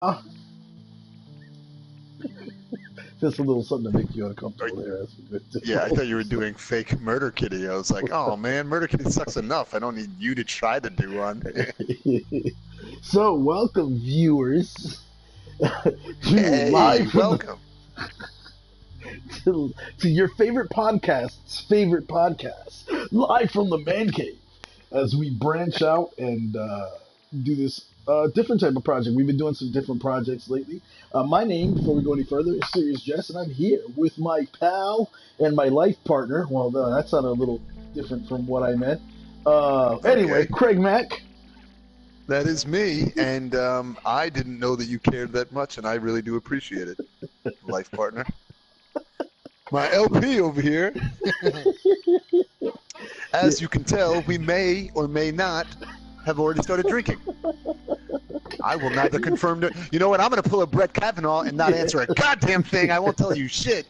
Uh, just a little something to make you Or- uncomfortable there. As we go Yeah, I to thought you were doing fake Murder Kitty. I was like, oh man, Murder Kitty sucks enough. I don't need you to try to do one. So, welcome, viewers, to Hey, live from the welcome. to your favorite podcast, live from the man cave, as we branch out and do this different type of project. We've been doing some different projects lately. My name, before we go any further, is CeriousJest, and I'm here with my pal and my life partner. Well, that sounded a little different from what I meant. Anyway, Okay, CraigMakk. that is me, and I didn't know that you cared that much, and I really do appreciate it, life partner. My LP over here. Yeah. As you can tell, we may or may not have already started drinking. I will neither confirm that. You know what? I'm going to pull a Brett Kavanaugh and not answer a goddamn thing. I won't tell you shit.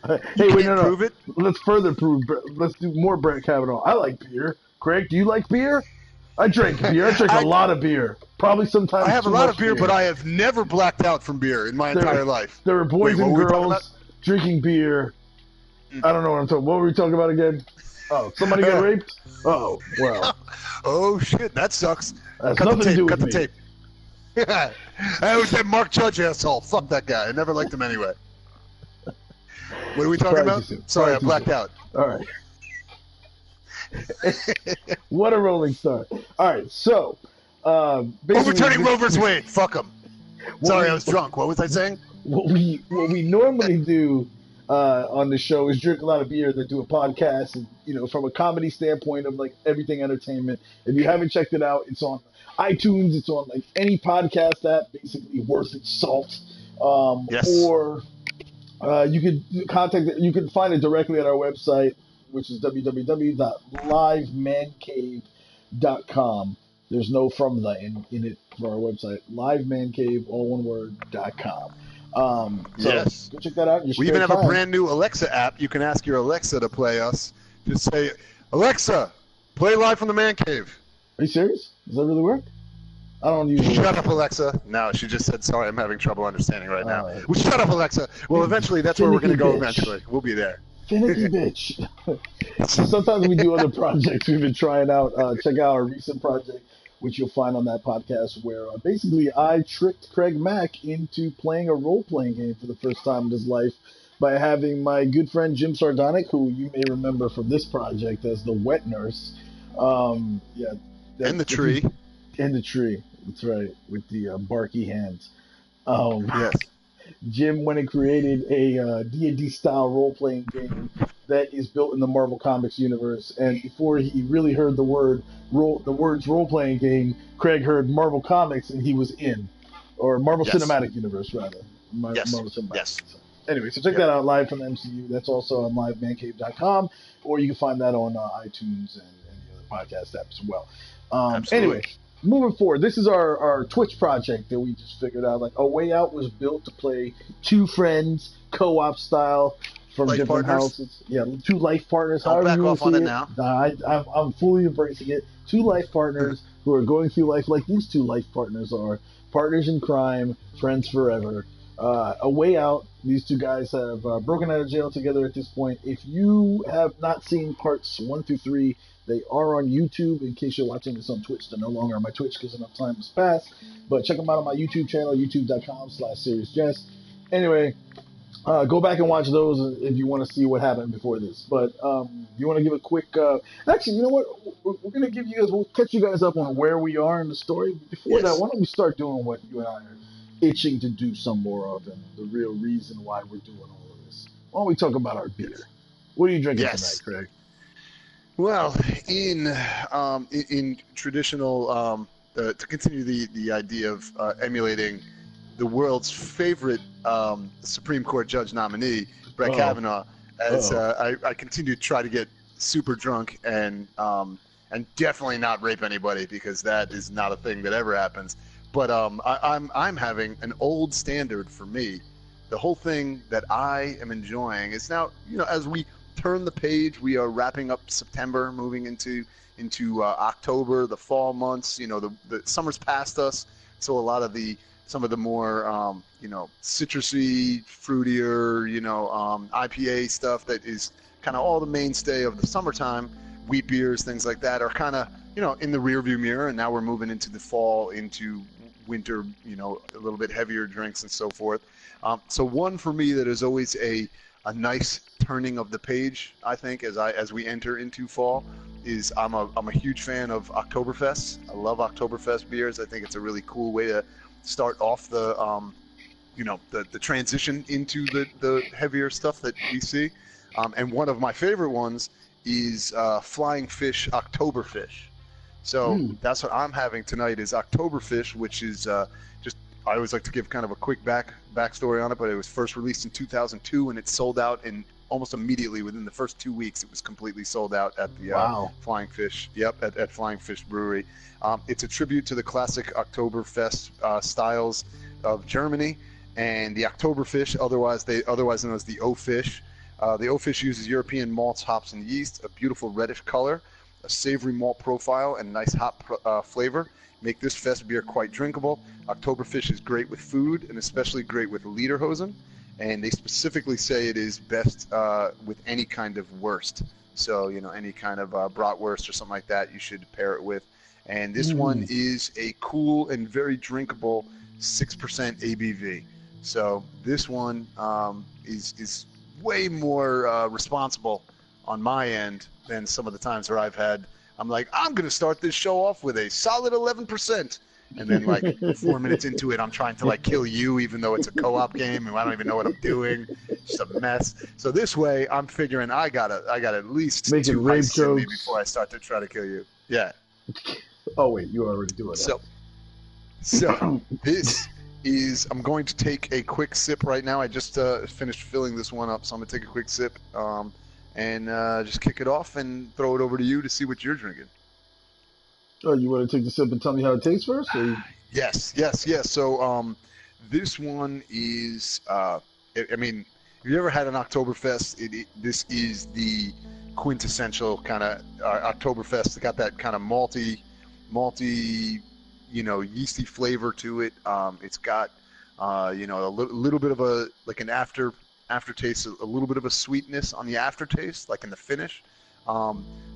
You Hey, wait, can't no, no. prove it. Let's further prove. Let's do more Brett Kavanaugh. I like beer. Craig, do you like beer? I drink beer. I drink a I, lot of beer. Probably I sometimes have a too lot much of beer, but beer. I have never blacked out from beer in my There, entire life. there were Wait, boys what and were we talking about? girls drinking beer. I don't know what I'm talking. What were we talking about again? Oh, somebody got raped. Oh, well, Oh shit, that sucks. that's Cut the nothing to do tape. with Cut the me. tape. That was that Mark Judge asshole. Fuck that guy. I never liked him anyway. What are we talking Probably too about? soon. Sorry, I Probably too blacked soon. out. All right. What a rolling start. All right, so basically, Overturning Roe vs. Wade. Fuck him. what Sorry, I we was drunk. What was I saying? what we normally do on the show is drink a lot of beer, then do a podcast, and from a comedy standpoint of like everything entertainment. If you haven't checked it out, it's on iTunes. It's on like any podcast app, basically worth its salt. Yes. Or you could you can find it directly at our website, which is www.livemancave.com. There's no from the in it for our website. Livemancave, all one word.com. So Yes. go check that out in your We spare even have a time. brand new Alexa app. You can ask your Alexa to play us. Just say, Alexa, play live from the man cave. Are you serious? Does that really work? I don't use Shut Alexa. up, Alexa. No, she just said, sorry, I'm having trouble understanding right now. Uh, Well, shut up, Alexa. Well, eventually, that's where we're going Finicky to go bitch. eventually. We'll be there. Finicky bitch. Sometimes we do other projects we've been trying out. Check out our recent project, which you'll find on that podcast, where basically I tricked CraigMakk into playing a role playing game for the first time in his life by having my good friend Jim Sardonic, who you may remember from this project as the wet nurse. Yeah, In the if you tree. in the tree. That's right, with the barky hands. Um, Yes. Jim went and created a D&D style role playing game that is built in the Marvel Comics universe. And before he really heard the words role playing game, Craig heard Marvel Comics and he was in, or Marvel Yes. Cinematic Universe rather, Yes. Marvel Cinematic. Yes. So, anyway, so check Yep. that out live from the MCU. That's also on livemancave.com, or you can find that on iTunes and the other podcast apps as well. Absolutely. Anyway, moving forward, this is our Twitch project that we just figured out. Like, A Way Out was built to play two friends, co-op style, from Life different partners? houses. Yeah, two life partners. Don't However back you want off to on see it it. now. Nah, I'm fully embracing it. Two life partners who are going through life like these two life partners are. Partners in crime, friends forever. A Way Out. These two guys have broken out of jail together at this point. If you have not seen parts 1 through 3, they are on YouTube. In case you're watching this on Twitch, they're no longer on my Twitch because enough time has passed. But check them out on my YouTube channel, youtube.com/SeriousJest. Anyway, go back and watch those if you want to see what happened before this. But you want to give a quick. Actually, you know what? We're going to give you guys. We'll catch you guys up on where we are in the story. Before that, Yes. why don't we start doing what you and I are itching to do some more of, and the real reason why we're doing all of this. Why don't we talk about our beer? What are you drinking Yes. tonight, Craig? Well, in traditional, to continue the idea of emulating the world's favorite Supreme Court judge nominee, Brett Uh-oh. Kavanaugh, as Uh-oh. I continue to try to get super drunk and definitely not rape anybody, because that is not a thing that ever happens. But I'm having an old standard for me. The whole thing that I am enjoying is now, as we turn the page, we are wrapping up September, moving into October, the fall months. The summer's past us, so a lot of the some of the more, citrusy, fruitier, IPA stuff that is kind of all the mainstay of the summertime. Wheat beers, things like that are kind of, in the rearview mirror. And now we're moving into the fall, into winter, a little bit heavier drinks and so forth. So one for me that is always a nice turning of the page, I think, as we enter into fall, is I'm a huge fan of Oktoberfest. I love Oktoberfest beers. I think it's a really cool way to start off the transition into the heavier stuff that we see. And one of my favorite ones is Flying Fish Oktoberfish. So that's what I'm having tonight is Oktoberfish, which is I always like to give kind of a quick backstory on it, but it was first released in 2002 and it sold out in almost immediately. Within the first 2 weeks, it was completely sold out at the Flying Fish. Yep, at Flying Fish Brewery. It's a tribute to the classic Oktoberfest styles of Germany, and the Oktoberfish, otherwise known as the O-Fish. The O-Fish uses European malts, hops, and yeast, a beautiful reddish color, a savory malt profile, and nice hop flavor. Make this fest beer quite drinkable. Oktoberfish is great with food and especially great with lederhosen, and they specifically say it is best with any kind of wurst. So, any kind of bratwurst or something like that, you should pair it with. And this one is a cool and very drinkable 6% ABV. So this one is way more responsible on my end than some of the times where I'm like, I'm going to start this show off with a solid 11%. And then 4 minutes into it, I'm trying to kill you, even though it's a co-op game and I don't even know what I'm doing. It's just a mess. So this way, I'm figuring I got at least making 2 rape pints in me jokes before I start to try to kill you. Yeah. Oh wait, you already doing that. So this is, I'm going to take a quick sip right now. I just finished filling this one up, so I'm going to take a quick sip and just kick it off and throw it over to you to see what you're drinking. Oh, you want to take the sip and tell me how it tastes first? Or Yes. So this one is, have you ever had an Oktoberfest? This is the quintessential kind of Oktoberfest. It's got that kind of malty, yeasty flavor to it. It's got, a little bit of an aftertaste, a little bit of a sweetness on the aftertaste, like in the finish.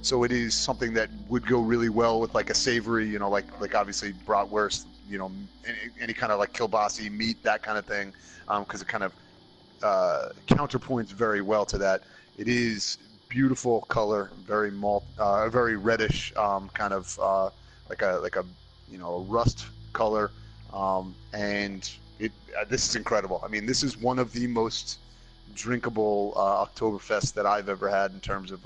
So it is something that would go really well with a savory, like obviously bratwurst, any kind of kielbasa meat, that kind of thing, because it kind of counterpoints very well to that. It is beautiful color, very very reddish, kind of like a rust color, and this is incredible. I mean, this is one of the most drinkable Oktoberfest that I've ever had in terms of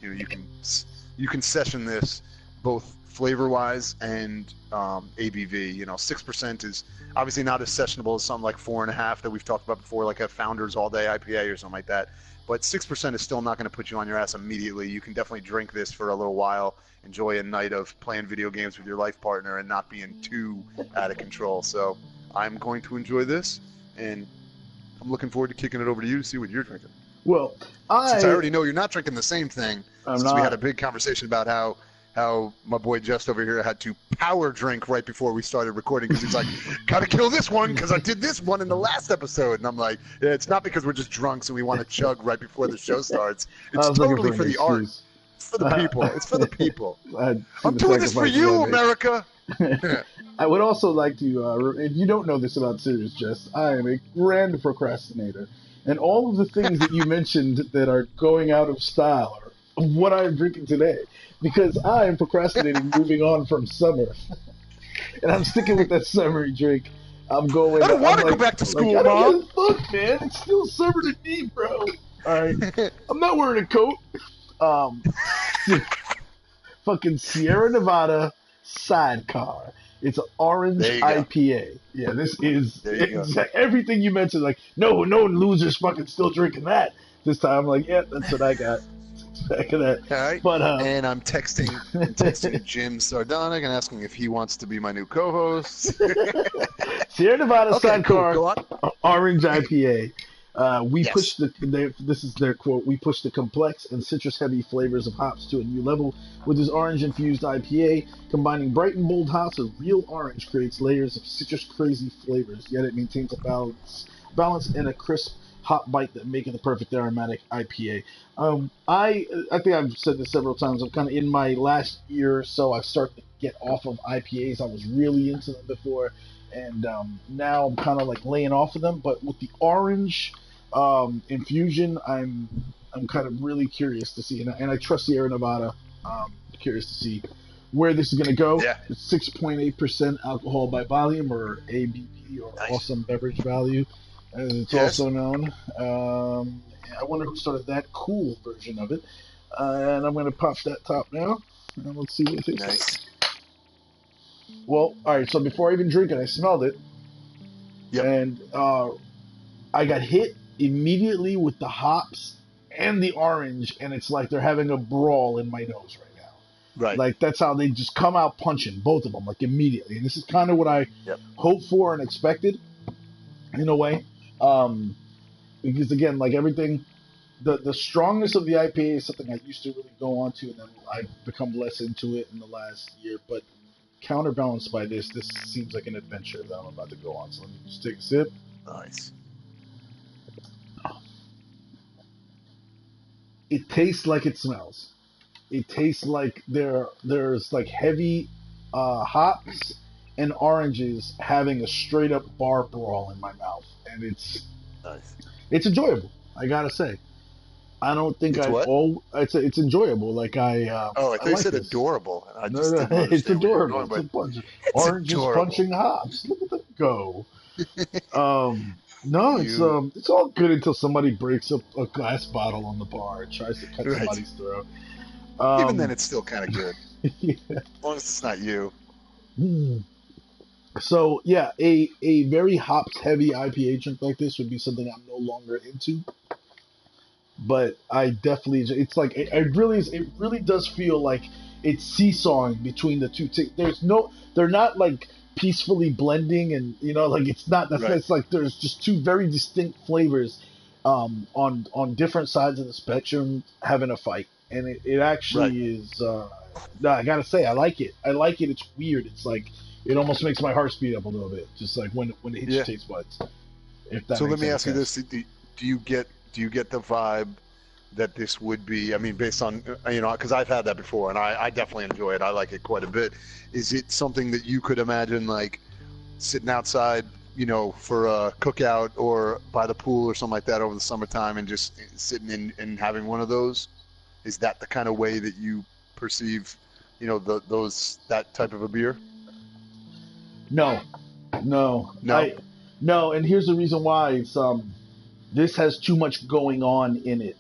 you can session this both flavor-wise and ABV. 6% is obviously not as sessionable as something like 4.5 that we've talked about before, like a Founders All Day IPA or something like that. But 6% is still not going to put you on your ass immediately. You can definitely drink this for a little while, enjoy a night of playing video games with your life partner and not being too out of control. So I'm going to enjoy this, and I'm looking forward to kicking it over to you to see what you're drinking. Well, since I already know you're not drinking the same thing, we had a big conversation about how my boy Just over here had to power drink right before we started recording because he's like, gotta kill this one because I did this one in the last episode. And I'm like, yeah, it's not because we're just drunk so we want to chug right before the show starts. It's totally for the art. It's for the people. It's for the people. I'm doing this for you, America. I would also like to, if you don't know this about SeriousJest, I am a grand procrastinator. And all of the things that you mentioned that are going out of style are what I'm drinking today. Because I am procrastinating moving on from summer. And I'm sticking with that summery drink. I don't want to go back to school, Mom. Look, man, it's still summer to me, bro. All right. I'm not wearing a coat. Fucking Sierra Nevada Sidecar. It's an orange IPA. Yeah, this is everything you mentioned. Like, no loser's fucking still drinking that. This time, I'm like, yeah, that's what I got. Back of that. All right. But, and I'm texting Jim Sardonic and asking if he wants to be my new co-host. Sierra Nevada Sidecar, cool. orange IPA. We Yes. push this is their quote. We push the complex and citrus-heavy flavors of hops to a new level with this orange-infused IPA. Combining bright and bold hops with real orange creates layers of citrus-crazy flavors. Yet it maintains a balance and a crisp hop bite that make it the perfect aromatic IPA. I think I've said this several times. I'm kind of in my last year or so. I've started to get off of IPAs. I was really into them before, and now I'm kind of like laying off of them. But with the orange infusion, I'm kind of really curious to see, and I trust Sierra Nevada. Curious to see where this is going to go. Yeah. It's 6.8% alcohol by volume, or ABV, or Nice. awesome beverage value, as it's Yes. also known. I wonder who started that cool version of it. And I'm going to pop that top now, and let's see what it tastes like. Nice. Well, all right. So before I even drink it, I smelled it, Yep. and I got hit immediately with the hops and the orange, and it's like they're having a brawl in my nose right now. Right. Like that's how they just come out punching, both of them, like immediately. And this is kind of what I hoped for and expected, in a way. Because again, like everything, the strongness of the IPA is something I used to really go on to, and then I've become less into it in the last year. But counterbalanced by this seems like an adventure that I'm about to go on. So let me just take a sip. Nice. It tastes like it smells. It tastes like there's like heavy hops and oranges having a straight up bar brawl in my mouth, and it's Nice. it's enjoyable. I gotta say, I don't think It's I've what? it's enjoyable. Like I thought I you like said this. adorable. I No, just no, didn't understand it's where you were adorable. going, It's a but bunch of it's oranges adorable. punching hops. Look at them go. No, You- it's all good until somebody breaks up a glass bottle on the bar and tries to cut Right. somebody's throat. Even then, it's still kind of good. Yeah. As long as it's not you. So yeah, a very hops heavy IPA drink like this would be something I'm no longer into. But I definitely, it's like it really does feel like it's seesawing between the two. They're not like peacefully blending, and like it's not. Right. It's like there's just two very distinct flavors, on different sides of the spectrum having a fight, and it actually is. No, I gotta say, I like it. I like it. It's weird. It's like it almost makes my heart speed up a little bit, just like when it hits your taste buds. If that So makes let me any ask you sense. this: Do you get the vibe that this would be? I mean, based on because I've had that before, and I definitely enjoy it. I like it quite a bit. Is it something that you could imagine like sitting outside, for a cookout or by the pool or something like that over the summertime, and just sitting in and having one of those? Is that the kind of way that you perceive, that type of a beer? No, no, No. no, and here's the reason why. It's this has too much going on in it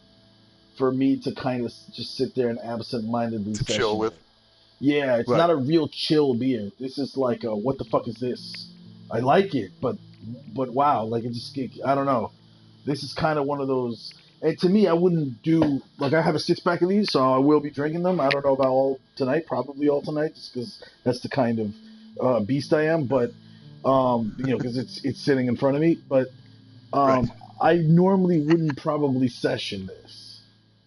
for me to kind of just sit there and absent-mindedly To session chill with. it. Yeah, it's Right. not a real chill beer. This is like a, what the fuck is this? I like it, but wow, like I don't know. This is kind of one of those. And to me, I wouldn't do like I have a 6-pack of these, so I will be drinking them. I don't know about all tonight, probably all tonight, just because that's the kind of beast I am. But because it's sitting in front of me. But Right. I normally wouldn't probably session this,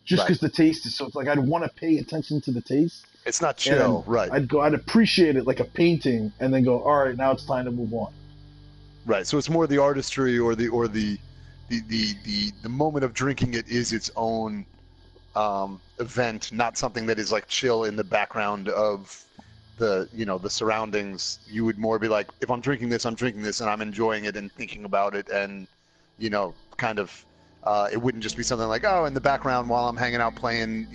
just Right. because the taste is so. It's like I'd want to pay attention to the taste. It's not chill, right? I'd appreciate it like a painting, and then go, all right, now it's time to move on. Right. So it's more the artistry or the moment of drinking it is its own event, not something that is like chill in the background of the surroundings. You would more be like, if I'm drinking this, and I'm enjoying it and thinking about it, and kind of it wouldn't just be something like, oh, in the background while I'm hanging out playing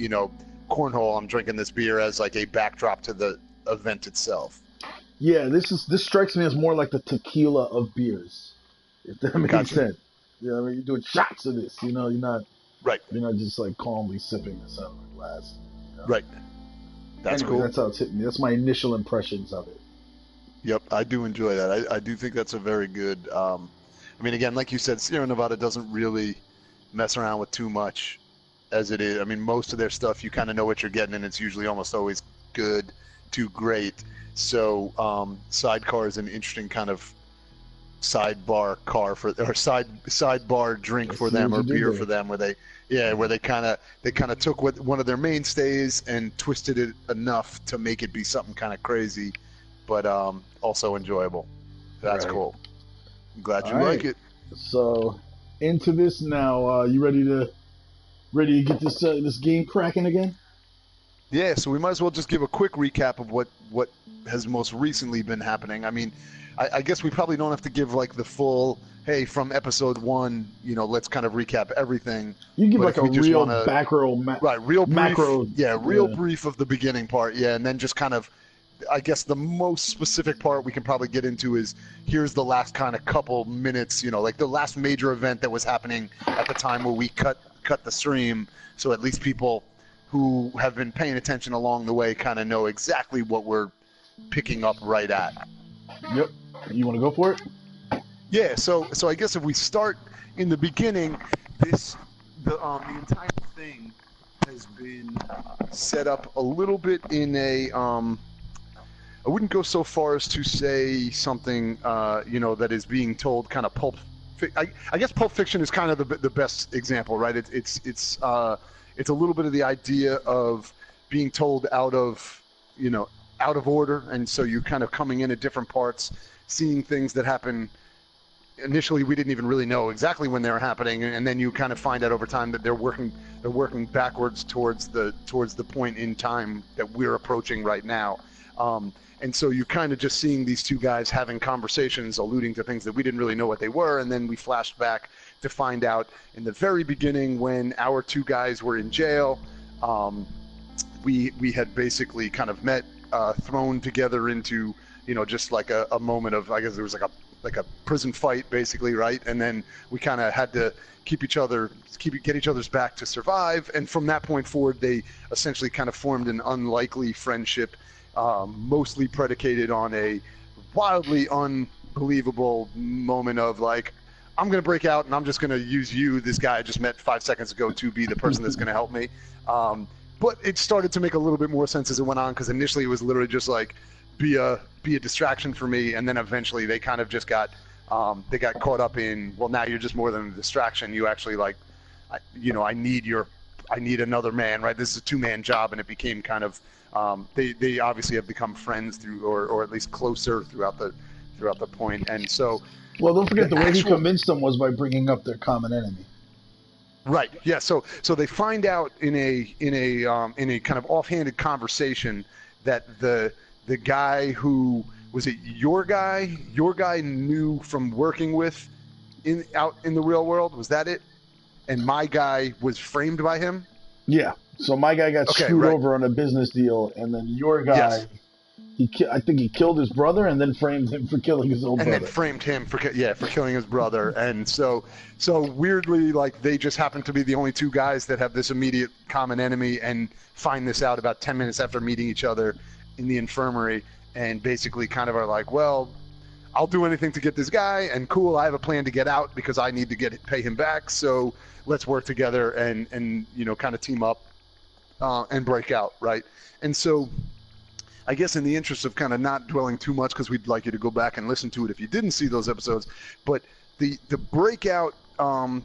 cornhole, I'm drinking this beer as like a backdrop to the event itself. Yeah, this strikes me as more like the tequila of beers, if that makes Gotcha. sense. Yeah, I mean you're doing shots of this. You're not Right. You're not just like calmly sipping this out of a glass. Right. That's anyway, cool. That's how it's hitting me. That's my initial impressions of it. Yep, I do enjoy that. I do think that's a very good. I mean, again, like you said, Sierra Nevada doesn't really mess around with too much, as it is. I mean, most of their stuff you kind of know what you're getting, and it's usually almost always good to great. So, Sidecar is an interesting kind of sidebar car for or sidebar drink for them or beer for them, where they kind of took one of their mainstays and twisted it enough to make it be something kind of crazy, but also enjoyable. That's cool. I'm glad you like it. So into this now. You ready to get this game cracking again? Yeah, so we might as well just give a quick recap of what has most recently been happening. I mean, I guess we probably don't have to give like the full, hey, from episode 1, let's kind of recap everything. You give like a real real brief of the beginning part, and then just kind of, I guess the most specific part we can probably get into is here's the last kind of couple minutes, like the last major event that was happening at the time where we cut the stream, so at least people who have been paying attention along the way kind of know exactly what we're picking up right at. Yep. You want to go for it? Yeah. So I guess if we start in the beginning, the entire thing has been set up a little bit in a I wouldn't go so far as to say something that is being told kind of pulp. I guess Pulp Fiction is kind of the best example, right? It's a little bit of the idea of being told out of order, and so you're kind of coming in at different parts, seeing things that happen. Initially, we didn't even really know exactly when they were happening, and then you kind of find out over time that they're working backwards towards the point in time that we're approaching right now. And so you're kind of just seeing these two guys having conversations, alluding to things that we didn't really know what they were, and then we flashed back to find out in the very beginning when our two guys were in jail. We had basically kind of met, thrown together into just like a moment of, I guess there was like a prison fight basically, right? And then we kind of had to get each other's back to survive, and from that point forward, they essentially kind of formed an unlikely friendship. Mostly predicated on a wildly unbelievable moment of like, I'm going to break out and I'm just going to use you, this guy I just met 5 seconds ago, to be the person that's going to help me. But it started to make a little bit more sense as it went on, because initially it was literally just like, be a distraction for me, and then eventually they kind of just got caught up in, well, now you're just more than a distraction. You actually I need another man, right? This is a two-man job, and it became kind of they obviously have become friends through, or at least closer throughout the point. And so, well, don't forget the way he convinced them was by bringing up their common enemy. Right. Yeah. So they find out in a kind of offhanded conversation that the guy who was it your guy knew from working with out in the real world, was that it? And my guy was framed by him. Yeah. So my guy got screwed over on a business deal, and then your guy, I think he killed his brother and then framed him for killing his old brother. And then framed him for killing his brother. And so weirdly, like, they just happen to be the only two guys that have this immediate common enemy, and find this out about 10 minutes after meeting each other in the infirmary, and basically kind of are like, well, I'll do anything to get this guy, and cool, I have a plan to get out because I need to pay him back, so let's work together and kind of team up and break out, right? And so I guess in the interest of kind of not dwelling too much, because we'd like you to go back and listen to it if you didn't see those episodes, but the breakout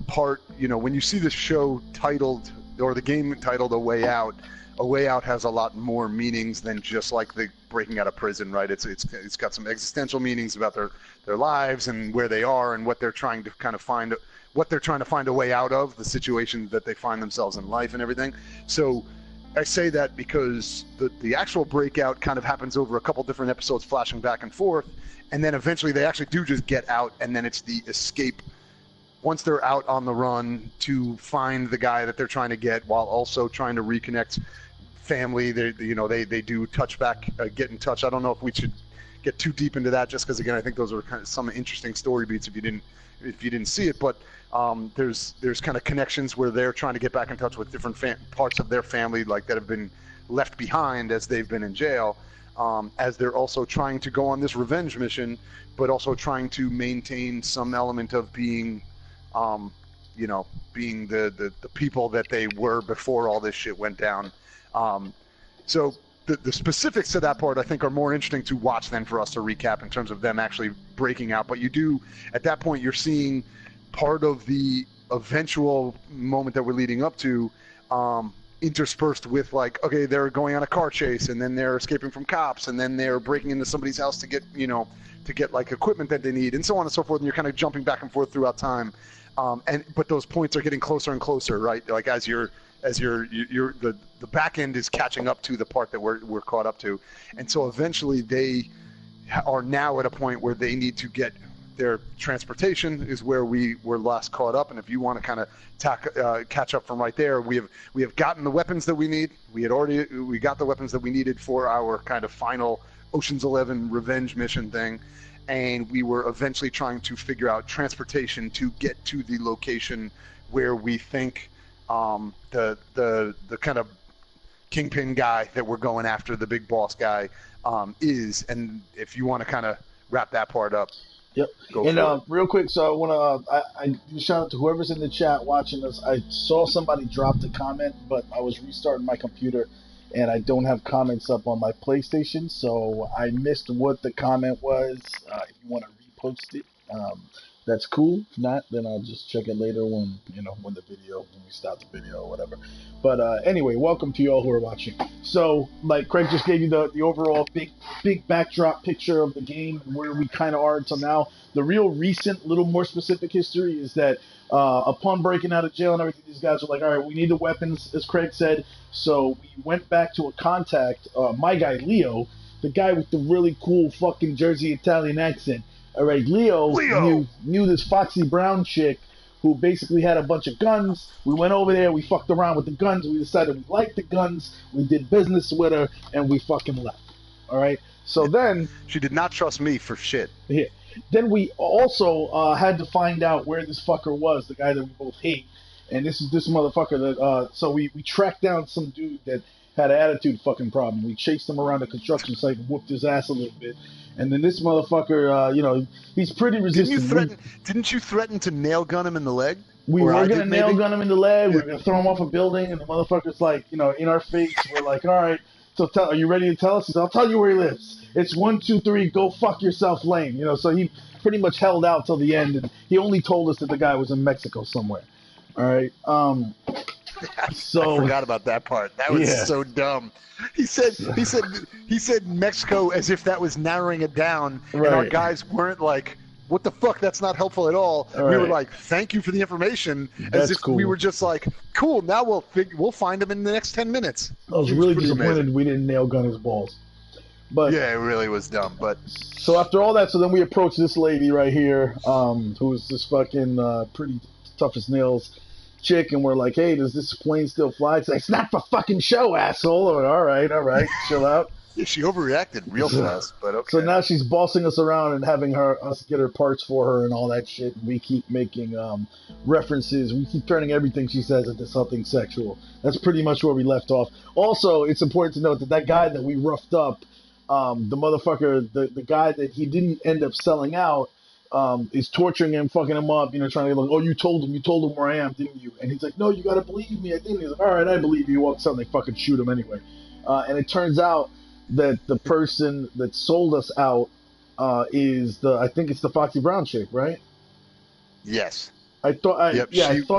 part, when you see the show titled, or the game titled A Way Out has a lot more meanings than just like the breaking out of prison, right? It's got some existential meanings about their lives and where they are and what they're trying to kind of find a way out of, the situation that they find themselves in life and everything. So I say that because the actual breakout kind of happens over a couple different episodes, flashing back and forth, and then eventually they actually do just get out, and then it's the escape once they're out on the run to find the guy that they're trying to get, while also trying to reconnect family. They do get in touch. I don't know if we should get too deep into that, just because again I think those are kind of some interesting story beats if you didn't see it, but there's kind of connections where they're trying to get back in touch with different parts of their family, like, that have been left behind as they've been in jail, as they're also trying to go on this revenge mission, but also trying to maintain some element of being being the people that they were before all this shit went down. So the specifics to that part, I think, are more interesting to watch than for us to recap in terms of them actually breaking out. But you do, at that point, you're seeing part of the eventual moment that we're leading up to, interspersed with, like, okay, they're going on a car chase, and then they're escaping from cops, and then they're breaking into somebody's house to get, like equipment that they need, and so on and so forth. And you're kind of jumping back and forth throughout time. But those points are getting closer and closer, right? Like as the back end is catching up to the part that we're caught up to, and so eventually they are now at a point where they need to get their transportation is where we were last caught up. And if you want to kind of catch up from right there, we have gotten the weapons that we need. We got the weapons that we needed for our kind of final Ocean's 11 revenge mission thing. And we were eventually trying to figure out transportation to get to the location where we think the kind of kingpin guy that we're going after, the big boss guy, is. And if you want to kind of wrap that part up. Yep. And real quick, so I want to I shout out to whoever's in the chat watching us. I saw somebody drop the comment, but I was restarting my computer, and I don't have comments up on my PlayStation, so I missed what the comment was. If you want to repost it, that's cool. If not, then I'll just check it later when when we stop the video or whatever. But anyway, welcome to y'all who are watching. So, like Craig just gave you the overall big backdrop picture of the game and where we kind of are until now. The real recent, little more specific history is that upon breaking out of jail and everything, these guys were like, all right, we need the weapons, as Craig said. So we went back to a contact, my guy Leo, the guy with the really cool fucking Jersey Italian accent. All right, Leo. Knew this Foxy Brown chick who basically had a bunch of guns. We went over there, we fucked around with the guns, we decided we liked the guns, we did business with her, and we fucking left. All right? So then... She did not trust me for shit. Yeah. Then we also had to find out where this fucker was, the guy that we both hate. And this is this motherfucker that... so we tracked down some dude that had an attitude fucking problem. We chased him around the construction site and whooped his ass a little bit. And then this motherfucker, he's pretty resistant. Didn't you threaten to nail gun him in the leg? We were going to nail gun him in the leg. We were going to throw him off a building. And the motherfucker's like, in our face. We're like, all right, so are you ready to tell us? He said, I'll tell you where he lives. It's 123, go fuck yourself lane. So he pretty much held out till the end. And he only told us that the guy was in Mexico somewhere. All right. So I forgot about that part. That was so dumb. He said Mexico as if that was narrowing it down, right. And our guys weren't like, what the fuck? That's not helpful at all. Right. We were like, thank you for the information. That's if cool. We were just like, cool. Now we'll find him in the next 10 minutes. I was really disappointed amazing. We didn't nail gun his balls. But yeah, it really was dumb. But so after all that, so then we approached this lady right here, who's this fucking pretty tough as nails chick, and we're like, hey, does this plane still fly? It's like, it's not for fucking show, asshole. Or, all right, chill out. Yeah, she overreacted real fast, but okay. So now she's bossing us around and having us get her parts for her and all that shit. And we keep making references. We keep turning everything she says into something sexual. That's pretty much where we left off. Also, it's important to note that guy that we roughed up, the motherfucker, the guy that he didn't end up selling out, is torturing him, fucking him up, trying to get like, oh, you told him where I am, didn't you? And he's like, no, you gotta believe me, I didn't. He's like, all right, I believe you. Walks out and they fucking shoot him anyway. And it turns out that the person that sold us out is I think it's the Foxy Brown chick, right? Yes. I thought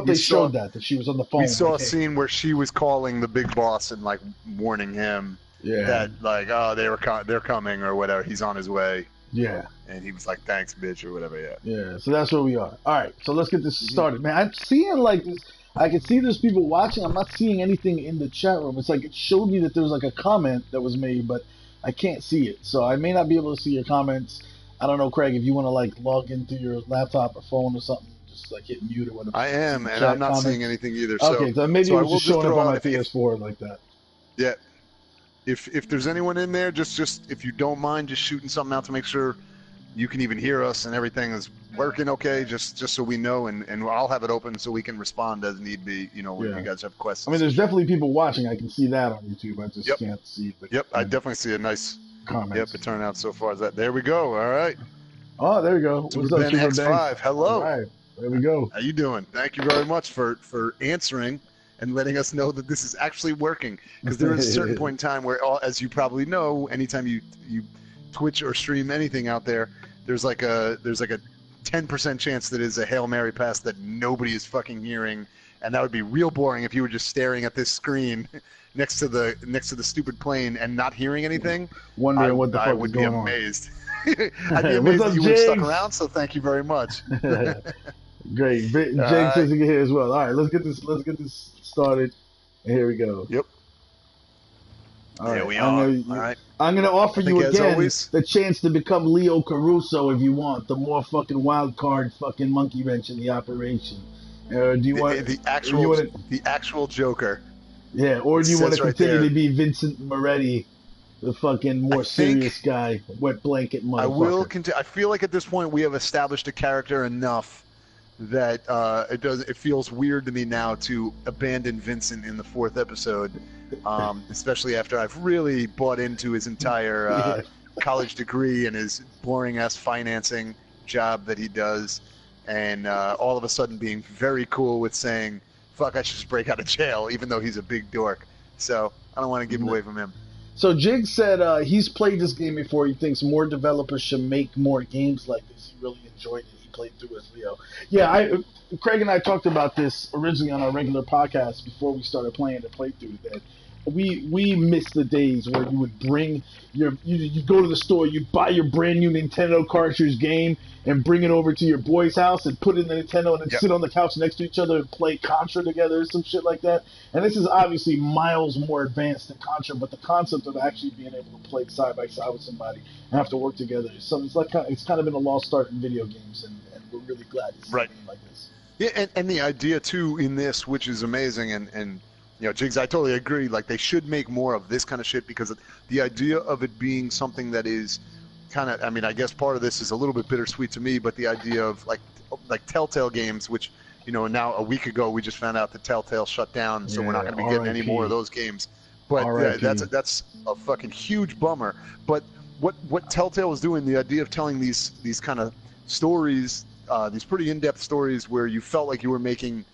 they showed that she was on the phone. We saw a scene where she was calling the big boss and like warning him that like, oh, they're coming or whatever. He's on his way. Yeah. And he was like, thanks, bitch, or whatever, Yeah, so that's where we are. All right, so let's get this started. Man, I'm seeing like this. I can see there's people watching. I'm not seeing anything in the chat room. It's like it showed me that there's like a comment that was made, but I can't see it. So I may not be able to see your comments. I don't know, Craig, if you want to like log into your laptop or phone or something, just like hit mute or whatever. I am, and I'm not seeing anything either. Okay, so maybe it was just showing up on my PS4 like that. Yeah. If there's anyone in there, just if you don't mind, just shooting something out to make sure you can even hear us and everything is working okay, just so we know, and I'll have it open so we can respond as need be, when you guys have questions. I mean, there's definitely people watching. I can see that on YouTube. I just can't see the I definitely see a nice comments. Yep, it turned out so far as that. There we go. All right. Oh, there we go. What's up, X5? Hello. All right. There we go. How you doing? Thank you very much for answering and letting us know that this is actually working. Because there is a certain point in time where, as you probably know, anytime you Twitch or stream anything out there, there's like a 10% chance that it's a Hail Mary pass that nobody is fucking hearing, and that would be real boring if you were just staring at this screen next to the stupid plane and not hearing anything. Wondering what the fuck is going on. I would be amazed. I'd be amazed that you would have stuck around, so thank you very much. Great. Jake says he can hear as well. All right, let's get this started. And here we go. Yep. All there right, we are. All right. I'm going to offer you again always, the chance to become Leo Caruso if you want, the more fucking wild card fucking monkey wrench in the operation. Do you want the actual Joker? Yeah, or do you want to continue to be Vincent Moretti, the fucking more serious guy, wet blanket motherfucker? I will continue. I feel like at this point we have established a character enough that it feels weird to me now to abandon Vincent in the 4th episode, especially after I've really bought into his entire college degree and his boring ass financing job that he does, and all of a sudden being very cool with saying, fuck, I should just break out of jail, even though he's a big dork. So I don't want to give away from him. So Jig said he's played this game before. He thinks more developers should make more games like this. He really enjoyed it. He played through as Leo. Yeah, Craig and I talked about this originally on our regular podcast before we started playing the playthrough. That we miss the days where you would bring you go to the store, you buy your brand new Nintendo cartridge game and bring it over to your boy's house and put it in the Nintendo and then sit on the couch next to each other and play Contra together or some shit like that. And this is obviously miles more advanced than Contra, but the concept of actually being able to play side by side with somebody and have to work together is something. It's kind of been a lost start in video games, and we're really glad to see a game like this. Yeah, and the idea too in this, which is amazing, and you know, Jigs, I totally agree. Like, they should make more of this kind of shit, because the idea of it being something that is kind of, I mean, I guess part of this is a little bit bittersweet to me, but the idea of like Telltale games, which, you know, now a week ago we just found out that Telltale shut down, so we're not going to be getting any more of those games. But that's a fucking huge bummer. But what Telltale was doing, the idea of telling these kind of stories, these pretty in-depth stories where you felt like you were making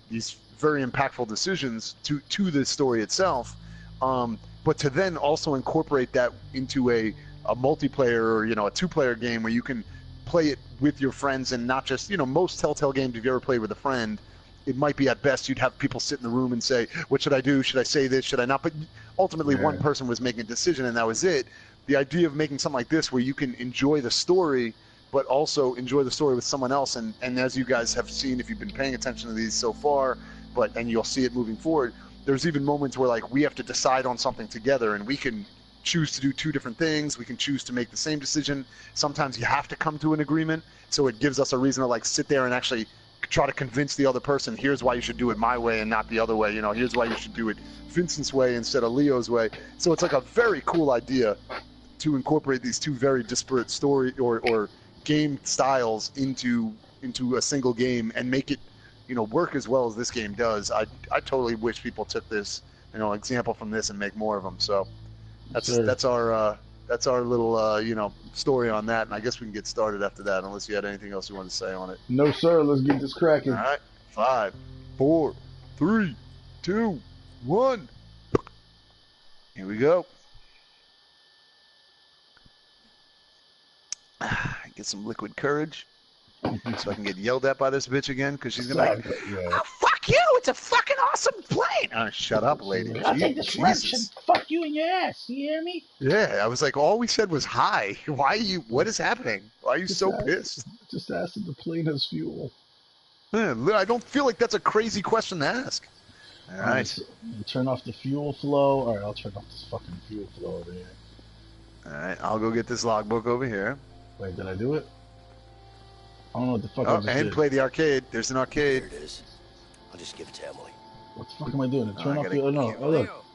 these very impactful decisions to the story itself, but to then also incorporate that into a multiplayer or, you know, a 2-player game where you can play it with your friends, and not just, you know, most Telltale games, if you ever played with a friend, it might be at best you'd have people sit in the room and say, what should I do? Should I say this? Should I not? But ultimately one person was making a decision and that was it. The idea of making something like this where you can enjoy the story but also enjoy the story with someone else, and as you guys have seen if you've been paying attention to these so far, and you'll see it moving forward, there's even moments where like we have to decide on something together, and we can choose to do 2 different things. We can choose to make the same decision. Sometimes you have to come to an agreement, so it gives us a reason to like sit there and actually try to convince the other person, here's why you should do it my way and not the other way. You know, here's why you should do it Vincent's way instead of Leo's way. So it's like a very cool idea to incorporate these 2 very disparate story or game styles into a single game and make it, you know, work as well as this game does. I totally wish people took this, you know, example from this and make more of them. So that's our little you know, story on that, and I guess we can get started after that, unless you had anything else you wanted to say on it. No, sir. Let's get this cracking. All right, 5, 4, 3, 2, 1. Here we go. Get some liquid courage so I can get yelled at by this bitch again, because she's gonna be like, oh, fuck you, it's a fucking awesome plane. Shut up, lady. I'll take this wrench and fuck you in your ass. You hear me? Yeah, I was like, all we said was hi. What is happening? Why are you so pissed? Just asked if the plane has fuel. Yeah, I don't feel like that's a crazy question to ask. All right. Turn off the fuel flow. All right, I'll turn off this fucking fuel flow over here. All right, I'll go get this logbook over here. Wait, did I do it? I don't know what the fuck I just and did. Play the arcade. There's an arcade. Here it is. I'll just give it to Emily. What the fuck am I doing? Turn off the... Oh, no. Oh, look.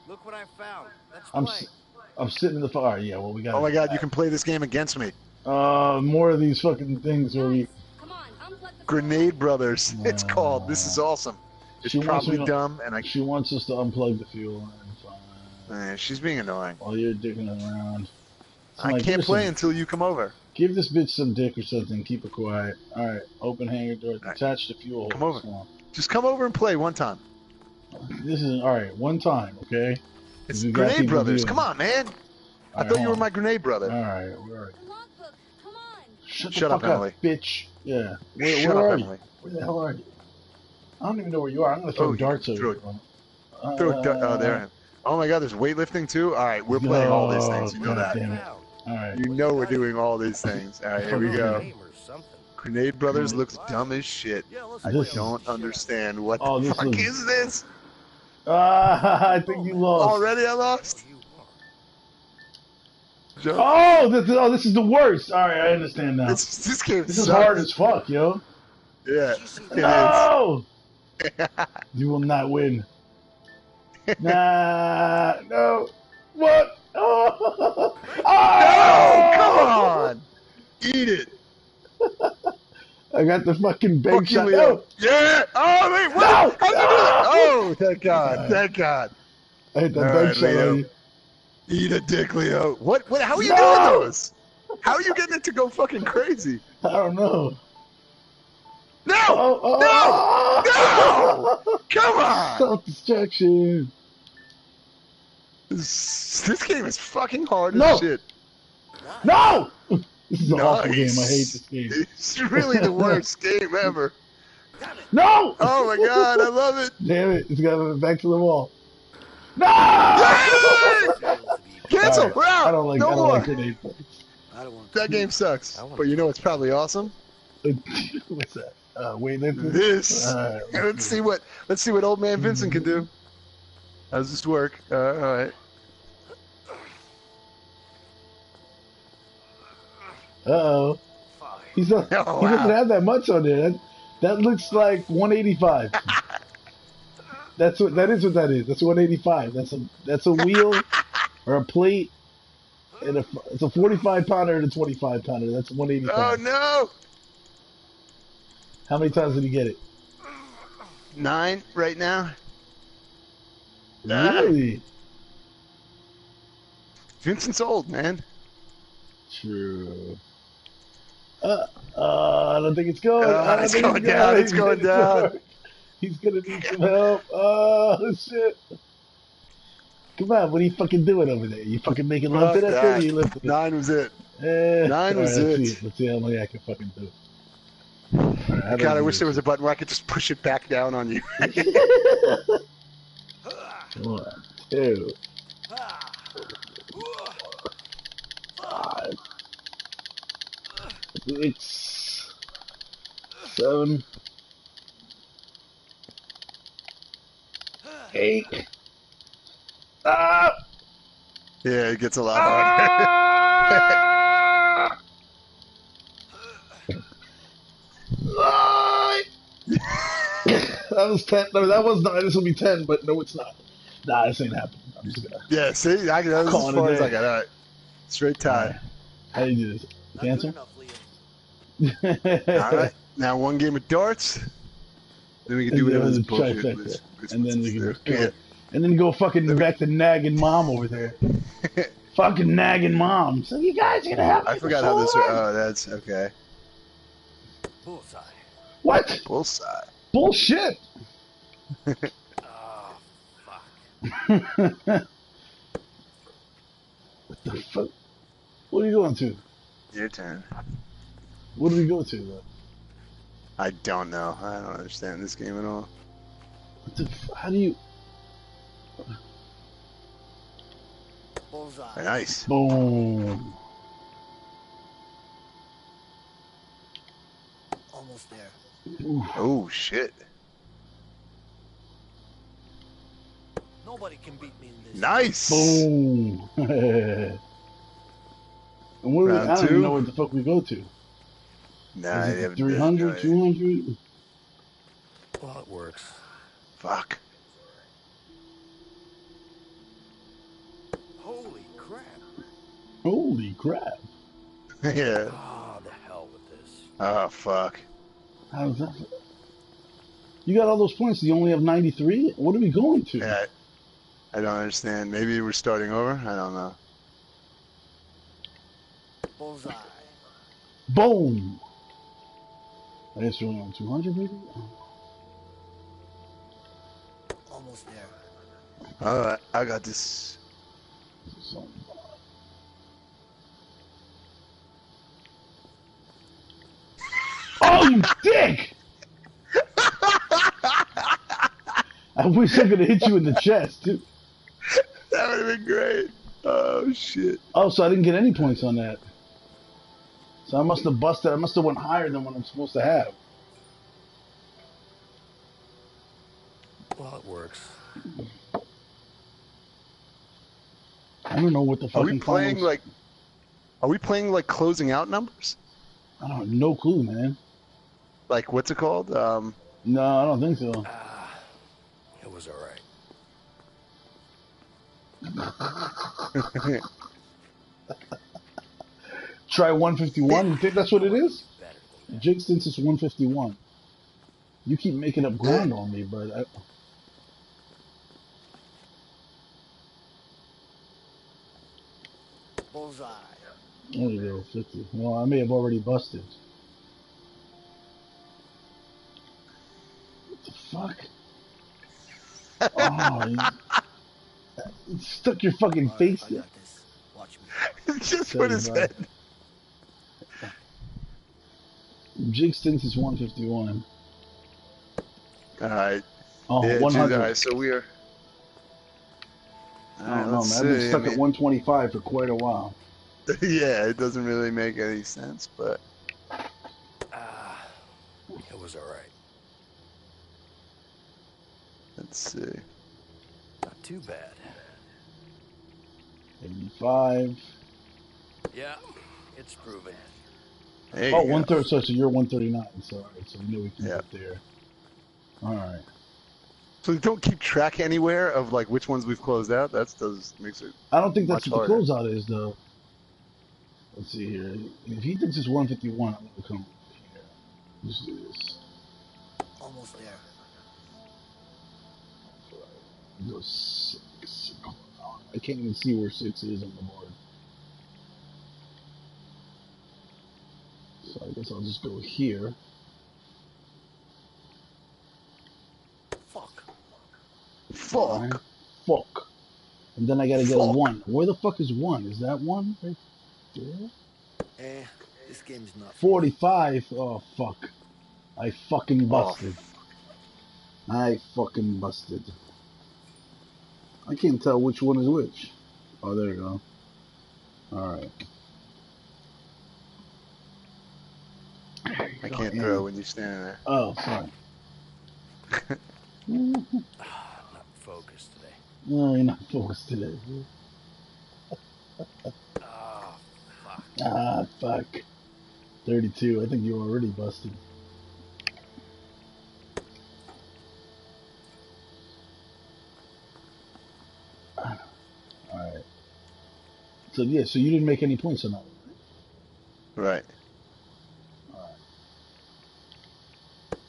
Look what I found. Let's play. I'm sitting in the fire. Yeah, well, we got... Oh, my God, you can play this game against me. More of these fucking things where we... Come on, unplug the Grenade Brothers. It's called. This is awesome. It's probably dumb, and She wants us to unplug the fuel. She's being annoying. While you're digging around. I can't play until you come over. Give this bitch some dick or something. Keep her quiet. All right. Open hangar door. Attach the fuel. Come over. Just come over and play one time. This is all right. One time, okay? It's We got Grenade people Brothers. viewing. Come on, man. All I right, thought you hold were on. my Grenade Brother. All right, where are you? The logbook. Come on. Shut the Shut up, fuck up, Emily. bitch. Yeah. Shut Where up, are Emily. you? Where the hell are you? I don't even know where you are. I'm gonna throw Oh, darts over throw, you. oh, there I am. Oh my God, there's weightlifting too. All right, we're playing all these things. You know God that. damn it. All right. You know we're doing all these things. All right, here we go. Game or something. Grenade Brothers looks dumb as shit. Yeah, let's I play This a don't little chess. understand what Oh, the this fuck looks- is this. I think you lost. Already I lost. You are. Jump. Oh, this is the worst. All right, I understand now. This game This is sucks. hard as fuck, yo. Yeah, it No, is. you will not win. Nah, no. What? Oh, No, come on. Eat it. I got the fucking big Fuck you, shot. Leo. No, Yeah. Oh, wait, what? No! How'd you do that? Oh, thank God. Alright. Thank God. I hit the All big right, shot Leo. on you. Eat a dick, Leo. What? How are you No! doing those? How are you getting it to go fucking crazy? I don't know. No! Oh, No! Come on! Self-destruction. This game is fucking hard No! as shit. No! This is an awful Nice. game. I hate this game. It's really the worst game ever. No! Oh my God, I love it. Damn it. It's got back to the wall. No! Yay! Cancel. Alright, We're out. I don't like, no I don't more. like grenade plays. I don't want That game sucks. But you know what's probably awesome? What's that? Weightlifting? This. Alright, Let's see what old man Vincent can do. How does this work? All right. Uh-oh. He Oh, doesn't have that much on there. That looks like 185. That is what that is. That's 185. That's a wheel or a plate, and it's a 45 pounder and a 25 pounder. That's 185. Oh no! How many times did he get it? 9 right now. Really? Vincent's old, man. True. I don't think it's going. I don't It's think going down. It's going down. He's gonna need some help. Oh shit! Come on, what are you fucking doing over there? You fucking making love to that thing? Or you lifting it? 9 was it. 9 was it. Let's see how many I can fucking do. God, I wish there was a button where I could just push it back down on you. One, 2, 5, 6, 7, 8. Ah! Yeah, it gets a lot harder. That was 10. No, that was 9. This will be 10, but no, it's not. Nah, this ain't happening. I'm just gonna. Yeah, see, that's as Calling far it as a I got. All right, straight tie. How do you do this? Not good Cancel? enough, Liam. All right, now one game of darts. Then we can do whatever this bullshit trifecta. is. And then we can Yeah. and then go fucking back to nagging mom over there. Fucking nagging mom. So you guys are gonna have. I forgot how this. Oh, that's okay. Bullseye. What? Bullseye. Bullshit. Oh, fuck. What the fuck? What are you going to? Your turn. What do we go to? Though? I don't know. I don't understand this game at all. What the? How do you? Bullseye. Nice. Boom. Almost there. Ooh. Oh shit. Nobody can beat me in this. Nice. Boom. And what do we, Round I don't two. even know what the fuck we go to. Nah, I Is it haven't 300, 200? Well, it works. Fuck. Holy crap. Holy crap. Yeah. Oh, the hell with this. Oh fuck. How's that? You got all those points. You only have 93? What are we going to? Yeah. I don't understand. Maybe we're starting over. I don't know. Bullseye. Boom. I guess we're only on 200 maybe? Almost there. Alright, I got this. Oh, you dick! I wish I could have hit you in the chest, too. That would have been great. Oh, shit. Oh, so I didn't get any points on that. So I must have busted. I must have went higher than what I'm supposed to have. Well, it works. I don't know what the fucking finals... Are we playing like closing out numbers? I don't have no clue, man. Like, what's it called? No, I don't think so. It was all right. Try 151. You think that's what it is? Better than that. Jake thinks it's 151. You keep making up ground on me, but Bullseye. there you go, 50. Well, I may have already busted. What the fuck? Oh, you stuck your fucking All right, face I there. got this. Watch me. It's just what it said. Jake thinks it's 151. Alright. Oh, Yeah, 100. Alright, so we are... I don't know, man. I've been stuck at 125 for quite a while. Yeah, it doesn't really make any sense, but... It was all right. Let's see. Not too bad. 85. Yeah, it's proven. There you Oh, go. 130. So you're 139. So, all right, so we know we can Yep. get there. All right. So you don't keep track anywhere of like which ones we've closed out? Makes it... I don't think that's Much what the harder. closeout is, though. Let's see here. If he thinks it's 151, I'm going to come here. Let's do this. Almost there. Go 6. I can't even see where 6 is on the board. So I guess I'll just go here. Fuck. Fuck. Fuck. And then I gotta get a Fuck. 1. Where the fuck is 1? Is that 1 right there? This game's not 45. Oh, fuck. I fucking busted. Oh, I fucking busted. I can't tell which one is which. Oh, there you go. Alright. I can't throw when you're standing there. Oh, sorry. not focused today. No, you're not focused today. Oh, fuck. Ah, fuck. 32. I think you were already busted. Alright. So, yeah, so you didn't make any points on that one, Right. right? Alright.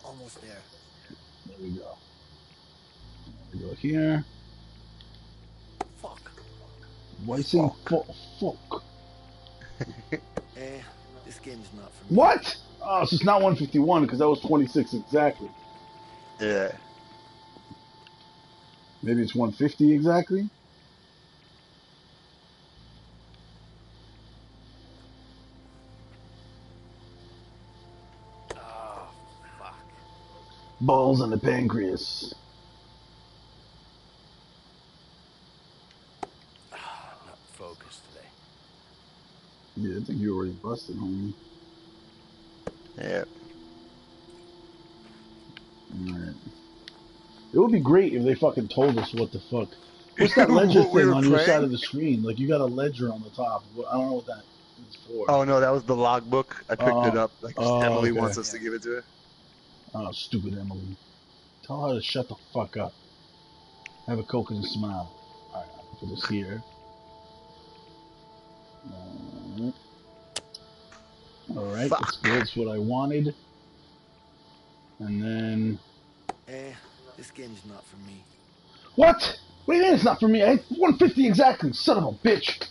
Almost there. There we go. We go here. Fuck. Why saying fuck? This game's not for me. What? Oh, so it's not 151 because that was 26 exactly. Yeah. Maybe it's 150 exactly? Oh, fuck. Balls on the pancreas. Not focused today. Yeah, I think you already busted, homie. Yeah. Alright. It would be great if they fucking told us what the fuck. What's that ledger What we thing were on your praying? side of the screen? Like, you got a ledger on the top. I don't know what that is for. Oh no, that was the logbook. I picked it up. Like Emily okay. wants us to give it to her. Oh, stupid Emily. Tell her to shut the fuck up. Have a Coke and smile. Alright, I'll put this here. Alright, Fuck. that's good. That's what I wanted. And then... This game's not for me. What? Wait a minute, it's not for me. I had 150 exactly, son of a bitch.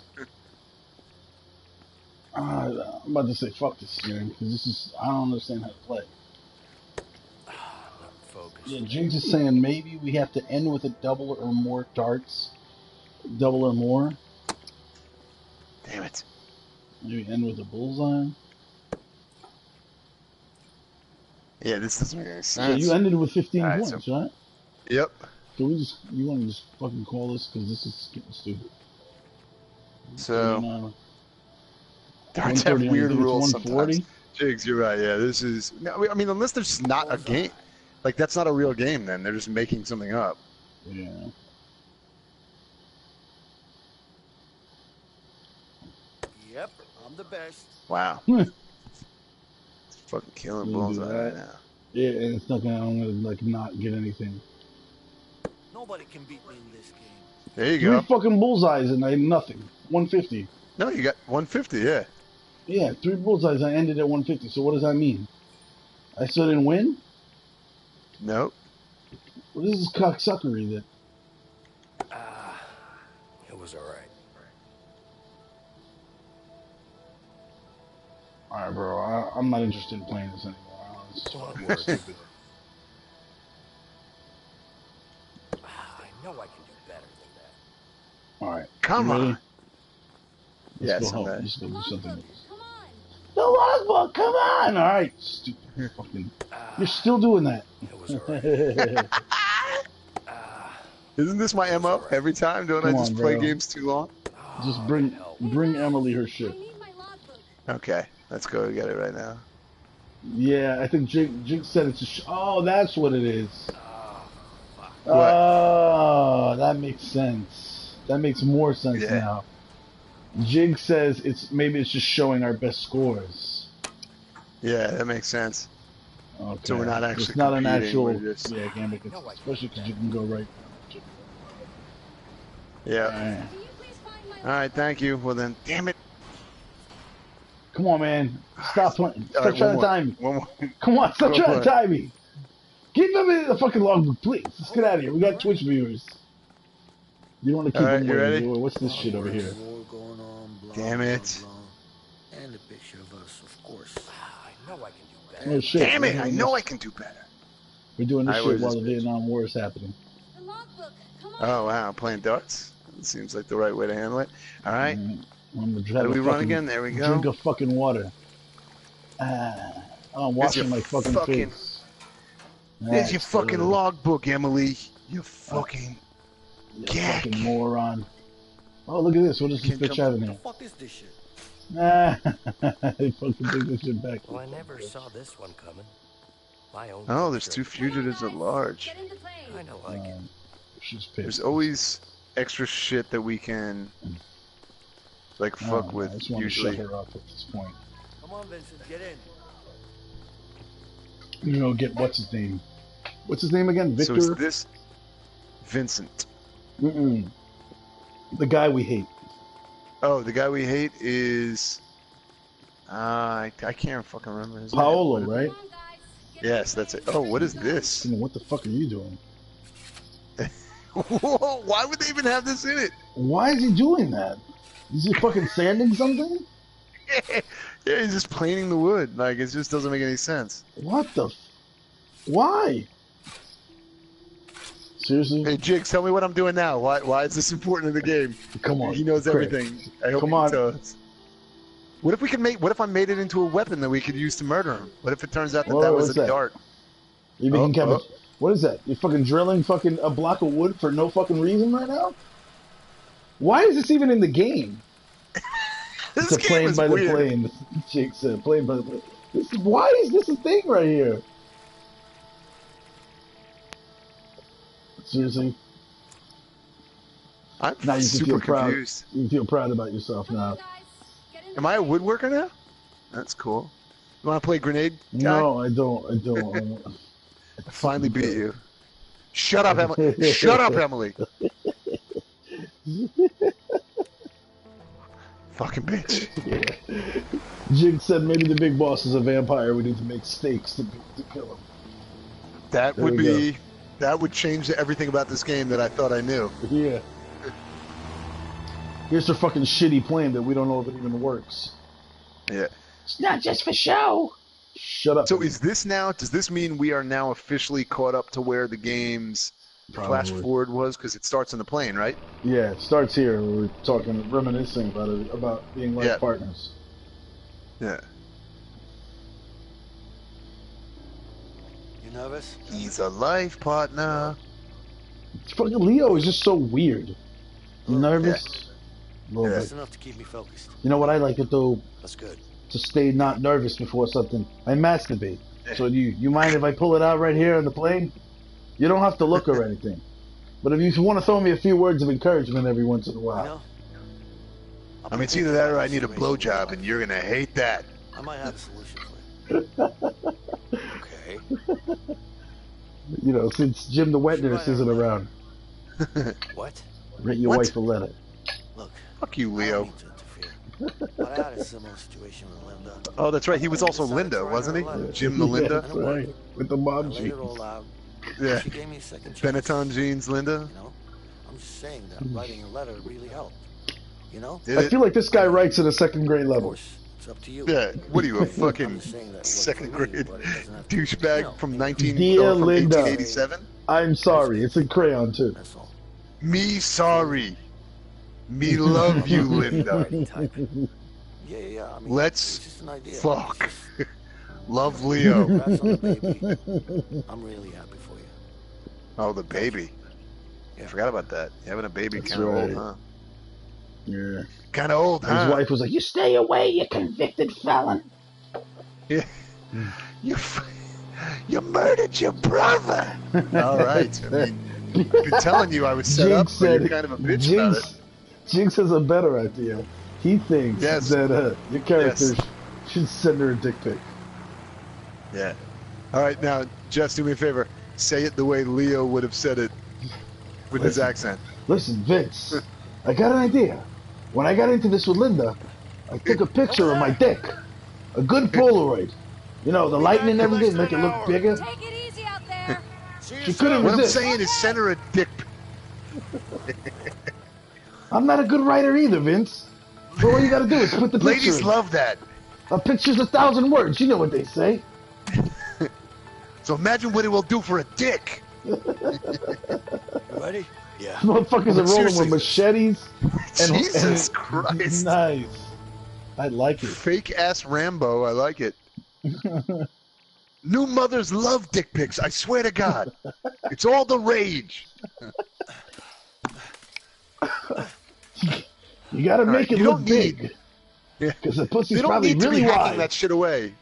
I'm about to say fuck this game, because this is... I don't understand how to play. Not focused Yeah, Jinx is saying maybe we have to end with a double or more darts. Double or more. Damn it. Maybe end with a bullseye. Yeah, this doesn't make any sense. So you ended with 15 Alright, points, right? Yep. Can we just, you want to just fucking call this? Because this is getting stupid. So, darts have weird rules sometimes. Jigs, you're right. Yeah, this is. No, I mean, unless there's not a game, like that's not a real game. Then they're just making something up. Yeah. Yep, I'm the best. Wow. It's fucking killing bullseye right now. Yeah, and it's not gonna. I'm gonna like not get anything. Nobody can beat me in this game. There you Three go. fucking bullseyes and I had nothing. 150. No, you got 150. Yeah. Yeah, 3 bullseyes. I ended at 150. So what does that mean? I still didn't win? Nope. Well, this is cocksuckery. That. It was alright. All right, bro. I'm not interested in playing this anymore. It's so hard work. I know I can do better than that. All right. Come you ready? on. Let's Yes, go I'm help. ready. Let's go do something. Come on. The logbook, come on! All right, stupid fucking. You're still doing that. It was alright. Isn't this my MO every time? Don't I Come just on, play bro. games too long? Just bring Emily her shit. I need my logbook. Okay, let's go get it right now. Yeah, I think Jake said it's a oh, that's what it is. What? Oh, that makes sense. That makes more sense Yeah. now. Jig says maybe it's just showing our best scores. Yeah, that makes sense. Okay. So we're not actually It's not an competing, actual. we're just- Yeah, game because especially because you can go right. Yeah. Alright. Can you please find my All right, thank you. Well then, damn it. Come on, man. Stop playing. All Stop right, trying one to time me. more. Come on, stop Go trying for to it. time me. Give them in the fucking logbook, please. Let's get out of here. We got Twitch viewers. You don't want to keep All right, them you waiting. ready? What's this shit over here? War going on, blah, Damn blah, it. blah. And a picture of us, of course. I know I can do better. Oh shit! Damn it! We're I doing know this- I can do better. We're doing this I shit was while the just- Vietnam War is happening. the logbook? Come on. Oh wow, playing darts. It seems like the right way to handle it. All right. I'm gonna How do we run fucking- again? There we Drink go. of fucking water. I'm washing your my fucking fucking- face. There's your That's fucking good. logbook, Emily. You fucking. You Gack. fucking moron. Oh, look at this. What does this Can bitch come- have in The here? fuck is this shit? I fucking take this shit back. Well, I never saw this one coming. My own. Oh, there's picture. 2 fugitives at large. Get in the plane. I know, like it. She's pissed. There's always extra shit that we can, like, fuck I with just want to usually. shut her up at this point. Come on, Vincent, get in. You know, get what's his name? What's his name again? So Victor? is this Vincent? Mm-mm. The guy we hate. Oh, the guy we hate is. I can't fucking remember his Paolo, name. right? Come on, guys. Get Yes, in the that's it. plane. Oh, what is this? What the fuck are you doing? Whoa, why would they even have this in it? Why is he doing that? Is he fucking sanding something? Yeah, he's just planing the wood. Like, it just doesn't make any sense. What the? Why? Seriously? Hey, Jigs, tell me what I'm doing now. Why is this important in the game? Come on. He knows Craig. everything. I hope Come he on. can tell us. What if I made it into a weapon that we could use to murder him? What if it turns out that Whoa, that was what's a that? dart? You making Oh, cabbage? What is that? You fucking drilling fucking a block of wood for no fucking reason right now? Why is this even in the game? This It's a game plane is by the weird. plane. Jake said, plane by the plane. Why is this a thing right here? Seriously? I'm Now you can super feel proud. confused. You feel proud about yourself Come now. on, guys. Get in the Am I a plane. woodworker now? That's cool. You want to play grenade guy? No, I don't. I finally beat you. Shut up, Emily. Shut up, Emily. Fucking bitch. Jig said maybe the big boss is a vampire. We need to make steaks to kill him. That There would we be. That would change everything about this game that I thought I knew. Yeah. Here's her fucking shitty plane that we don't know if it even works. Yeah. It's not just for show. Shut up. So is this now? Does this mean we are now officially caught up to where the game's flash Probably. forward was? Because it starts in the plane, right? Yeah, it starts here. We're talking, reminiscing about it, about being life Yeah. partners. Yeah. You nervous? He's a life partner. Fucking Leo is just so weird. Nervous. A little That's bit. enough to keep me focused. You know what I like it though? That's good. To stay not nervous before something. I masturbate. So you mind if I pull it out right here on the plane? You don't have to look or anything. But if you want to throw me a few words of encouragement every once in a You while. know? I mean, it's either that or I need a blowjob, and you're gonna hate that. I might have a solution for you. Okay. You know, since Jim the wet nurse isn't around, What? write your What? wife a letter. Look. Fuck you, I don't Leo. mean to interfere, but I had a similar situation with Linda. Oh, that's right. He was also Linda, wasn't he? Jim the Yeah, Linda. that's right. With the I mom laid jeans. it all out. Yeah. She gave me a second chance. Benetton jeans, Linda. You know? I'm just saying that writing a letter really helped. You know? Did I it? feel like this guy writes at a second grade Of level. course, it's up to you. Yeah. What are you, a I'm fucking just saying that it worked second for me, grade but it doesn't have to, douchebag you know, from Dear from Linda. 1887? I'm sorry. It's in crayon too. That's all. Me sorry. Me love you, Linda. Writing type. Yeah. I mean, Let's it's just an idea. fuck. It's just- Love Leo. Congrats on the baby. I'm really happy for you. Oh, the baby. I forgot about that. Having a baby That's kind of right. old, huh? Yeah. Kind of old, His huh? wife was like, "You stay away, you convicted felon." Yeah. You murdered your brother. All right. I mean, I've been telling you I was set up, Jinx but you're said, kind of a bitch about it. Jinx has a better idea. He thinks Yes. that your character Yes. should send her a dick pic. Yeah. All right, now, Jess, do me a favor. Say it the way Leo would have said it with his Listen. accent. Listen, Vince, I got an idea. When I got into this with Linda, I took a picture of my dick. A good Polaroid. You know, the lighting and everything, make it look bigger. Take it easy out there. She couldn't What I'm resist. saying is send her a dick. I'm not a good writer either, Vince. So all you gotta do is put the picture Ladies in. love that. A picture's 1,000 words. You know what they say. So imagine what it will do for a dick. You ready? Yeah. Motherfuckers are rolling Seriously. with machetes. And, Jesus and- Christ. Nice. I like it. Fake ass Rambo. I like it. New mothers love dick pics. I swear to God. It's all the rage. You gotta make right, it you look don't big. need- Yeah. Because the pussy's You don't probably need to really be hacking wide. that shit away.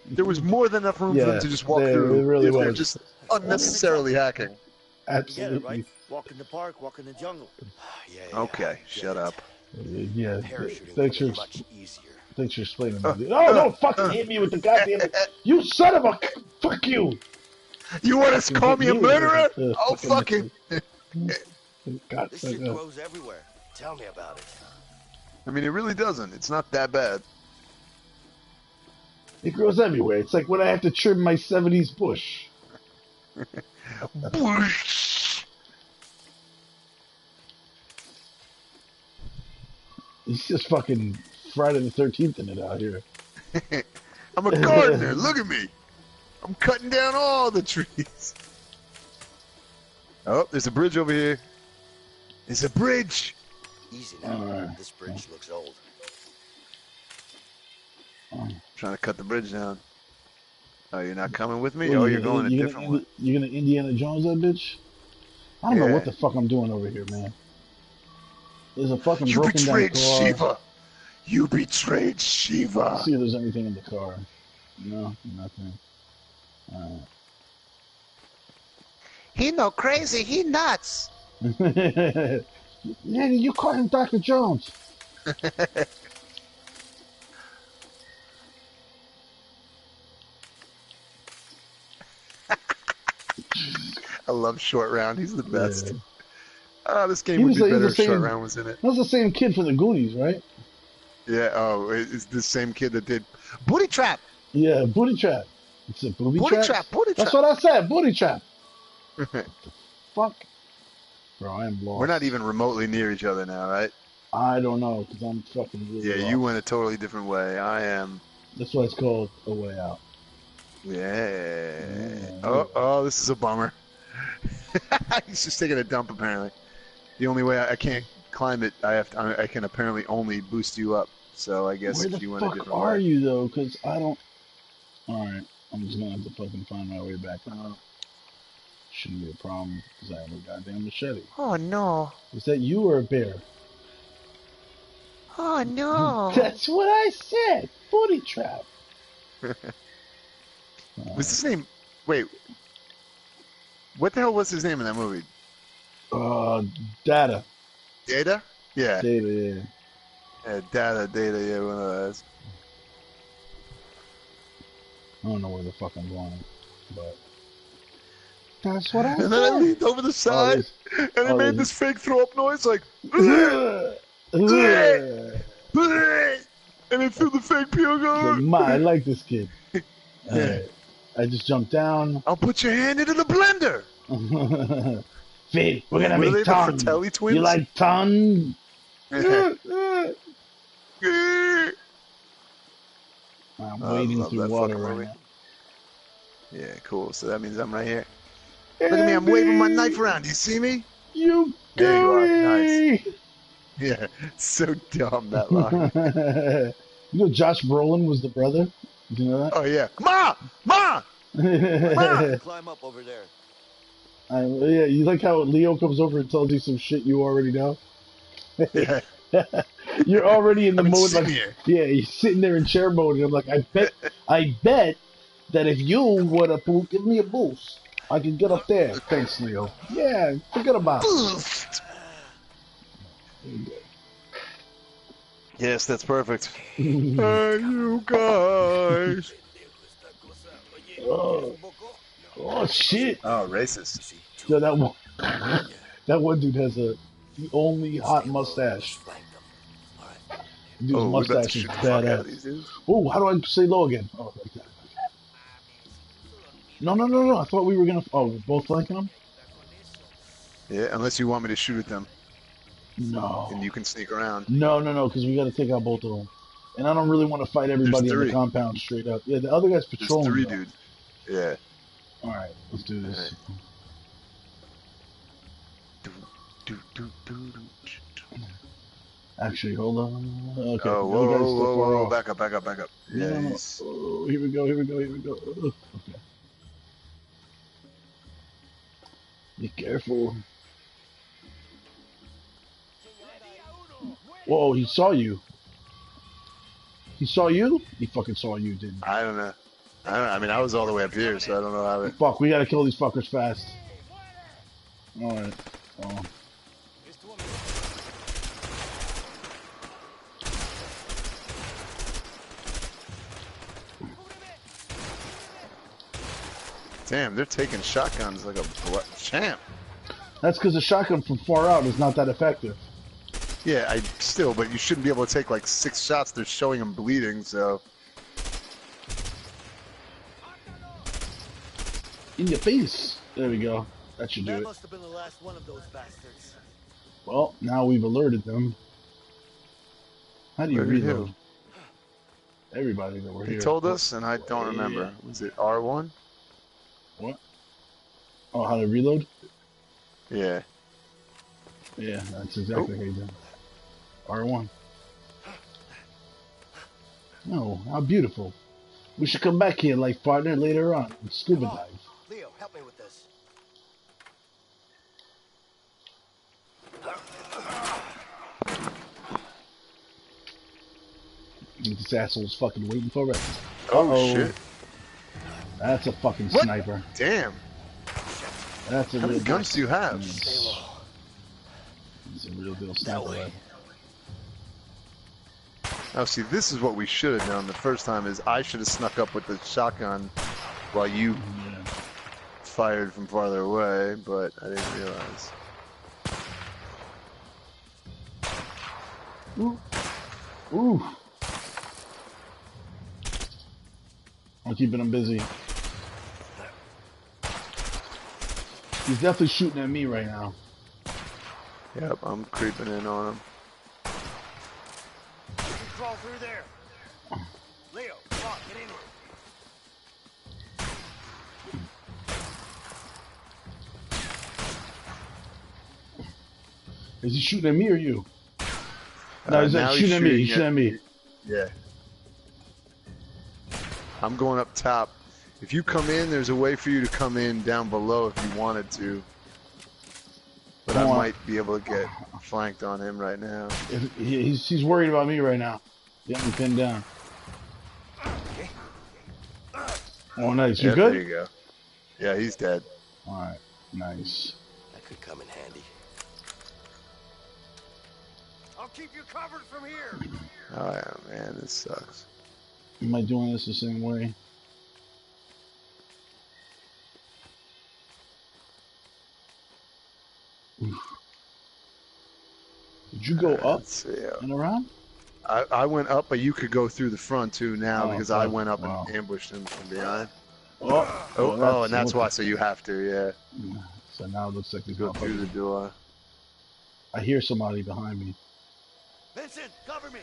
There was more than enough room for Yeah, them to just walk there- through. there really They're was. just unnecessarily hacking. You get it, Absolutely. right? Walk in the park, walk in the jungle. Yeah. Okay, Get shut it. up. Yeah. Parachuting Thanks would for, be much easier. thanks for explaining that. Oh, don't fucking hit me with the goddamn... You son of a... Fuck you. You want to call me a murderer? Oh, fucking. God, This shit grows everywhere. Tell me about it. I mean, it really doesn't. It's not that bad. it grows everywhere. It's like when I have to trim my 70s bush. It's just fucking Friday the 13th in it out here. I'm a gardener. Look at me. I'm cutting down all the trees. Oh, there's a bridge over here. There's a bridge. Easy now. Alright. This bridge looks old. Trying to cut the bridge down. Oh, you're not coming with me? Oh, you're going a different way. You gonna Indiana Jones that bitch? I don't know Yeah. what the fuck I'm doing over here, man. There's a fucking You broken down betrayed car. Shiva. You betrayed Shiva. See if there's anything in the car. No, nothing. Alright. He no crazy. He nuts. Yeah, you caught him, Dr. Jones. I love Short Round. He's the best. Yeah. Oh, this game He would was be like- he better was if the Short same- Round was in it. That's the same kid from the Goonies, right? Yeah. Oh, it's the same kid that did Booty Trap. Yeah, Booty Trap. It's a booby Booty trap? Trap. Booty That's Trap. what I said, Booty Trap. Fuck. Bro, I am lost. We're not even remotely near each other now, right? I don't know, because I'm fucking really Yeah, lost. you went a totally different way. I am. That's why it's called A Way Out. Yeah. Oh, this is a bummer. He's just taking a dump apparently. The only way I can't climb it, I can apparently only boost you up. So I guess Where if the you went a fuck different are way. you though? Because I don't. All right, I'm just gonna have to fucking find my way back. Shouldn't be a problem because I have a goddamn machete. Oh no. Is that you or a bear? Oh no. That's what I said. Booty trap. Was his name? Wait. What the hell was his name in that movie? Data. Data? Yeah. Data, yeah. Yeah, Data, yeah, one of those. I don't know where the fuck I'm going, but that's what I And then I said. leaned over the side, and it made this fake throw up noise like, and it threw the fake puke Like, over. Ma, I like this kid. Alright. I just jumped down. I'll put your hand into the blender. Fid, we're gonna What are make they, the tongue. Fratelli twins? You like tongue? I'm wading love through that water fucking right movie. now. Yeah, cool. So that means I'm right here. Look at me, I'm waving my knife around. Do you see me? You There you are. gooey! Yeah, so dumb, that line. You know Josh Brolin was the brother? Did you know that? Oh, yeah. Ma! Ma! Climb up over there. Yeah, you like how Leo comes over and tells you some shit you already know? Yeah. You're already in the I've been mode sitting like, here. yeah, you're sitting there in chair mode, and I'm like, I bet that if you would have give me a boost, I could get up there. Thanks, Leo. Yeah, forget about it. Boost! Yes, that's perfect. Hey, you guys. Oh shit! Oh, racist. Yo, that one dude has the only hot mustache. Dude's Oh, we're about to mustache is shoot the fuck out of badass. these dudes. Oh, how do I say low again? Oh, like that. No. I thought we were gonna. Oh, we're both flanking them? Yeah, unless you want me to shoot at them, No. and you can sneak around. No, because we got to take out both of them. And I don't really want to fight everybody in the three. compound straight up. Yeah, the other guy's There's patrolling. three though. dudes. Yeah. All right, let's do this. Actually, hold on. Okay. Oh, the other guy's still far whoa, off. back up. No. Yes. Oh, here we go. Okay. Be careful. Whoa, he saw you. He saw you? He fucking saw you, didn't he? I don't know. I mean, I was all the way up here, so I don't know how it... Fuck, we gotta kill these fuckers fast. Alright. Oh. Damn, they're taking shotguns like a champ. That's because the shotgun from far out is not that effective. Yeah, but you shouldn't be able to take like 6 shots. They're showing him bleeding, so... In your face. There we go. That should do That it. must have been the last one of those bastards. Well, now we've alerted them. How do you Alerted reload? who? Everybody that we're He here. told us, and I don't remember. Was it R1? What? Oh, how to reload? Yeah. Yeah, that's exactly how you do it. R1. No, how beautiful. We should come back here, life partner, later on and scuba dive. Leo, help me with this. This asshole's fucking waiting for us. Oh, shit. That's a fucking What? sniper. Damn. That's a How many real guns do you have? It's a real deal sniper rifle. Oh, see, this is what we should have done the first time, is I should have snuck up with the shotgun while you fired from farther away, but I didn't realize. Ooh. I'm keeping him busy. He's definitely shooting at me right now. Yep, I'm creeping in on him. You can crawl through there. Leo, come on, get in here. Is he shooting at me or you? No, he's now shooting at me. He's shooting at me. Yeah. I'm going up top. If you come in, there's a way for you to come in down below if you wanted to. But I might be able to get flanked on him right now. He's worried about me right now. Getting me pinned down. Oh, nice. You good? There you go. Yeah, he's dead. All right. Nice. That could come in handy. I'll keep you covered from here. Oh, yeah, man, this sucks. Am I doing this the same way? Oof. Did you go up and around? I went up, but you could go through the front too now because I went up wow. and ambushed him from behind. Oh, And that's why. So you have to, yeah. So now it looks like he's Go going through the door. I hear somebody behind me. Vincent, cover me.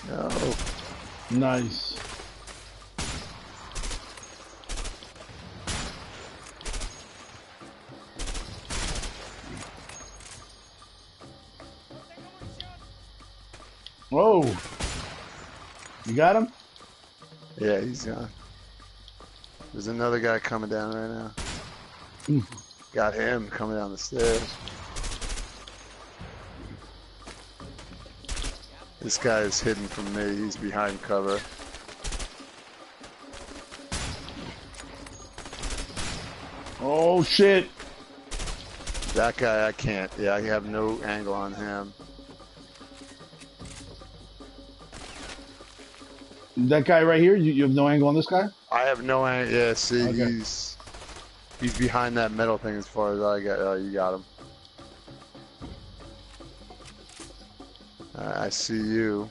No. Nice. Whoa. You got him? Yeah, he's gone. There's another guy coming down right now. Got him coming down the stairs. This guy is hidden from me. He's behind cover. Oh, shit. That guy, I can't. Yeah, I have no angle on him. That guy right here, you have no angle on this guy? I have no angle. Yeah, see, Okay. he's behind that metal thing as far as I got. You got him. I see you.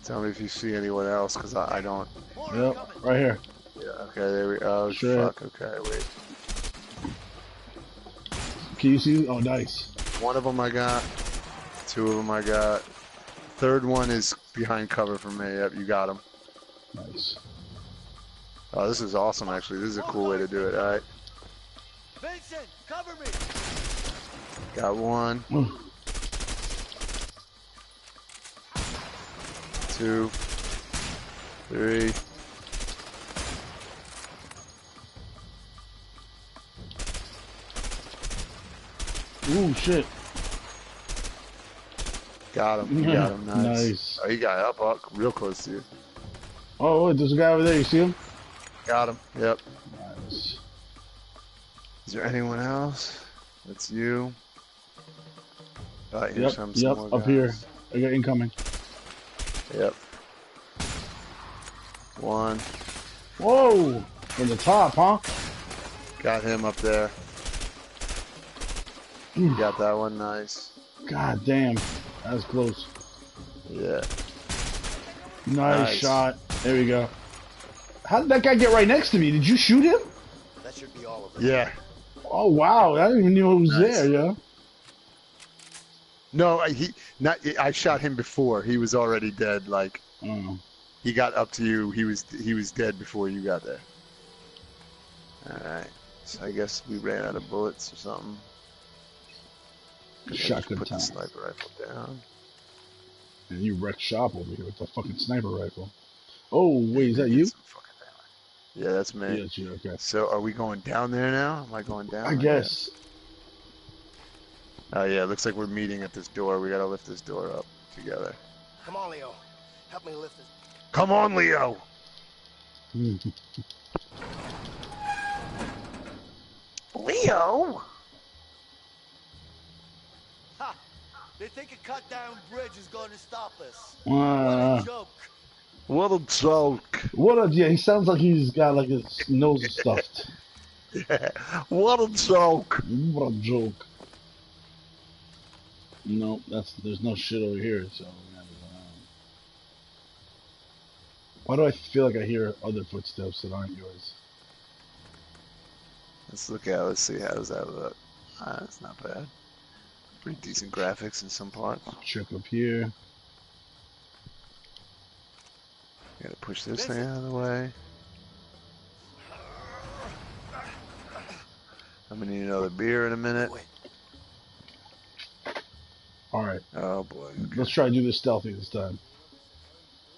Tell me if you see anyone else, because I don't. Yep, right here. Yeah, okay, there we go. Oh, Sure. fuck, okay, wait. Can you see? Oh, nice. One of them I got. Two of them I got. Third one is behind cover from me. Yep, you got him. Nice. Oh, this is awesome, actually. This is a cool way to do it. All right. Vincent, cover me. Got one. 2, 3. Ooh, shit. Got him. You got him. Nice. Nice. Oh, he got up real close to you. Oh, wait, there's a guy over there. You see him? Got him. Yep. Nice. Is there anyone else? That's you. Here's Yep, some yep, more up guys. here. I got incoming. Yep. One. Whoa! From the top, huh? Got him up there. You got that one. Nice. God damn. That was close. Yeah. Nice shot. There we go. How did that guy get right next to me? Did you shoot him? That should be all of it. Yeah. Oh, wow. I didn't even know he was there, yo. No, I shot him before. He was already dead. Like, he got up to you. He was dead before you got there. All right. So I guess we ran out of bullets or something. Shotgun Put the time. sniper rifle down. And you wrecked shop over here with the fucking sniper rifle. Oh, wait, is that you? Yeah, that's me. Yeah, that's you, okay. So are we going down there now? Am I going down? I guess. Oh yeah, it looks like we're meeting at this door. We gotta lift this door up together. Come on, Leo. Help me lift this. Come on, Leo! Leo! Ha! They think a cut down bridge is going to stop us. What a joke. What a joke. Yeah, he sounds like he's got like his nose stuffed. Yeah. What a joke. What a joke. No, there's no shit over here, so we gotta go around. Why do I feel like I hear other footsteps that aren't yours? Let's look at it. Let's see. How does that look? That's not bad. Pretty decent graphics in some parts. Check up here. Gotta push this thing out of the way. I'm gonna need another beer in a minute. All right. Oh boy. Okay. Let's try to do this stealthy this time.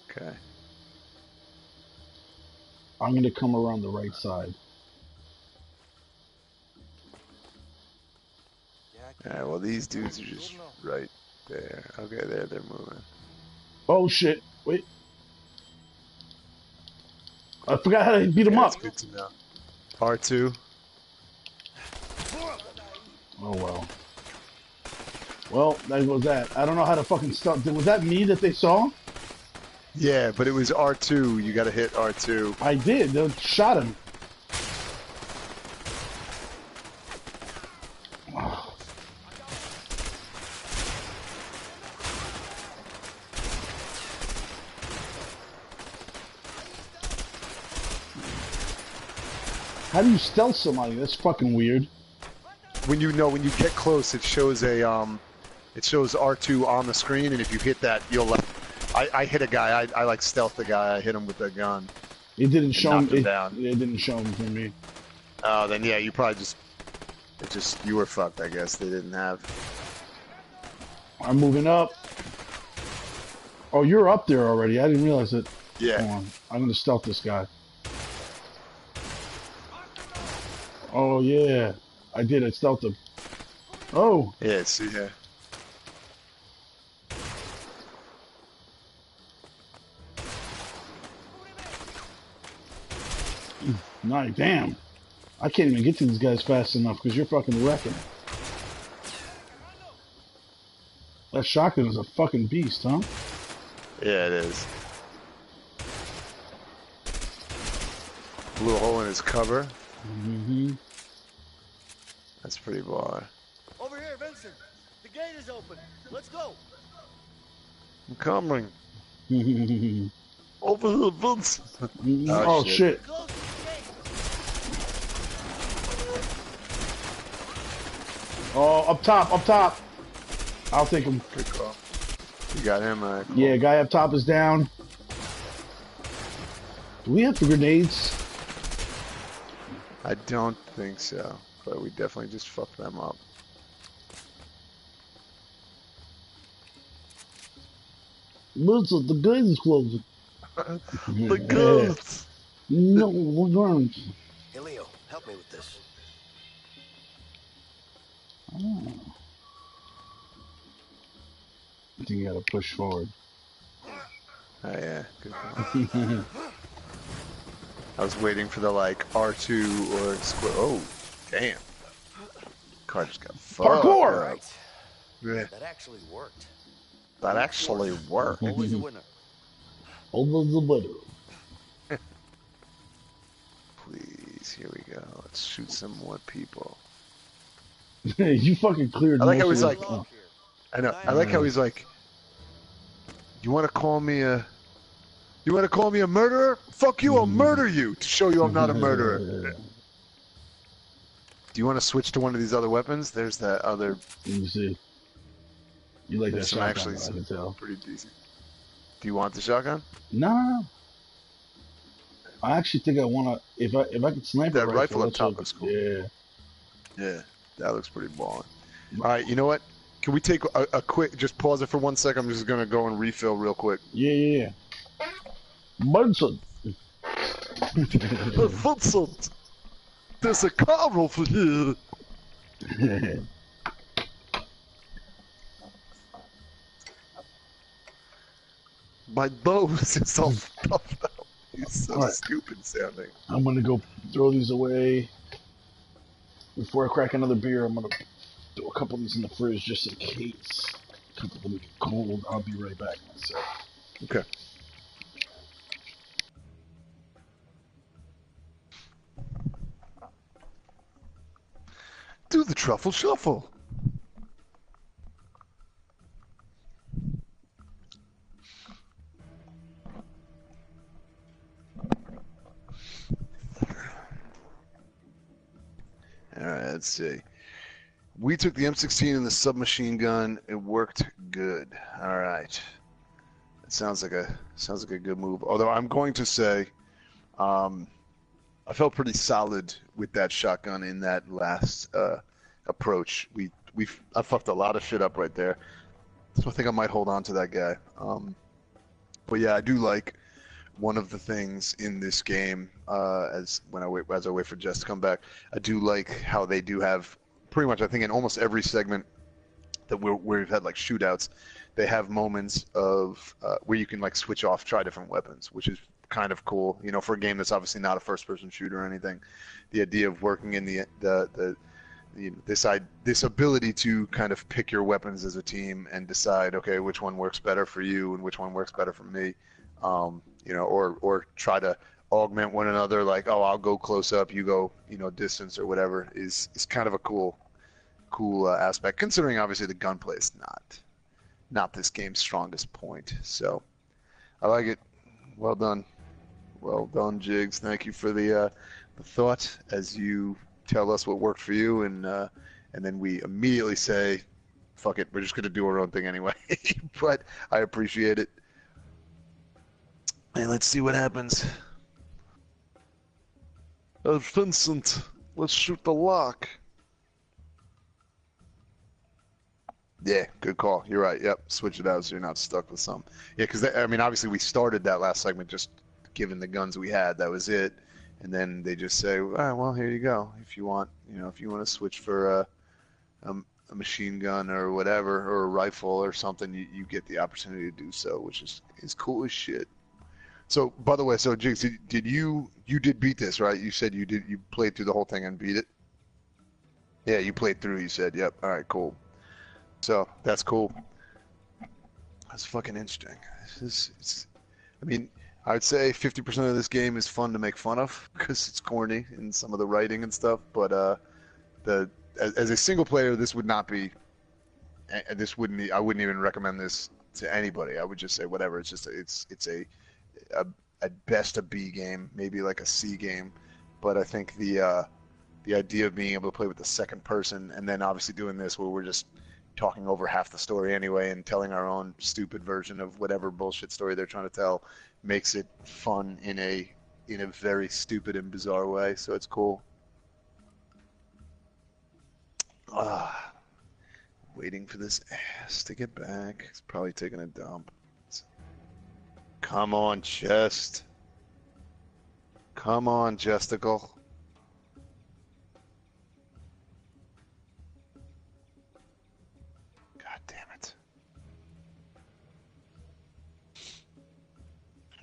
Okay. I'm gonna come around the right side. Alright, well these dudes are just right there. Okay, they're moving. Oh shit! Wait. I forgot how to beat him up. That's good to know. R2. Oh well. Well, there goes that. I don't know how to fucking stop. Was that me that they saw? Yeah, but it was R2. You gotta hit R2. I did. They shot him. How do you stealth somebody? That's fucking weird. When you get close, it shows it shows R2 on the screen, and if you hit that, you'll. I hit a guy. I like stealth the guy. I hit him with the gun. It didn't show him. Down. It didn't show him for me. Oh, then yeah, you probably you were fucked. I guess they didn't have. I'm moving up. Oh, you're up there already. I didn't realize it. Yeah. Hold on. I'm gonna stealth this guy. Oh yeah, I did. I stealthed him. Oh. Yeah. See here. Nice. Damn. I can't even get to these guys fast enough because you're fucking wrecking. That shotgun is a fucking beast, huh? Yeah, it is. Blew a hole in his cover. Mm-hmm. That's pretty baller. Over here, Vincent. The gate is open. Let's go. I'm coming. Over here, Vince. Oh, shit. Close the gate. Oh, up top, up top. I'll take him. Good call. You got him, cool. Yeah, guy up top is down. Do we have the grenades? I don't think so, but we definitely just fucked them up. Listen, the gate is closing. The ghosts! No, we're going. Hey, Leo, help me with this. Oh. I think you gotta push forward. Oh yeah, good call. I was waiting for the like R2 or square. Oh, damn! Car just got fucked. Parkour! Right. Yeah, That actually worked. that actually worked. Always a winner. Over the butter. Please, here we go. Let's shoot some more people. You fucking cleared. I like most how he's of like, it. I know. I like how he's like, you want to call me a murderer? Fuck you! I'll murder you to show you I'm not a murderer. Do you want to switch to one of these other weapons? There's that other. Let me see. You like that There's some shotgun? actually I can tell. pretty decent. Do you want the shotgun? No. I actually think I wanna. If I could snipe That a rifle up that's top what- looks cool. Yeah. Yeah, that looks pretty balling. All right, you know what? Can we take a quick? Just pause it for 1 second. I'm just gonna go and refill real quick. Yeah. Bunsen. Vincent, there's a car over here. My nose is all stuffed out. He's so Alright. stupid sounding. I'm gonna go throw these away. Before I crack another beer, I'm gonna throw a couple of these in the fridge just in case. A couple of them get cold. I'll be right back myself. Okay. Do the truffle shuffle. All right, let's see. We took the M16 and the submachine gun. It worked good. All right. It sounds like a good move. Although I'm going to say, I felt pretty solid with that shotgun in that last approach. I fucked a lot of shit up right there. So I think I might hold on to that guy. But yeah, I do like one of the things in this game as I wait for Jess to come back. I do like how they do have pretty much, I think, in almost every segment that we've had like shootouts, they have moments of where you can like switch off, try different weapons, which is kind of cool. You know, for a game that's obviously not a first-person shooter or anything, the idea of working in this ability to kind of pick your weapons as a team and decide, okay, which one works better for you and which one works better for me, you know, or try to augment one another, like, oh, I'll go close up, you go, you know, distance or whatever, is kind of a cool aspect, considering obviously the gunplay is not this game's strongest point. So I like it. Well done, Jigs. Thank you for the thought as you tell us what worked for you, and then we immediately say, fuck it, we're just gonna do our own thing anyway. But I appreciate it. And let's see what happens. Vincent, let's shoot the lock. Yeah, good call. You're right. Yep, switch it out so you're not stuck with some. Yeah, because I mean, obviously we started that last segment just given the guns we had. That was it, and then they just say, well, here you go. If you want, you know, if you want to switch for a machine gun or whatever, or a rifle or something, you get the opportunity to do so, which is cool as shit. So, by the way, so Jigs, did you beat this, right? You said you played through the whole thing and beat it. Yeah, you played through. You said, yep. All right, cool. So that's cool. That's fucking interesting. I mean, I would say 50% of this game is fun to make fun of because it's corny and some of the writing and stuff. But as a single player, this would not be. I wouldn't even recommend this to anybody. I would just say whatever. It's just it's at best a B game, maybe like a C game. But I think the idea of being able to play with the second person and then obviously doing this where we're just talking over half the story anyway and telling our own stupid version of whatever bullshit story they're trying to tell makes it fun in a very stupid and bizarre way. So it's cool. Waiting for this ass to get back. It's probably taking a dump. Come on, Chest. Come on, Jesticle.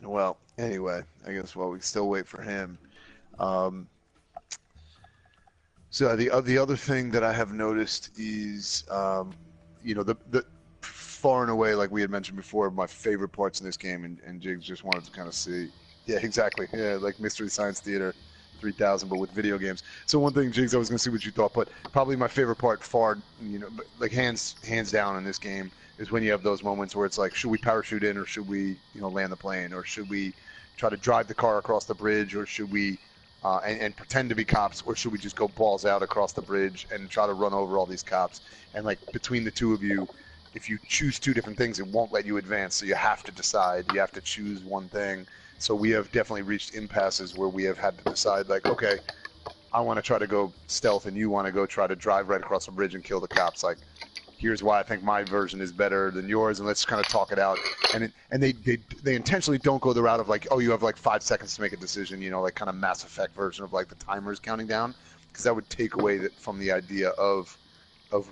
Well, anyway, I guess while we still wait for him. So the other thing that I have noticed is, you know, the far and away, like we had mentioned before, my favorite parts in this game, and Jigs just wanted to kind of see. Yeah, exactly. Yeah, like Mystery Science Theater 3000, but with video games. So one thing, Jigs, I was going to see what you thought, but probably my favorite part, far, you know, like hands down in this game, is when you have those moments where it's like, should we parachute in or should we, you know, land the plane, or should we try to drive the car across the bridge, or should we and pretend to be cops, or should we just go balls out across the bridge and try to run over all these cops? And like between the two of you, if you choose two different things, it won't let you advance. So you have to decide. You have to choose one thing. So we have definitely reached impasses where we have had to decide, like, okay, I want to try to go stealth and you want to go try to drive right across the bridge and kill the cops. Like, here's why I think my version is better than yours, and let's kind of talk it out. And they intentionally don't go the route of like, oh, you have like 5 seconds to make a decision, you know, like kind of Mass Effect version of like the timers counting down, because that would take away from the idea of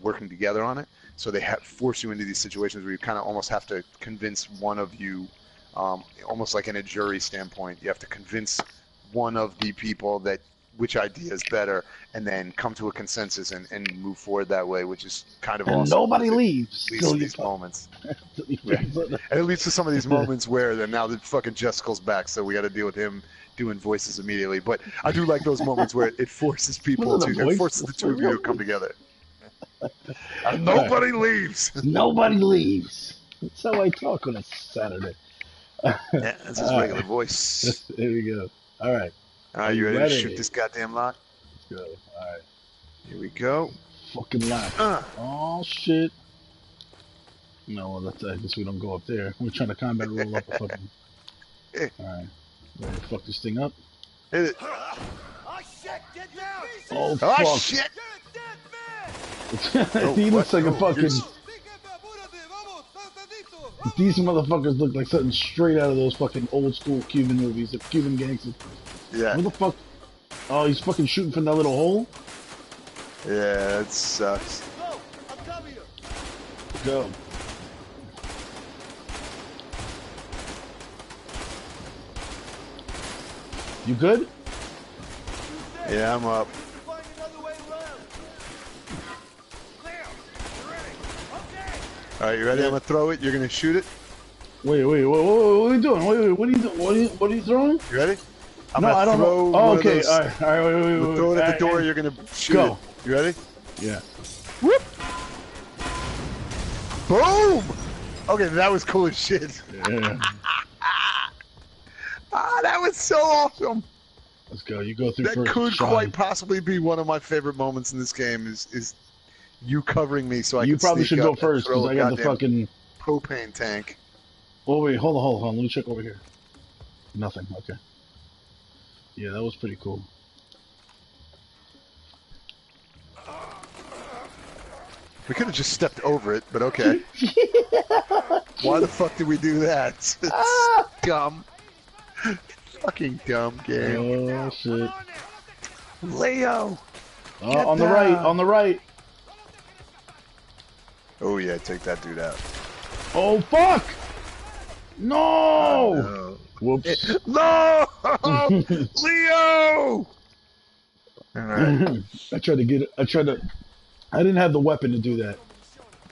working together on it. So they force you into these situations where you kind of almost have to convince one of you, almost like in a jury standpoint, you have to convince one of the people that which idea is better, and then come to a consensus and move forward that way, which is kind of awesome. Nobody leaves. Leads to these moments. Yeah. And it leads to some of these moments where then now the fucking Jessical's back, so we got to deal with him doing voices immediately. But I do like those moments where it forces people it forces the two of you to come together. And nobody leaves. Nobody leaves. That's how I talk on a Saturday. Yeah, that's his regular voice. There we go. All right. Are you ready to shoot this goddamn lock? Let's go. All right. Here we go. fucking lap. Oh shit. No, well, that's, I guess we don't go up there. We're trying to combat roll up a fucking. Alright. Ready to fuck this thing up? Hit it. Oh shit, get down! Oh, Oh fuck. shit! You're a dead man! He looks like a Oh, fucking. These motherfuckers look like something straight out of those fucking old school Cuban movies, the Cuban gangsters. Yeah. What the fuck? Oh, he's fucking shooting from that little hole? Yeah, it sucks. Go! I'll cover you! Go. You good? Yeah, I'm up. Find another way around! Clear! You're ready! Okay! Alright, you ready? Yeah. I'm gonna throw it. You're gonna shoot it. Wait, what are you doing? Wait, what are you doing? What are you throwing? You ready? I'm No, gonna I don't throw know. Oh, one okay, of those. alright, wait. We'll throw it at the door. You're gonna shoot Go. it. You ready? Yeah. Whoop! Boom! Okay, that was cool as shit. Yeah. Ah, that was so awesome. Let's go. You go through That first. could Sean. quite possibly be one of my favorite moments in this game. Is you covering me so I You can probably sneak should go up and first throw because a I got the goddamn fucking. propane tank. Oh wait, hold on. Let me check over here. Nothing. Okay. Yeah, that was pretty cool. We could have just stepped over it, but okay. Why the fuck did we do that? It's dumb. Fucking dumb game. Oh shit. Leo! Oh, on the right. On the right. Oh yeah, take that dude out. Oh fuck! No! No! Whoops. No! Leo! Alright. I didn't have the weapon to do that.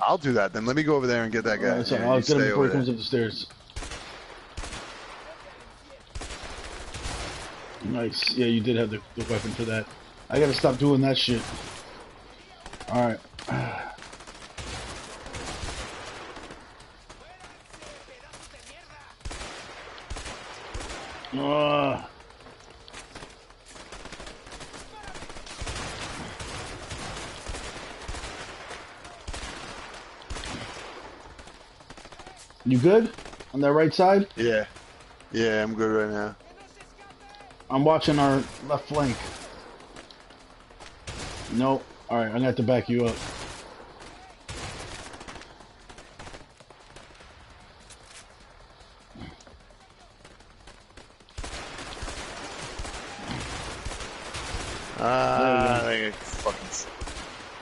I'll do that then. Let me go over there and get that guy. So Yeah, I'll you get him stay before over he comes there. up the stairs. Nice. Yeah, you did have the weapon for that. I gotta stop doing that shit. Alright. You good? On that right side? Yeah. Yeah, I'm good right now. I'm watching our left flank. Nope. Alright, I'm gonna have to back you up.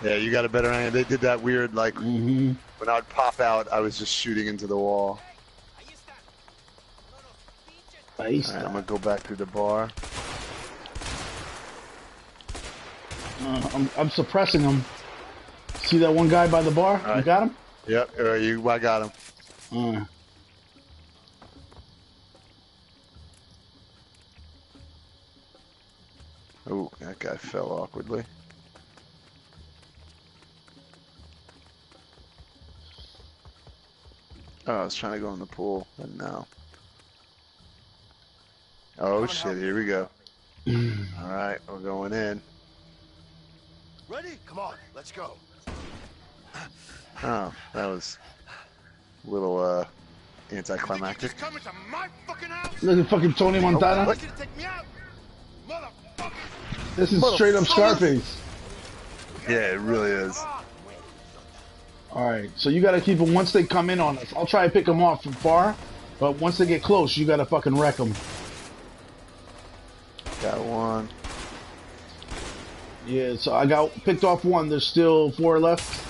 Yeah, you got a better angle. They did that weird, like, when I'd pop out, I was just shooting into the wall. Alright, I'm gonna go back through the bar. I'm suppressing him. See that one guy by the bar? Right. You got him? Yep, I got him. Oh, that guy fell awkwardly. Oh, I was trying to go in the pool, but no. Oh shit, here we go. Alright, we're going in. Ready? Come on, let's go. Oh, that was a little anticlimactic. Just coming to my fucking house? Look at fucking Tony Montana. Want you to take me out? Motherfuckers! This is straight up Scarface. Yeah, it really is. Alright, so you gotta keep them once they come in on us. I'll try to pick them off from far, but once they get close, you gotta fucking wreck them. Got one. Yeah, so I got picked off one. There's still 4 left.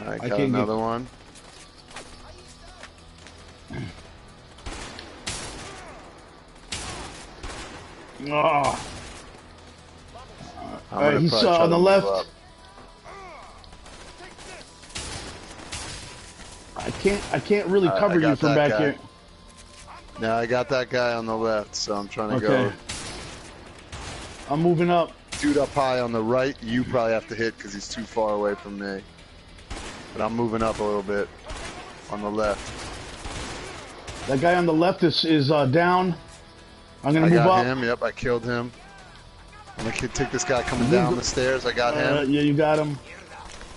Alright, I got can't another get- one. Oh. I'm Alright, gonna he's probably try on to the move left. up. I can't really I cover you got from that back guy. here. Now I got that guy on the left, so I'm trying to Okay. I'm moving up. go. Dude up high on the right, you probably have to hit because he's too far away from me. But I'm moving up a little bit on the left. That guy on the left is down. I'm gonna I move got up. him. Yep, I killed him. I'm gonna take this guy coming down the stairs. I got him. Yeah, you got him.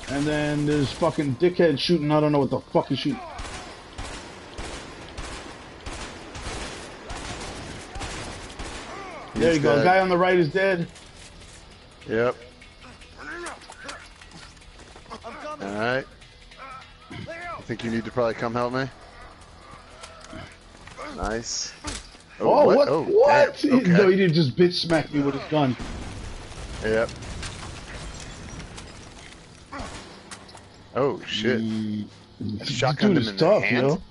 And then there's fucking dickhead shooting. I don't know what the fuck he's shooting. There you go. Dead. Guy on the right is dead. Yep. I'm coming. All right. I think you need to probably come help me. Nice. Oh, what? Oh, What? damn. Okay. No, he didn't just bitch smack me with his gun. Yep. Oh shit! Shotgun Dude him is in tough, the hand. yo.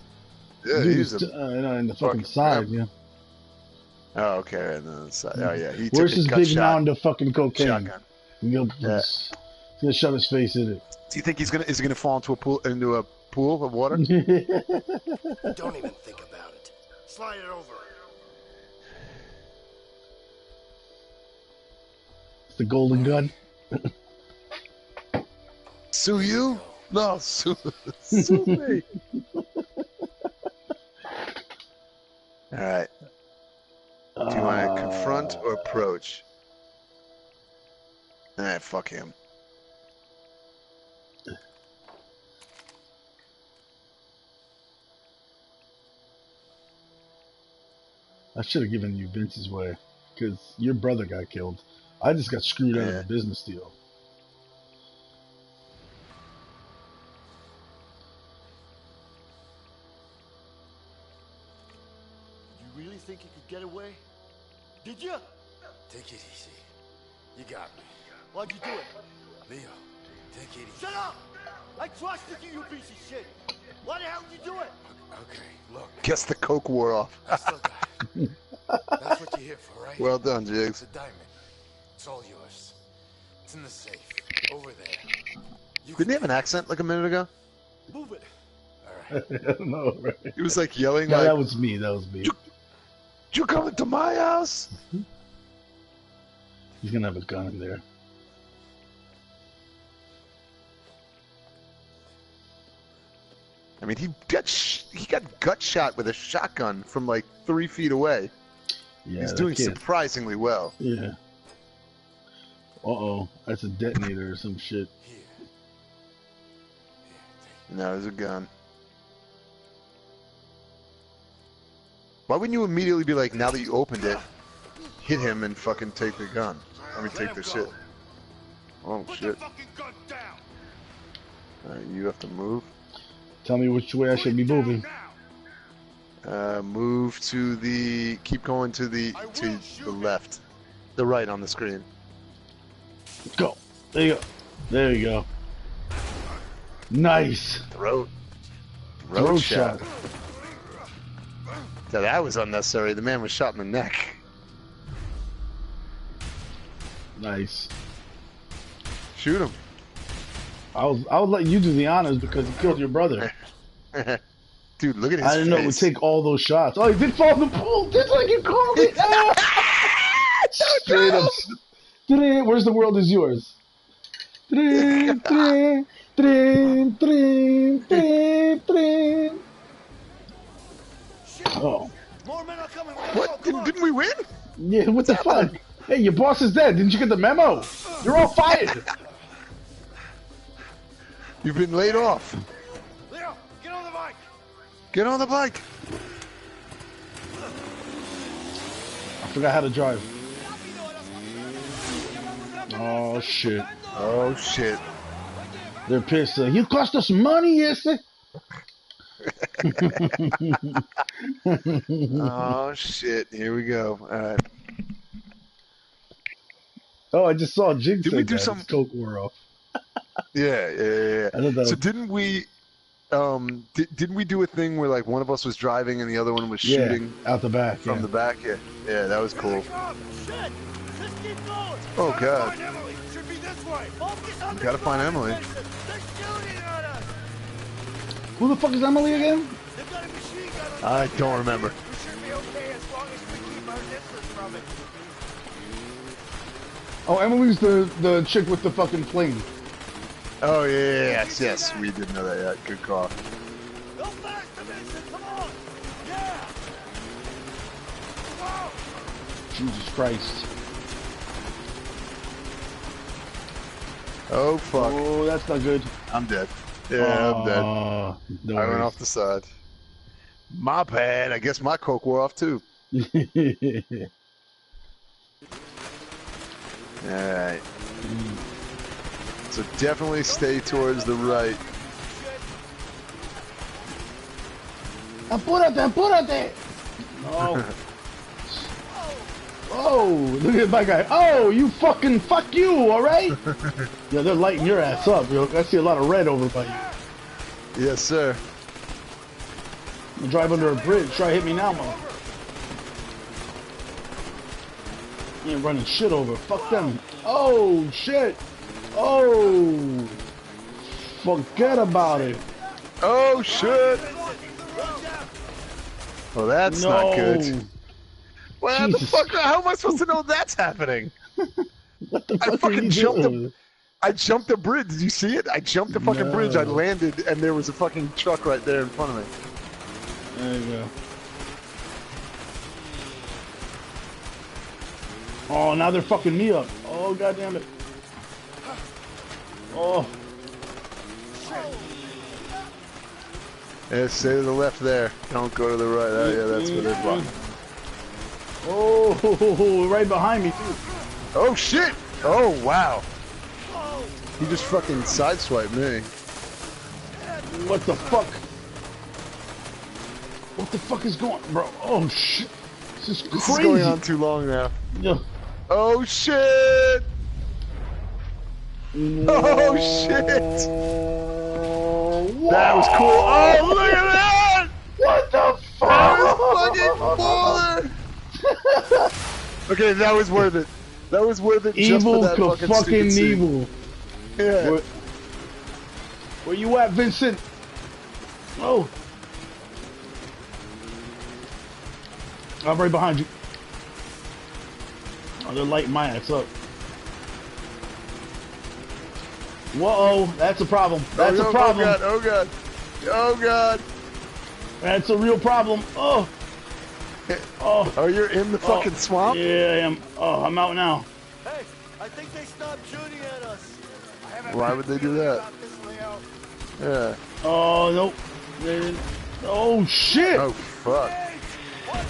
Yeah, Dude he's is a. in the fucking side, yeah. Oh, okay. And then the side. Oh yeah, he Where's took his a gut big shot. mound of fucking cocaine? Shotgun. He's Yeah. gonna shove his face in it. Do you think he's gonna? Is he gonna fall into a pool of water? Don't even think about it. Slide it over. It's the golden gun. Sue you? No, sue me. All right. Do you want to confront or approach? Fuck him. I should have given you Vince's way, because your brother got killed. I just got screwed out of Yeah. a business deal. You really think you could get away? Did you? Take it easy. You got me. Why'd you do it? Leo, take it easy. Shut up! I trusted you, you piece of shit. Why the hell did you do it? Okay, look. Guess the coke wore off. I still got it. That's what you're here for, right? Well done, It's Jigs. a diamond. It's all yours. It's in the safe. Over there. You Didn't he have an accent like a minute ago? Move it. Alright. I don't know, right? He was like yelling No, like, that was me. That was me. "You coming to my house?" He's gonna have a gun in there. I mean, he got gut shot with a shotgun from like 3 feet away. Yeah, He's that doing kid. surprisingly well. Yeah. Uh-oh. That's a detonator or some shit. Here. No, there's a gun. Why wouldn't you immediately be like, now that you opened it, hit him and fucking take the gun? I mean, take the shit. Oh shit! fucking gun down. Alright, you have to move. Tell me which way I should be moving. Move to the. Keep going to the left, the right on the screen. Go. There you go. There you go. Nice. Throat Throat shot. shot. Yeah, that was unnecessary. The man was shot in the neck. Nice. Shoot him. I was letting you do the honors because he killed your brother. Dude, look at his I didn't know it would face. take all those shots. Oh, he did fall in the pool, just like you called it. Straight up. Where's the world is yours? Oh. More men are coming. What? Didn't we win? Yeah, what the fuck? Hey, your boss is dead. Didn't you get the memo? You're all fired. You've been laid off. Leo, get on the bike. Get on the bike. I forgot how to drive. Oh, shit. Oh shit. They're pissed. You cost us money, yes, sir. Oh shit. Here we go. All right. Oh, I just saw Jig Did said we do that. some- His coke wore off. Yeah. I thought that So was- didn't we? Didn't we do a thing where like one of us was driving and the other one was shooting out the back. from yeah. the back? Yeah, that was cool. Oh, shit. Let's keep going. Oh god. Find Emily. Should be this way. Focus on We gotta find Emily. They're shooting at us. Who the fuck is Emily again? They've got a machine gun on I don't remember. We should be okay as long as we keep our distance from it. Oh, Emily's the chick with the fucking plane. Oh yeah, yes, we did know that. Yeah, good call. Go faster, Vincent. Come on. Yeah. Whoa. Jesus Christ. Oh fuck. Oh, that's not good. I'm dead. Yeah, I'm dead. No I went worries. off the side. My bad. I guess my coke wore off too. Alright. So definitely stay towards the right. Apúrate, apúrate! Oh. Oh, look at that guy. Oh, you fucking fuck you, alright? Yeah, they're lighting your ass up, yo. I see a lot of red over by you. Yes, sir. You drive under a bridge. Try to hit me now, man. You ain't running shit over. Fuck them. Oh, shit. Oh. Forget about it. Oh, shit. Well, that's not good. Well, the fuck? How am I supposed to know that's happening? What the fuck I fucking jumped doing? I jumped the bridge. Did you see it? I jumped the fucking bridge. I landed, and there was a fucking truck right there in front of me. There you go. Oh, now they're fucking me up. Oh, goddamn it. Oh. Yeah, stay to the left there. Don't go to the right. Oh, yeah, that's where they're blocking. Oh, right behind me, too. Oh, shit! Oh, wow. He just fucking sideswiped me. What the fuck? What the fuck is going on, bro? Oh, shit. This is crazy. This is going on too long now. Yeah. Oh, shit! Oh, shit! Whoa. That was cool. Oh, look at that! What the fuck? That was fucking baller! Okay, that was worth it. That was worth it just Evil for that fucking stupid scene. evil. Yeah. Where you at, Vincent? Oh. I'm right behind you. Oh, they're lighting my ass up. Whoa, that's a problem. That's a problem. Oh god, oh god. Oh god. That's a real problem. Oh. Oh. Oh, you're in the fucking swamp? Yeah, I am. Oh, I'm out now. Hey, I think they stopped shooting at us. Why would they do that? Yeah. Oh, nope. They didn't. Oh, shit. Oh, fuck. What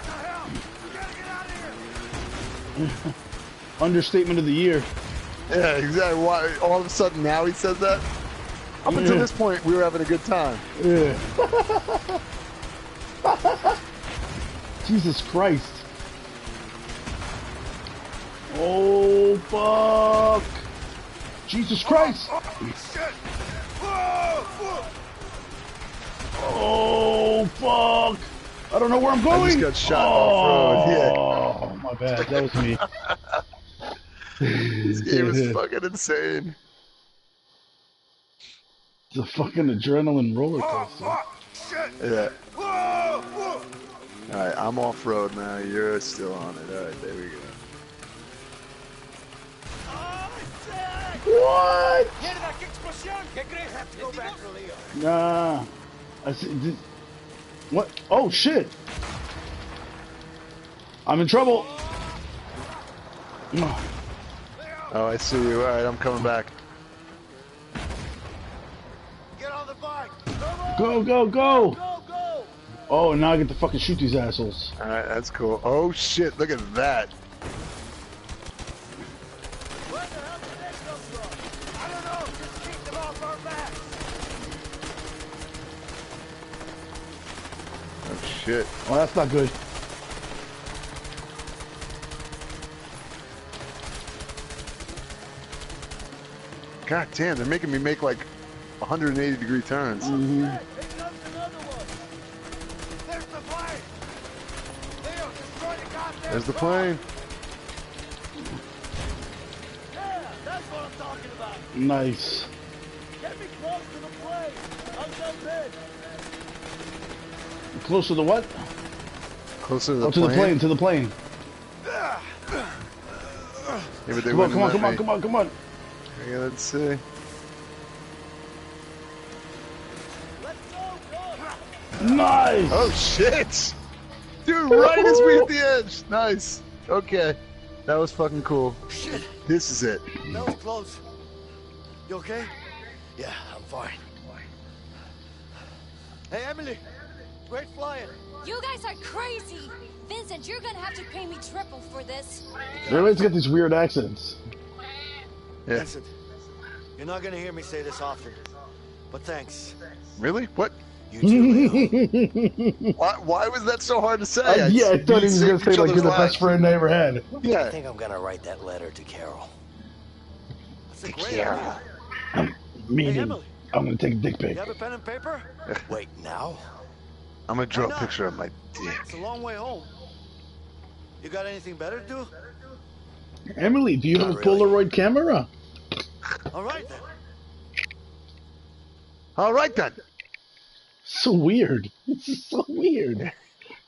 the hell? We gotta get out of here. Understatement of the year. Yeah, exactly. Why? All of a sudden now he says that? Up until this point, we were having a good time. Yeah. Jesus Christ. Oh, fuck. Jesus Christ. Oh, shit. Whoa. Oh, fuck. I don't know where I'm going. I just got shot off road. Yeah. Oh, my bad. That was me. This game is fucking insane. It's a fucking adrenaline roller coaster. Oh, shit. Yeah. Whoa. Alright, I'm off road now. You're still on it. Alright, there we go. What? Have to go back to Leo. Nah. I see. What? Oh, shit. I'm in trouble. Oh, I see you. Alright, I'm coming back. Get on the bike. Go. Go. Oh, now I get to fucking shoot these assholes. Alright, that's cool. Oh shit, look at that. Where the hell did they come from? I don't know. Just keep them off our backs. Oh shit. Oh, that's not good. God damn, they're making me make like 180-degree turns. Mm-hmm. Hey, another one. There's the plane. Leo, destroy the goddamn There's the car. plane. Yeah, that's what I'm talking about. Nice. Get me close to the plane. I'll jump in. Close to the what? Closer to the Oh, to plane. the plane, to the plane. Yeah, but they Come wouldn't let me. on. Yeah, let's see. Let's go. Nice. Oh shit! Dude, dude, right as we hit the edge. Nice. Okay. That was fucking cool. Shit, This is it. that was close. You okay? Yeah, I'm fine. Hey, Emily. Great flying. You guys are crazy! Vincent, you're gonna have to pay me triple for this. Everybody's got these weird accents. Yeah. Vincent, you're not gonna hear me say this often, but thanks. Really? What? You too, Leo. Why was that so hard to say? Yeah, I thought he was going to say, like, you're the best lives. friend I ever had. I Yeah. think I'm gonna write that letter to Carol. That's a great Carol. idea. Meaning, Emily. I'm going to take a dick pic. You have a pen and paper? Wait, now? I'm gonna draw Why a not? picture of my dick. It's a long way home. You got anything better to do? Emily, do you have a Not really. Polaroid camera? All right then. All right then. So weird. This is so weird.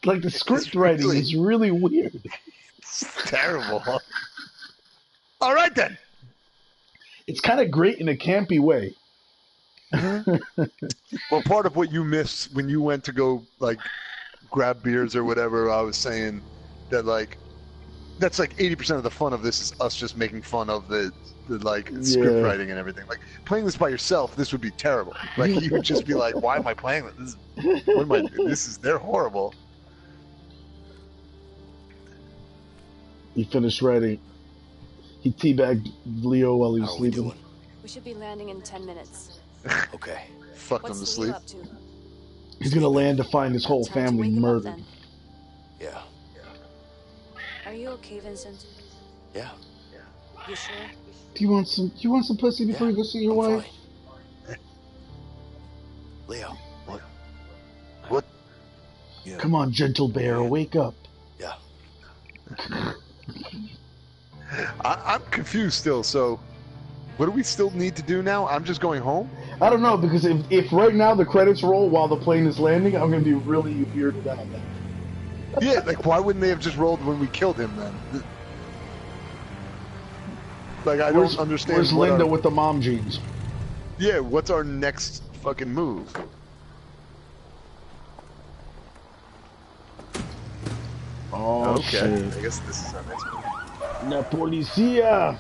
Like, the script It's writing really- is really weird. It's terrible. All right then. It's kind of great in a campy way. Well, part of what you missed when you went to go like grab beers or whatever, I was saying that like that's like 80% of the fun of this is us just making fun of the like script Yeah. writing and everything. Like playing this by yourself, this would be terrible. Like you would just be like, "Why am I playing this? What am I? They're horrible." He finished writing. He teabagged Leo while he was How are we sleeping. doing? We should be landing in 10 minutes. Okay. Fucked them to What's sleep. Leo up to? He's going to land to find his whole Time to family wake him up, murdered. then. Yeah. Are you okay, Vincent? Yeah. You sure? Do you want some pussy before you go see your I'm wife? fine. Leo. What? What? Yeah. Come on, gentle bear, wake up. Yeah. I'm confused still. So, what do we still need to do now? I'm just going home. I don't know, because if right now the credits roll while the plane is landing, I'm going to be really weirded out. Yeah, like why wouldn't they have just rolled when we killed him then? Like I don't understand. Where's what Linda our- with the mom jeans? Yeah, what's our next fucking move? Oh, Okay, shit. I guess this is our next move. La policía!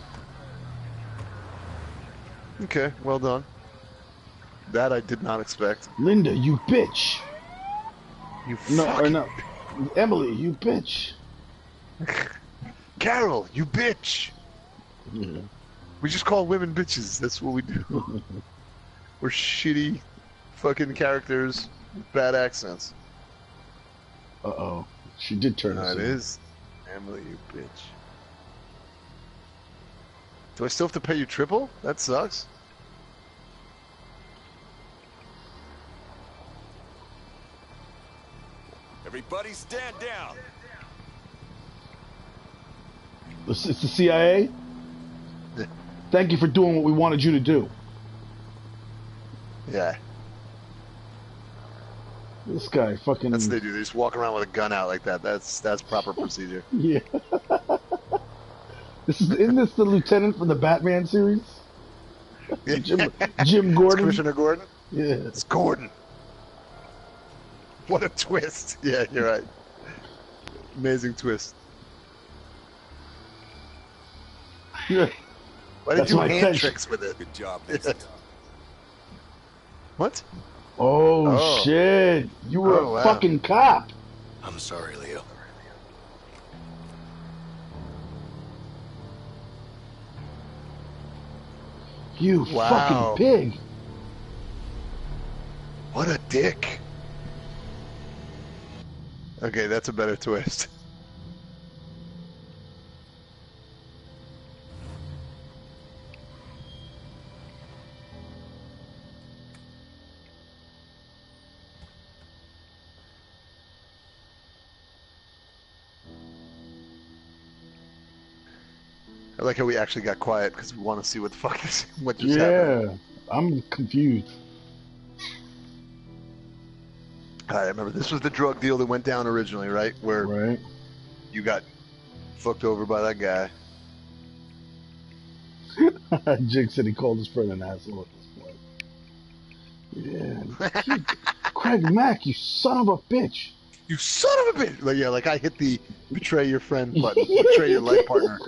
Okay, well done. That I did not expect. Linda, you bitch! You No, fuck. or no. Emily, you bitch! Carol, you bitch. Yeah. We just call women bitches. That's what we do. We're shitty fucking characters with bad accents. Uh-oh. She did turn No, us it in. is. Emily, you bitch. Do I still have to pay you triple? That sucks. Everybody stand down. It's the CIA? Thank you for doing what we wanted you to do. Yeah, This guy fucking... that's what they do. They just walk around with a gun out like that. That's proper procedure. Yeah. Isn't this the lieutenant from the Batman series? Jim It's Gordon? Commissioner Gordon? Yeah. It's Gordon. What a twist. Yeah, you're right. Amazing twist. Yeah. Why did That's you do my hand attention. tricks with it? Good job, Vincent. What? Oh, Oh. shit. You were Oh, a wow. fucking cop. I'm sorry, Leo. You Wow. fucking pig. What a dick. Okay, that's a better twist. I like how we actually got quiet because we want to see what the fuck is what just happened. Yeah. I'm confused. All right, remember this was the drug deal that went down originally, right? Where Right? you got fucked over by that guy. Jig said he called his friend an asshole at this point. Yeah. CraigMakk, you son of a bitch. You son of a bitch! Like, yeah, like I hit the betray your friend button, betray your life partner.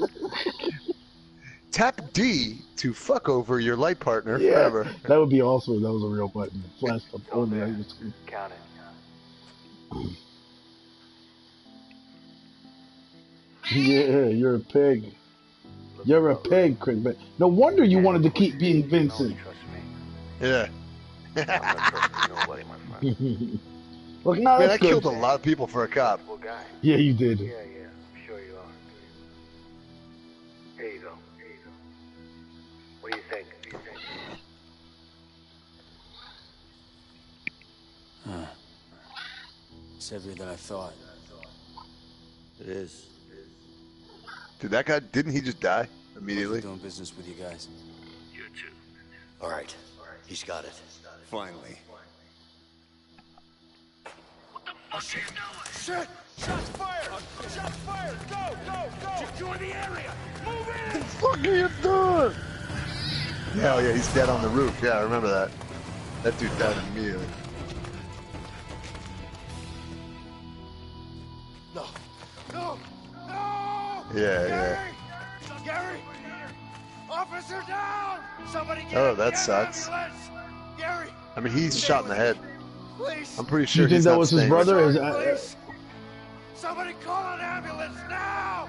Tap D to fuck over your life partner forever. That would be awesome if that was a real button. Flash up only on your screen. Count it. Yeah, you're a pig. You're a pig, CraigMakk. No wonder you wanted to keep being Vincent. Trust me. Yeah. I'm not trusting nobody, my friend. Look, no, Man, that's I good. killed a lot of people for a cop. Cool guy. Yeah, you did. Yeah, I'm sure you are. Here you go. What do you think? It's heavier than I thought. It is. Dude, that guy, didn't he just die Pleasure immediately? doing business with you guys. You too. All right, he's got it. Finally. Shit! Shots fired! Shots fired! Go! Secure the area! Move in! Fuck are you doing? Hell yeah, he's dead on the roof. Yeah, I remember that. That dude died immediately. No! Yeah. Gary! Officer down! Somebody get Oh, him! that Get sucks. ambulance! Gary! I mean, he's shot in the head. Please! I'm pretty Do sure you think he's that not was his staying. brother? Is Please! Somebody call an ambulance now!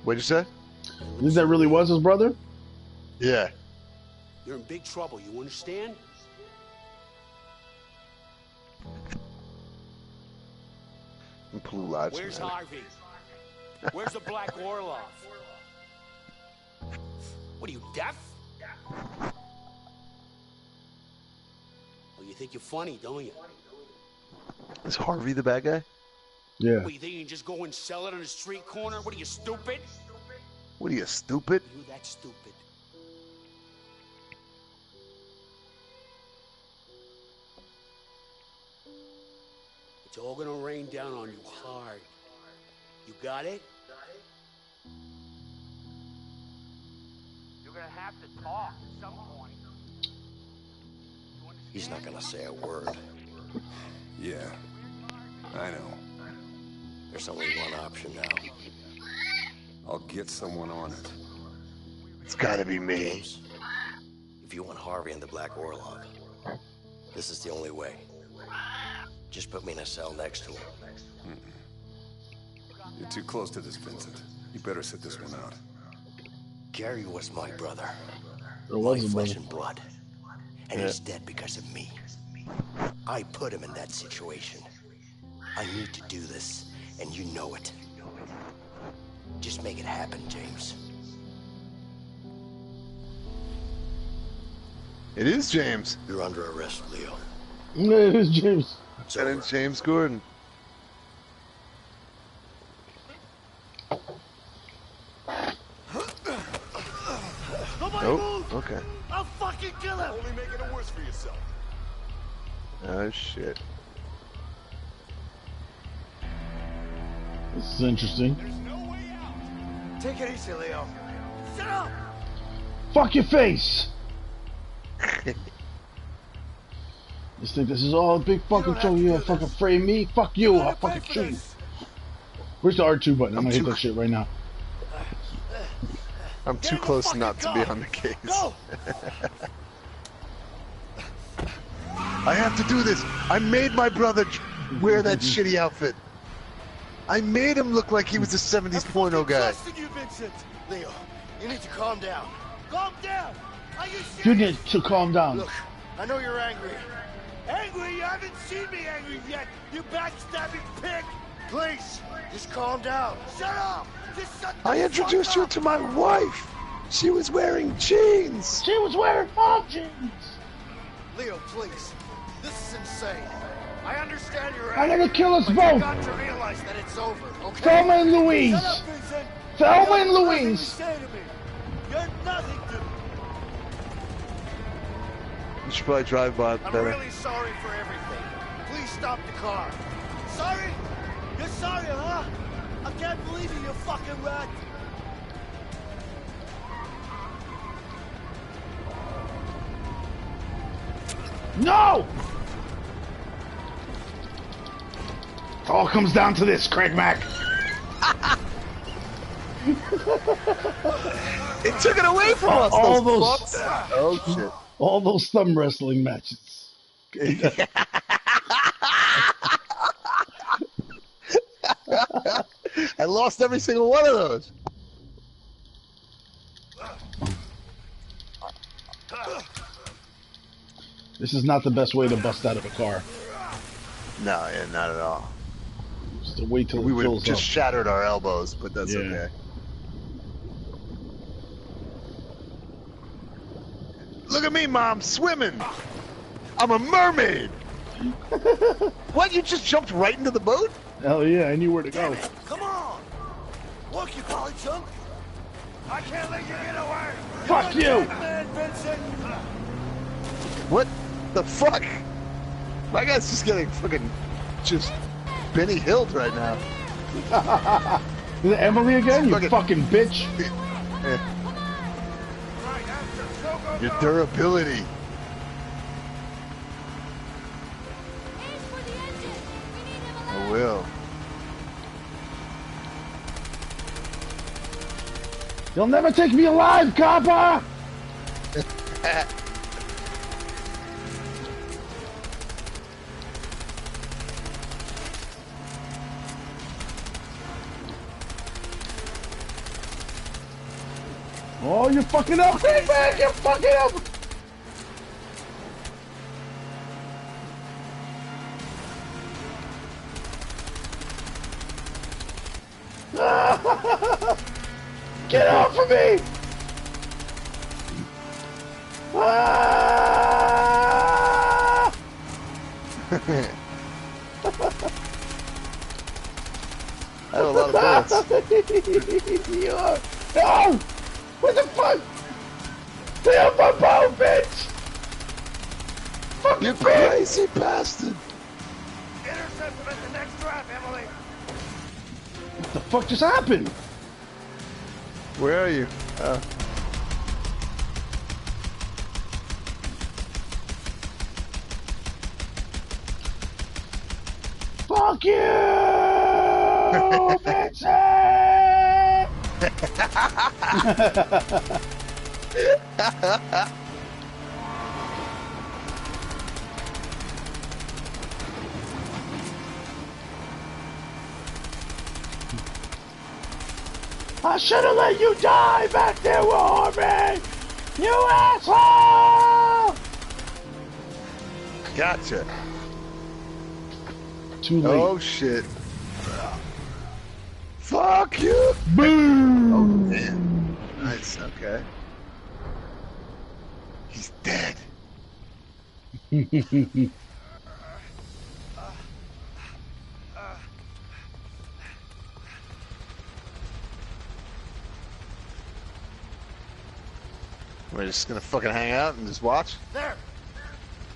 What'd you say? you think that really was his brother? Yeah. You're in big trouble, you understand? And Blue Lives Where's Matter. Harvey? Where's the Black Orlov? What are you, deaf? Well, you think you're funny, don't you? Is Harvey the bad guy? Yeah. What, you think you can just go and sell it on a street corner? What are you, stupid? What are you, stupid? You that stupid? It's all gonna rain down on you hard. You got it? You're gonna have to talk at some point. He's not gonna say a word. Yeah, I know. There's only one option now. I'll get someone on it. It's gotta be me. James, if you want Harvey and the Black Orlov, this is the only way. Just put me in a cell next to him. You're too close to this, Vincent. You better sit this one out. Gary was my brother. It was My his flesh brother. and blood. And he's dead because of me. I put him in that situation. I need to do this, and you know it. Just make it happen, James. It is James. You're under arrest, Leo. Yeah, it is James. It's And over. it's James Gordon. Nobody Oh, move! okay. I'll fucking kill him! Only making it worse for yourself. Oh, shit. This is interesting. There's no way out. Take it easy, Leo. Shut up! Fuck your face! Just think this is all a big fucking don't show. have to You do gonna fucking this. frame me? Fuck you! I'll Gotta pay fucking for kill you. this. Where's the R2 button? I'm gonna hit that shit right now. I'm Get too in the close fucking not to car. be on the case. Go! I have to do this. I made my brother wear that shitty outfit. I made him look like he was a 70s porno I'm guy. trusting you, Vincent. Leo, you need to calm down. Calm down! Are you serious? You need to calm down. Look, I know you're angry. Angry? You haven't seen me angry yet, you backstabbing pig! Please, just calm down. Shut up! Just shut the I introduced fuck you up. to my wife. She was wearing jeans. She was wearing mom jeans. Leo, please. This is insane. I understand you're I'm angry, gonna kill us but both. you got to realize that it's over, okay? Thelma and Louise. Shut up, Vincent. Thelma You and have nothing Louise. to say to me. You're nothing to me. You should probably drive by I'm better. really sorry for everything. Please stop the car. Sorry? You're sorry, huh? I can't believe it, you fucking rat. No! all comes down to this, CraigMakk. It took it away from us. All those those- fucks. Oh shit. All those thumb wrestling matches. I lost every single one of those. This is not the best way to bust out of a car. No, yeah, not at all. Just to wait till We it would have fills just up. shattered our elbows, but that's Yeah. okay. Look at me, Mom, swimming. I'm a mermaid. What? You just jumped right into the boat? Hell yeah, I knew where to go. Come on! Look, you collie chunk! I can't let you get away! Fuck You're a you! dead man, Vincent! What the fuck? My guy's just getting fucking just Benny Hilled right now. Is it Emily again? You Fucking- fucking bitch. Yeah. Your durability. Aim for the engine. We need him I alive. will. You'll never take me alive, copper! Oh, you're fucking up, CraigMakk! You're fucking up! Get off of me! Ah! I have a lot of bullets. No! What the fuck? Stay off my boat, bitch! Fucking You bitch! crazy bastard. Intercept him at the next trap, Emily! What the fuck just happened? Where are you? Fuck you, Vincent! I should have let you die back there, Warman! You asshole! Gotcha. Too late. Oh shit. Fuck you. Boom! Oh damn. Nice. Okay. He's dead. We're just gonna fucking hang out and just watch. There!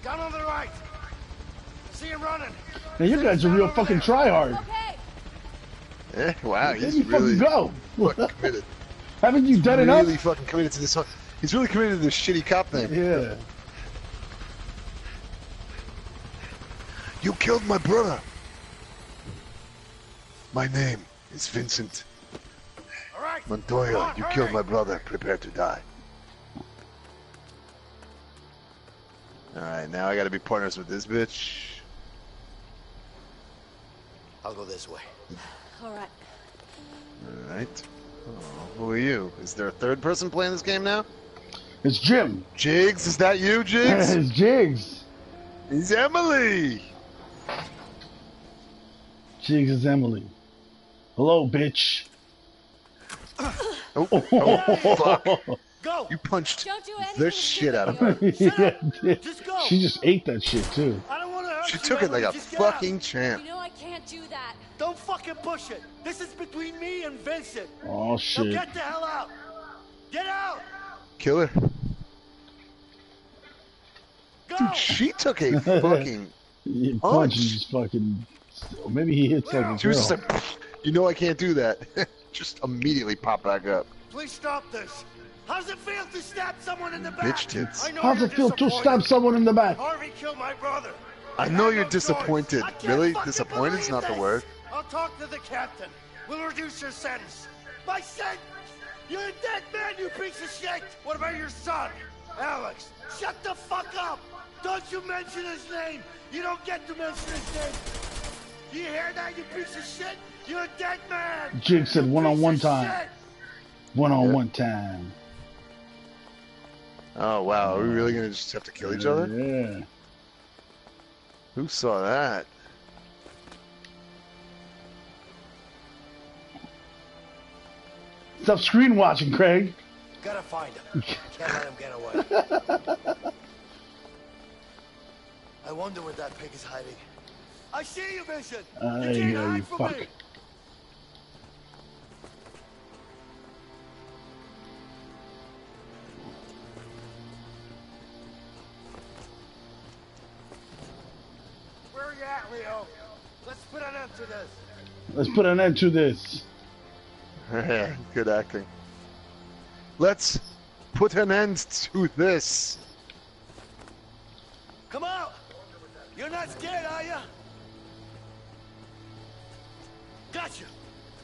Gun on the right! See him running! Now you guys are real fucking tryhard. Okay. Eh? Wow, Where he's you really fucking go? fucking committed. Haven't you done Really enough? fucking committed to this. He's really committed to this shitty cop thing. Yeah. You killed my brother. My name is Vincent Alright! Montoya. You killed my brother. Prepare to die. Alright, now I gotta be partners with this bitch. I'll go this way. All right. Alright. Oh, who are you? Is there a third person playing this game now? It's Jim. Jigs, is that you, Jigs? It's Jigs. It's Emily. Jigs is Emily. Hello, bitch. Oh, fuck. Go! You punched Don't do the anything shit out of stupid, her. Yeah, Just go! she just ate that shit too. I don't want to hurt She you, took it like Emily. a Just get out. fucking champ. You know I can't do that. Don't fucking push it! This is between me and Vincent! Oh Now shit. get the hell out! Get out! Kill her. Go! Dude, she took a fucking... He Punch. punched and just fucking. Maybe he hits like a She was just girl. like, you know I can't do that. Just immediately pop back up. Please stop this! How does it feel to stab someone in the back? Bitch tits. I know How's you're it feel to disappointed. stab someone in the back? Harvey killed my brother. I know have you're no disappointed. choice. I can't Really? fucking Disappointed's believe not the this. word. I'll talk to the captain. We'll reduce your sentence. My sentence? You're a dead man, you piece of shit! What about your son? Alex, shut the fuck up! Don't you mention his name! You don't get to mention his name! You hear that, you piece of shit? You're a dead man! Jake said You one-on-one piece of time. shit. One-on-one time. Oh wow, are we really gonna just have to kill each other? Yeah. Who saw that? Stop screen watching, Craig. Gotta find him. Can't let him get away. I wonder where that pig is hiding. I see you, Vision! There you you can't go, you hide from fuck. me! Where are you at, Leo? Let's put an end to this. Let's put an end to this. Yeah, good acting. Let's put an end to this. Come out! You're not scared, are you? Gotcha!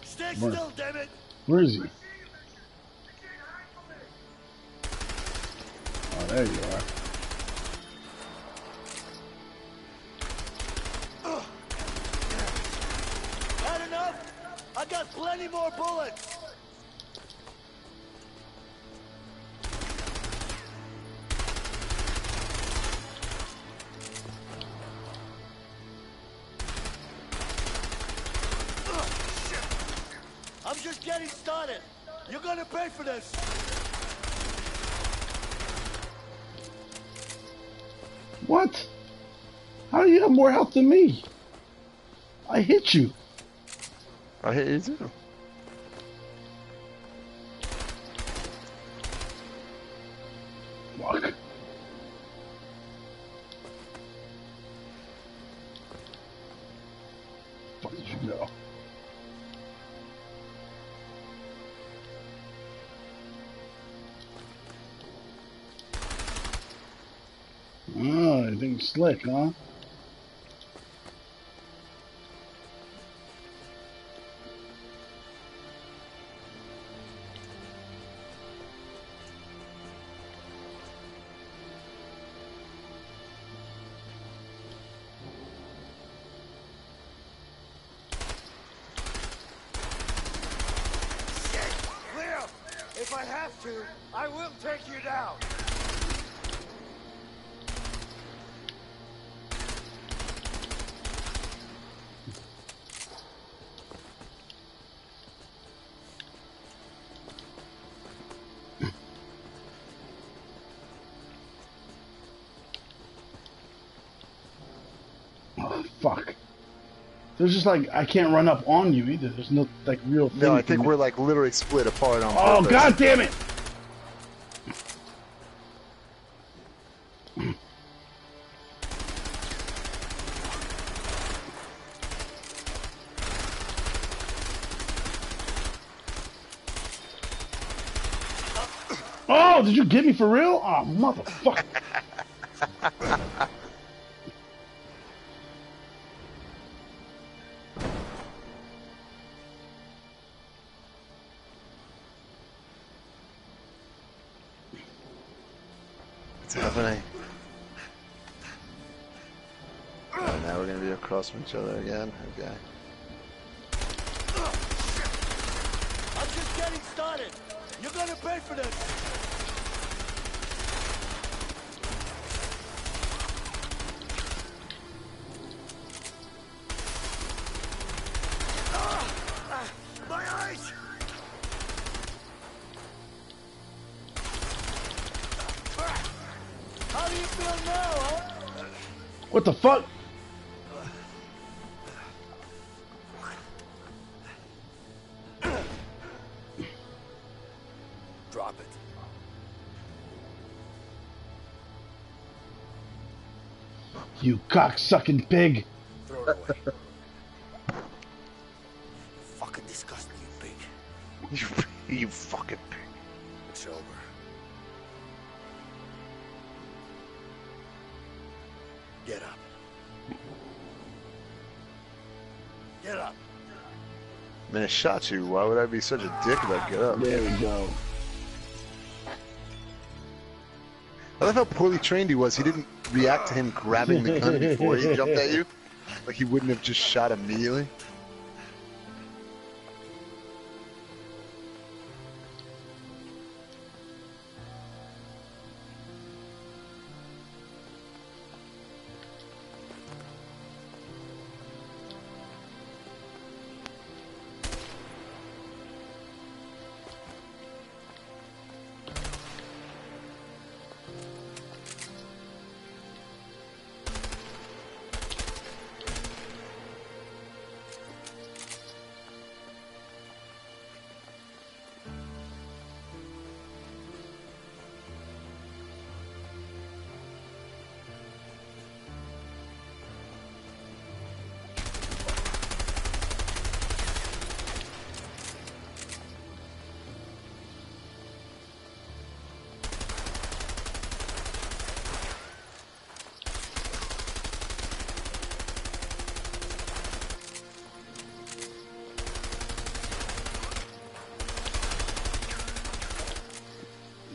Stay Where? still, damn it! Where is he? Oh, there you are. Had enough? I got plenty more bullets! I'm just getting started. You're gonna pay for this. What? How do you have more health than me? I hit you. I hit you too. Fuck. Fuck did you go? Oh, I think slick, huh? Leo, if I have to, I will take you down. Oh, fuck. There's just like, I can't run up on you either. There's no like real thing. No, I for think me. we're like literally split apart on Oh, purpose. god damn it! Oh, did you get me for real? Oh, motherfucker. What's happening? Oh, now we're gonna be across from each other again. Okay. I'm just getting started. You're gonna pay for this. My eyes! How do you feel now, huh? What the fuck? Drop it. You cock-sucking pig. Throw it away. Fucking disgusting, you pig. You fucking pig. It's over. Get up. Get up. Man, I shot you. Why would I be such a dick about get up? There we go. I love how poorly trained he was. He didn't react to him grabbing the gun before he jumped at you. Like he wouldn't have just shot immediately.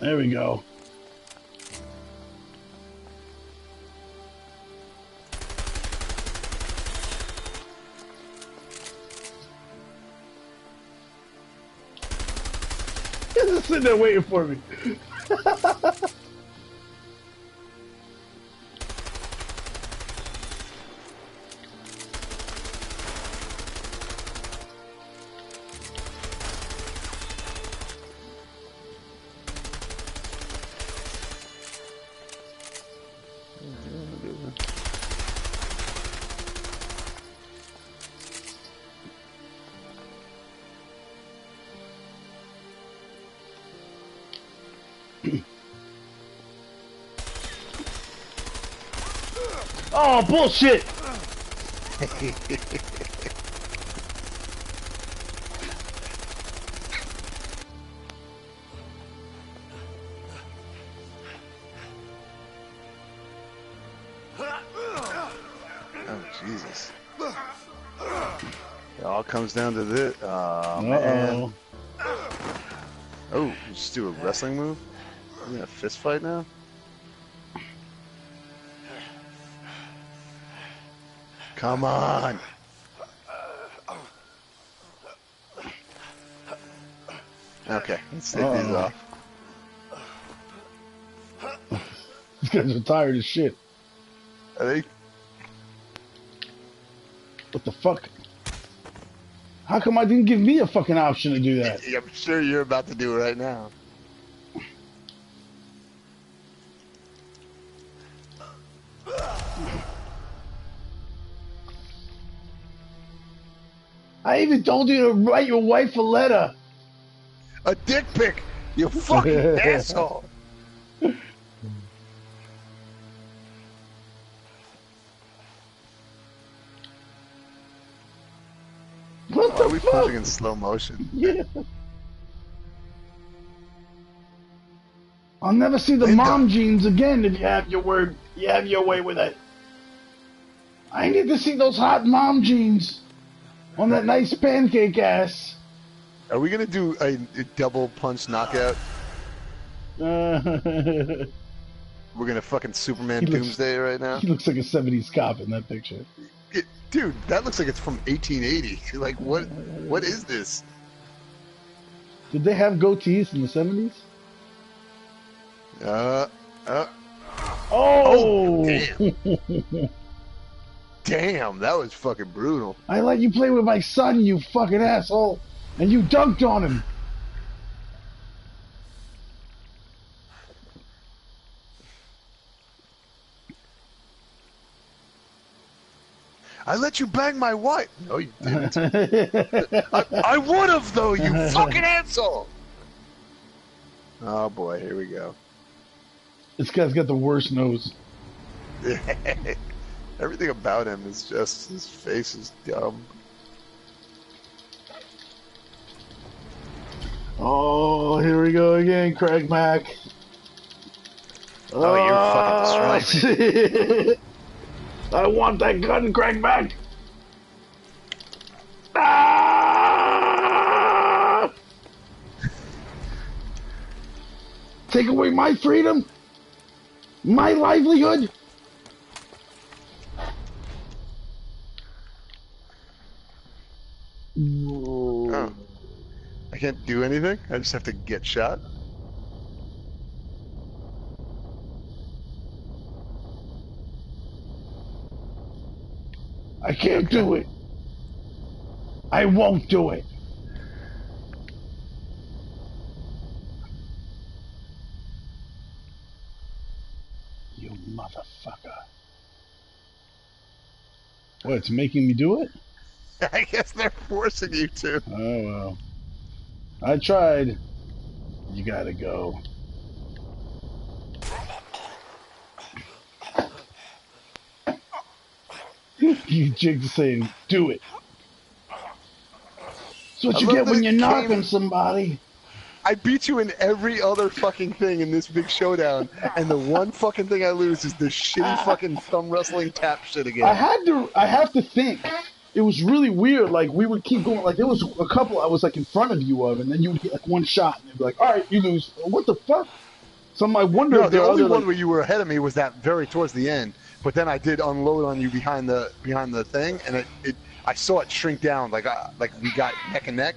There we go. He's just sitting there waiting for me. Oh, bullshit! Oh, Jesus. It all comes down to this. Oh, man. Oh, you just do a wrestling move? Are we in a fist fight now? Come on! Okay, let's take these off. These guys are tired as shit. Are they? What the fuck? How come I didn't give me a fucking option to do that? I'm sure you're about to do it right now. I even told you to write your wife a letter. A dick pic! You fucking asshole! What Why the are we fuck? punching in slow motion? Yeah. I'll never see the Linda. mom jeans again if you have your word. You have your way with it. I need to see those hot mom jeans on that nice pancake ass. Are we gonna do a double punch knockout? We're gonna fucking Superman Doomsday right now? He looks like a 70s cop in that picture. Dude, that looks like it's from 1880. Like, what is this? Did they have goatees in the 70s? Oh! Damn. Damn, that was fucking brutal. I let you play with my son, you fucking asshole, and you dunked on him. I let you bang my wife. No, you didn't. I would have, though, you fucking asshole. Oh, boy, here we go. This guy's got the worst nose. Everything about him is just, his face is dumb. Oh, here we go again, CraigMakk. Oh, you're fucking destroying me. I want that gun, CraigMakk. Take away my freedom? My livelihood? Oh. I can't do anything? I just have to get shot? I can't do it. I won't do it. You motherfucker. What, it's making me do it? I guess they're forcing you to. Oh, well. I tried. You gotta go. You Jig's saying, do it. That's what you get when you're knocking somebody. I beat you in every other fucking thing in this big showdown, and the one fucking thing I lose is this shitty fucking thumb wrestling tap shit again. I have to think. It was really weird. Like, we would keep going. Like, there was a couple I was, like, in front of you of, and then you would get, like, one shot, and they'd be like, all right, you lose. What the fuck? So I wonder if the only other, one like, where you were ahead of me was that very towards the end, but then I did unload on you behind the thing, and I saw it shrink down, like we got neck and neck.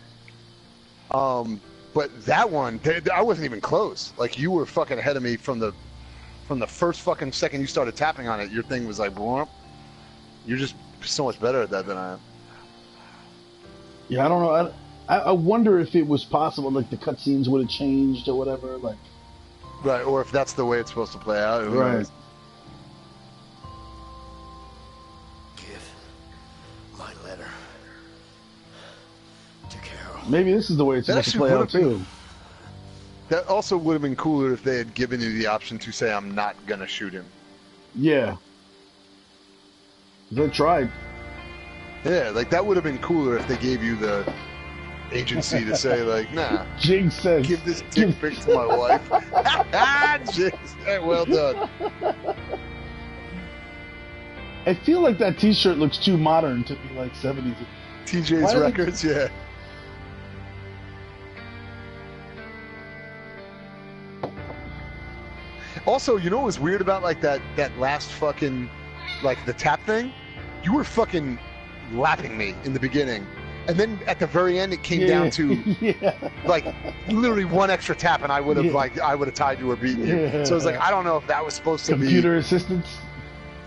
But that one, I wasn't even close. Like, you were fucking ahead of me from the first fucking second you started tapping on it. Your thing was like, boom. You're just so much better at that than I am. Yeah, I don't know. I wonder if it was possible, like, the cutscenes would have changed or whatever. Like, right, or if that's the way it's supposed to play out. Who right. knows? Give my letter to Carol. Maybe this is the way it's supposed to play out, too. That also would have been cooler if they had given you the option to say, I'm not going to shoot him. Yeah. They tried. Yeah, like, that would have been cooler if they gave you the agency to say, like, nah. Jig says, give this dick pic to my wife. Jig, well done. I feel like that T-shirt looks too modern to be like 70s. TJ's Records, yeah. Also, you know what was weird about, like, that last fucking, like, the tap thing? You were fucking lapping me in the beginning. And then at the very end, it came down to, like, literally one extra tap, and I would have tied you or beaten you. So it was like, I don't know if that was supposed to be computer assistance.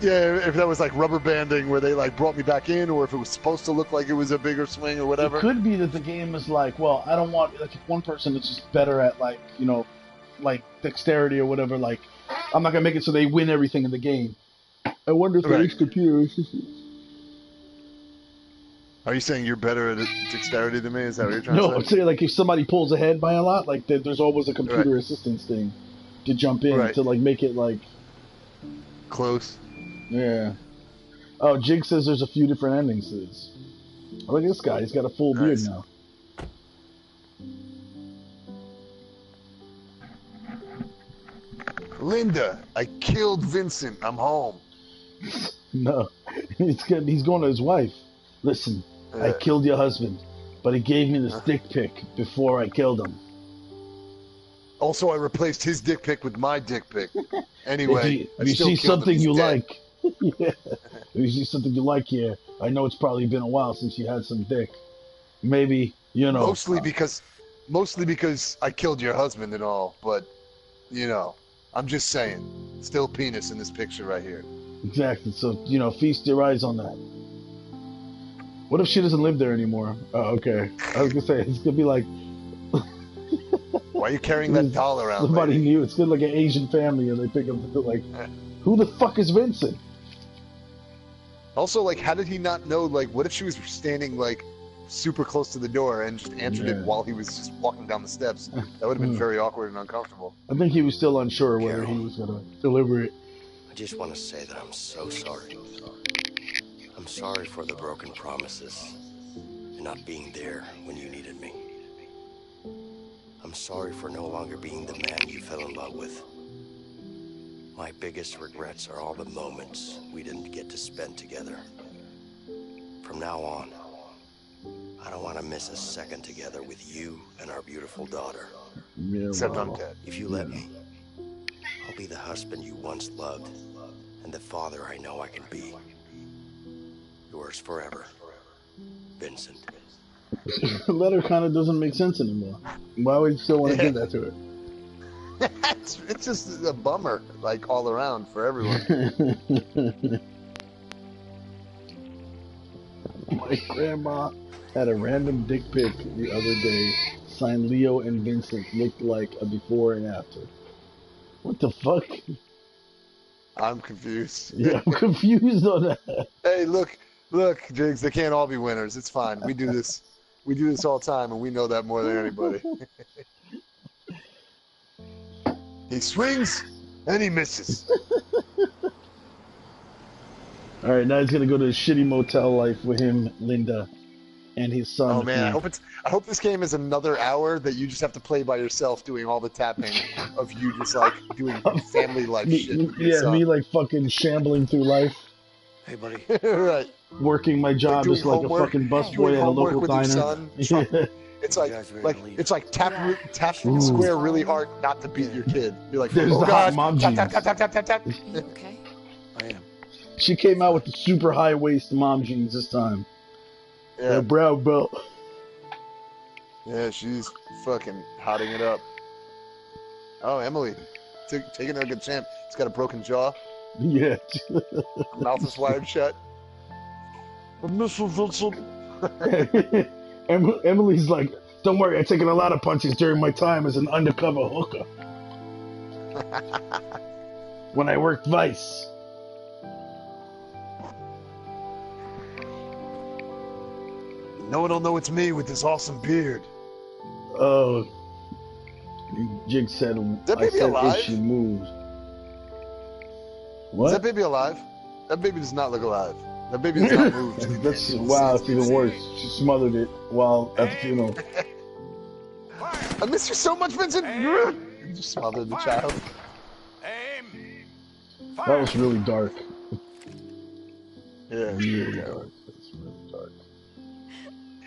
Yeah, if that was like rubber banding where they like brought me back in, or if it was supposed to look like it was a bigger swing or whatever. It could be that the game is like, well, I don't want like one person that's just better at like, you know, like dexterity or whatever. Like, I'm not gonna make it so they win everything in the game. I wonder if there is computer assistance. Are you saying you're better at dexterity than me? Is that what you're trying to say? No, I'm saying like if somebody pulls ahead by a lot, like there's always a computer assistance thing to jump in to like make it like close. Yeah. Oh, Jig says there's a few different endings to this. Oh, look at this guy. He's got a full beard now. Linda, I killed Vincent. I'm home. No. He's going to his wife. Listen, I killed your husband, but he gave me this dick pic before I killed him. Also, I replaced his dick pic with my dick pic. Anyway, if you see something you like, if you see something you like here, I know it's probably been a while since you had some dick. Maybe, you know. Mostly because I killed your husband and all, but, you know, I'm just saying, still penis in this picture right here. Exactly. So, you know, feast your eyes on that. What if she doesn't live there anymore? Oh, okay. I was gonna say it's gonna be like. Why are you carrying that doll around? Somebody knew. It's gonna like an Asian family, and they pick up the like, who the fuck is Vincent? Also, like, how did he not know? Like, what if she was standing like super close to the door and just answered it while he was just walking down the steps? That would have been very awkward and uncomfortable. I think he was still unsure whether he was gonna deliver it. I just want to say that I'm so sorry. I'm sorry for the broken promises and not being there when you needed me. I'm sorry for no longer being the man you fell in love with. My biggest regrets are all the moments we didn't get to spend together. From now on, I don't want to miss a second together with you and our beautiful daughter. Except I'm dead. If you let me, be the husband you once loved, and the father I know I can be. Yours forever, Vincent. The letter kind of doesn't make sense anymore. Why would you still want to give that to her? It's just a bummer, like, all around for everyone. My grandma had a random dick pic the other day, signed Leo and Vincent, looked like a before and after. What the fuck? I'm confused. Yeah, I'm confused on that. Hey, look, Jigs, they can't all be winners. It's fine. We do this all the time, and we know that more than anybody. He swings, and he misses. All right, now he's gonna go to a shitty motel life with him, Linda, and his son. Oh man, I hope this game is another hour that you just have to play by yourself, doing all the tapping of you just like doing family life shit. With your son. Me like fucking shambling through life. Hey, buddy. Right. Working my job doing just like homework, a fucking busboy doing at a homework local with your diner. son. It's like tap square really hard not to beat your kid. You're like, There's oh the god, hot mom tap, jeans. tap, tap, tap, tap, tap, tap. You okay? I am. She came out with the super high waist mom jeans this time. Yeah. The brow belt. Yeah, she's fucking hotting it up. Oh, Emily, taking her a good champ. He's got a broken jaw. Yeah. Mouth is wired shut. Mr. Vincent. Emily's like, don't worry, I've taken a lot of punches during my time as an undercover hooker. When I worked Vice. No one will know it's me with this awesome beard. Oh. Jig said, that I baby said alive? if she moved. What? Is that baby alive? That baby does not look alive. That baby does not move. That's, wow, it's even worse. She smothered it while at the funeral. I miss you so much, Vincent. You just smothered the child. That was really dark. Yeah, Really dark. That's really dark.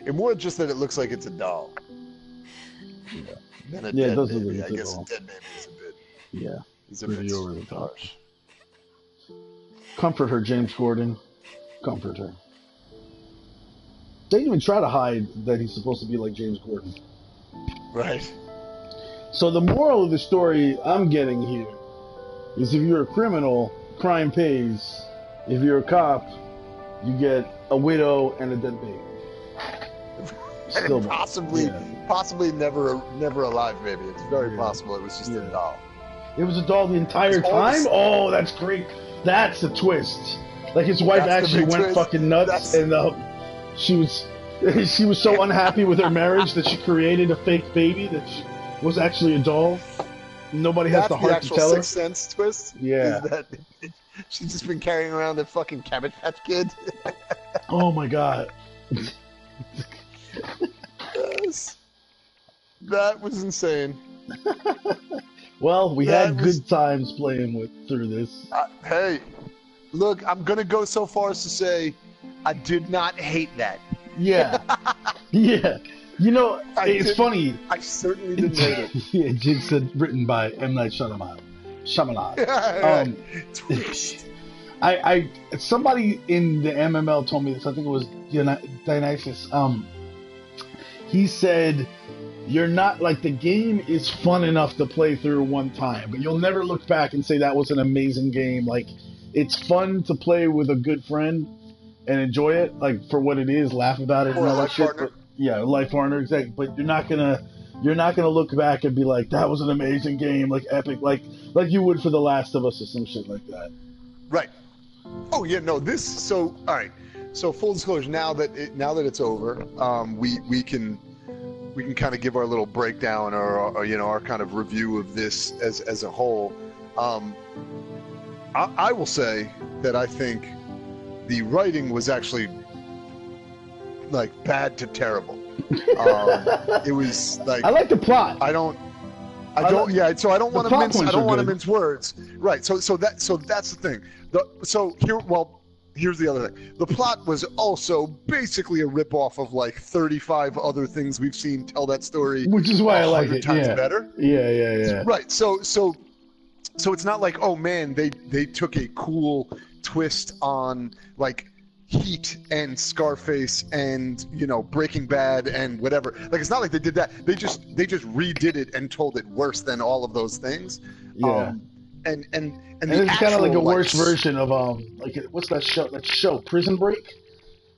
And more just that it looks like it's a doll. Yeah. Than a Yeah, it dead does look baby. like I it's a guess doll. a dead baby is a bit. Yeah. He's a Pretty bit over the top. harsh. Comfort her, James Gordon. Comfort her. They didn't even try to hide that he's supposed to be like James Gordon. Right. So the moral of the story I'm getting here is if you're a criminal, crime pays. If you're a cop, you get a widow and a dead baby. And possibly never alive baby. It's very possible it was just a doll. It was a doll the entire time? Oh, that's great. That's a twist. Like his wife actually went fucking nuts, and she was so unhappy with her marriage that she created a fake baby that she was actually a doll. Nobody has the heart to tell her. Sixth Sense twist. Yeah. Is that she's just been carrying around a fucking Cabbage Patch Kid. Oh my god. Yes. That was insane. Well, we had good times playing through this. Hey, look, I'm gonna go so far as to say I did not hate that. Yeah. Yeah. You know, it's funny. I certainly didn't hate it. Yeah, Jig said written by M. Night Shyamalan. Twist. Somebody in the MML told me this. I think it was Dionysus. He said, "You're not like the game is fun enough to play through one time, but you'll never look back and say that was an amazing game. Like, it's fun to play with a good friend and enjoy it, like for what it is, laugh about it, or and all a that life shit. partner. But, yeah, life partner, exactly. But you're not gonna look back and be like, that was an amazing game, like epic, like you would for The Last of Us or some shit like that." Right. Oh yeah, no. So all right. So full disclosure, now that it's over, we can kind of give our little breakdown or our kind of review of this as a whole. I will say that I think the writing was actually like bad to terrible. It was like I like the plot. I don't want to mince words. Right. So that's the thing. Here's the other thing. The plot was also basically a ripoff of like 35 other things we've seen tell that story. Which is why I like it. Times Yeah. better. Yeah. Right. So So it's not like, oh man, they took a cool twist on like Heat and Scarface and Breaking Bad and whatever. Like it's not like they did that. They just redid it and told it worse than all of those things. Yeah. And it's kind of like a worse version of like what's that show? That show Prison Break.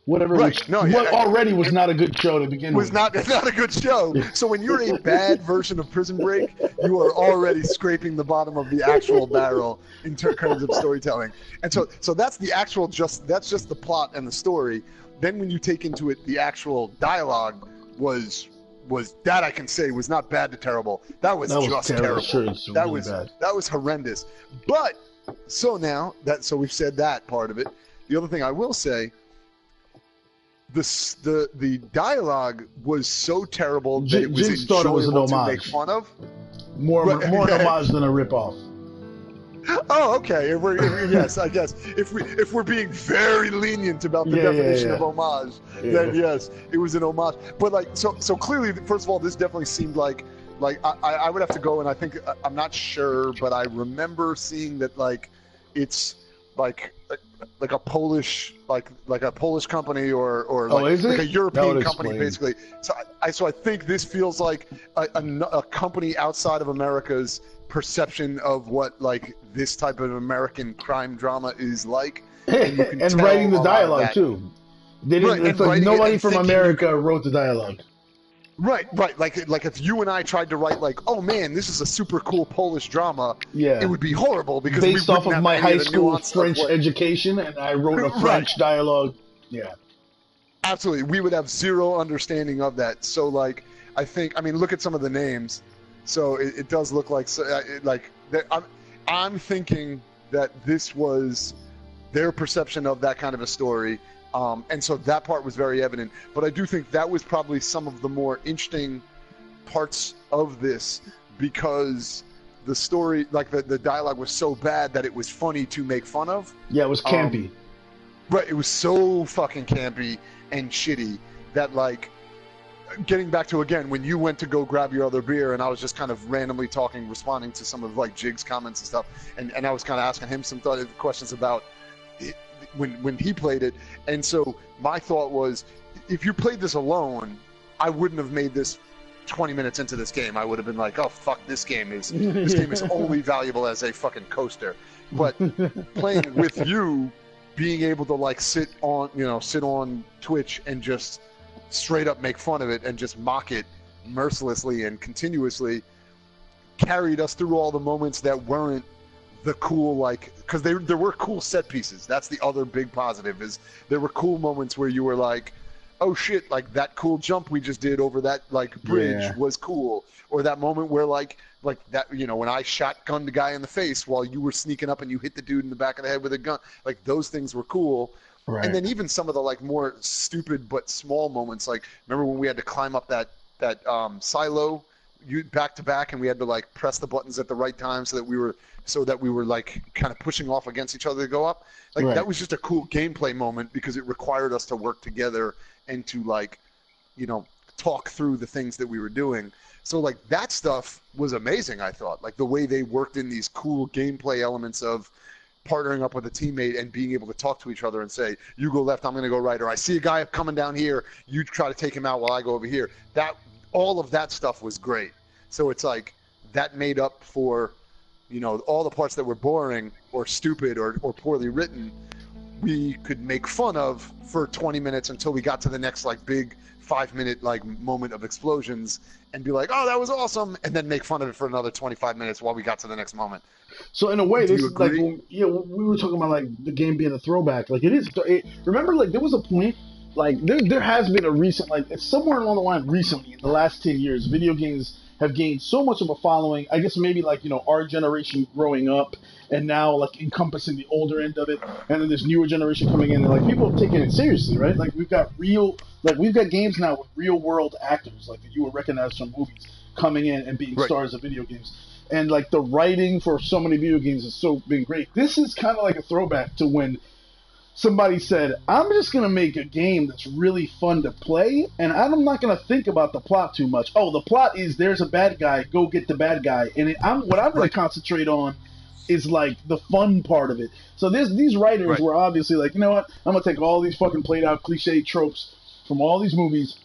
Whatever, right? Which, No, what already was not a good show to begin with. It's not a good show. So when you're a bad version of Prison Break, you are already scraping the bottom of the actual barrel in terms of storytelling. And so that's the actual that's just the plot and the story. Then when you take into it the actual dialogue was that I can say was not bad to terrible. That was just terrible. Sure, that really was bad. That was horrendous. But so we've said that part of it. The other thing I will say. The dialogue was so terrible that it was enjoyable to make fun of. More an homage than a ripoff. Oh, okay. Yes, I guess if we're being very lenient about the definition of homage, then yes, it was an homage. But like, so clearly, first of all, this definitely seemed like I would have to go, and I think I'm not sure, but I remember seeing that like it's like a Polish company or like a European company basically. So I think this feels like a company outside of America's perception of what like this type of American crime drama is like, and writing the dialogue too. They didn't. It's like nobody from America wrote the dialogue. Right. Like if you and I tried to write like, oh man, this is a super cool Polish drama, it would be horrible because based off of my high school French education, and I wrote a French dialogue. Yeah, absolutely. We would have zero understanding of that. So like, I mean, look at some of the names. So it does look like I'm thinking that this was their perception of that kind of a story. And so that part was very evident. But I do think that was probably some of the more interesting parts of this because the story, like the dialogue was so bad that it was funny to make fun of. Yeah, it was campy. Right, it was so fucking campy and shitty that like, getting back to, again, when you went to go grab your other beer and I was just kind of randomly responding to some of like Jig's comments and stuff. And I was kind of asking him some questions about it, when he played it. And so my thought was, if you played this alone, I wouldn't have made this 20 minutes into this game. I would have been like, oh fuck, this game is only valuable as a fucking coaster. But playing with you, being able to like sit on Twitch and just straight up make fun of it and just mock it mercilessly and continuously carried us through all the moments that weren't the cool, like, because there were cool set pieces. That's the other big positive, is there were cool moments where you were like, oh shit, like that cool jump we just did over that like bridge was cool, or that moment where like that, when I shotgunned the guy in the face while you were sneaking up and you hit the dude in the back of the head with a gun, like those things were cool. Right. And then even some of the like more stupid but small moments, like remember when we had to climb up that silo back to back, and we had to like press the buttons at the right time so that we were like kind of pushing off against each other to go up. Like that was just a cool gameplay moment because it required us to work together and to like, talk through the things that we were doing. So like that stuff was amazing, I thought. Like the way they worked in these cool gameplay elements of partnering up with a teammate and being able to talk to each other and say, you go left, I'm going to go right, or I see a guy coming down here, you try to take him out while I go over here. That all of that stuff was great. So it's like that made up for, all the parts that were boring or stupid or poorly written, we could make fun of for 20 minutes until we got to the next like big 5-minute like moment of explosions and be like, oh, that was awesome, and then make fun of it for another 25 minutes while we got to the next moment. So in a way, this is like, we were talking about like the game being a throwback. Like it is. Remember, like there was a point, like there has been a recent, like somewhere along the line recently in the last 10 years, video games have gained so much of a following. I guess maybe like our generation growing up, and now like encompassing the older end of it, and then this newer generation coming in, and like people have taken it seriously, right? Like we've got games now with real world actors, like that you would recognize from movies, coming in and being stars of video games. And like the writing for so many video games has been great. This is kind of like a throwback to when somebody said, I'm just going to make a game that's really fun to play, and I'm not going to think about the plot too much. Oh, the plot is there's a bad guy, go get the bad guy. And what I'm going to concentrate on is like the fun part of it. So these writers were obviously like, you know what? I'm gonna take all these fucking played out cliche tropes from all these movies,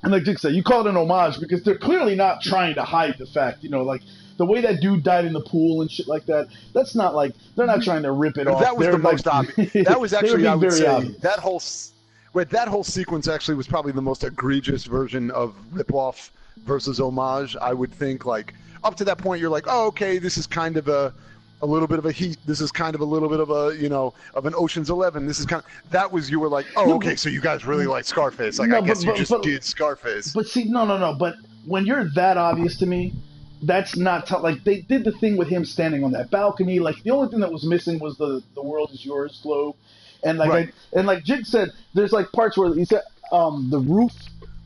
and like Dick said, you call it an homage because they're clearly not trying to hide the fact, like the way that dude died in the pool and shit like that. That's not like they're not trying to rip it off. That was they're the most obvious. That was actually, I would say, obvious. that whole sequence actually was probably the most egregious version of rip-off versus homage. I would think, like, up to that point, you're like, oh, okay, this is kind of a little bit of a Heat. This is kind of a little bit of a, of an Ocean's 11. This is kind of, that was, you were like, oh, okay, so you guys really like Scarface. Like, I guess you just did Scarface. But see, no. But when you're that obvious to me, that's not like they did the thing with him standing on that balcony. Like the only thing that was missing was the world is yours globe, and like like Jig said, there's like parts where he said the roof,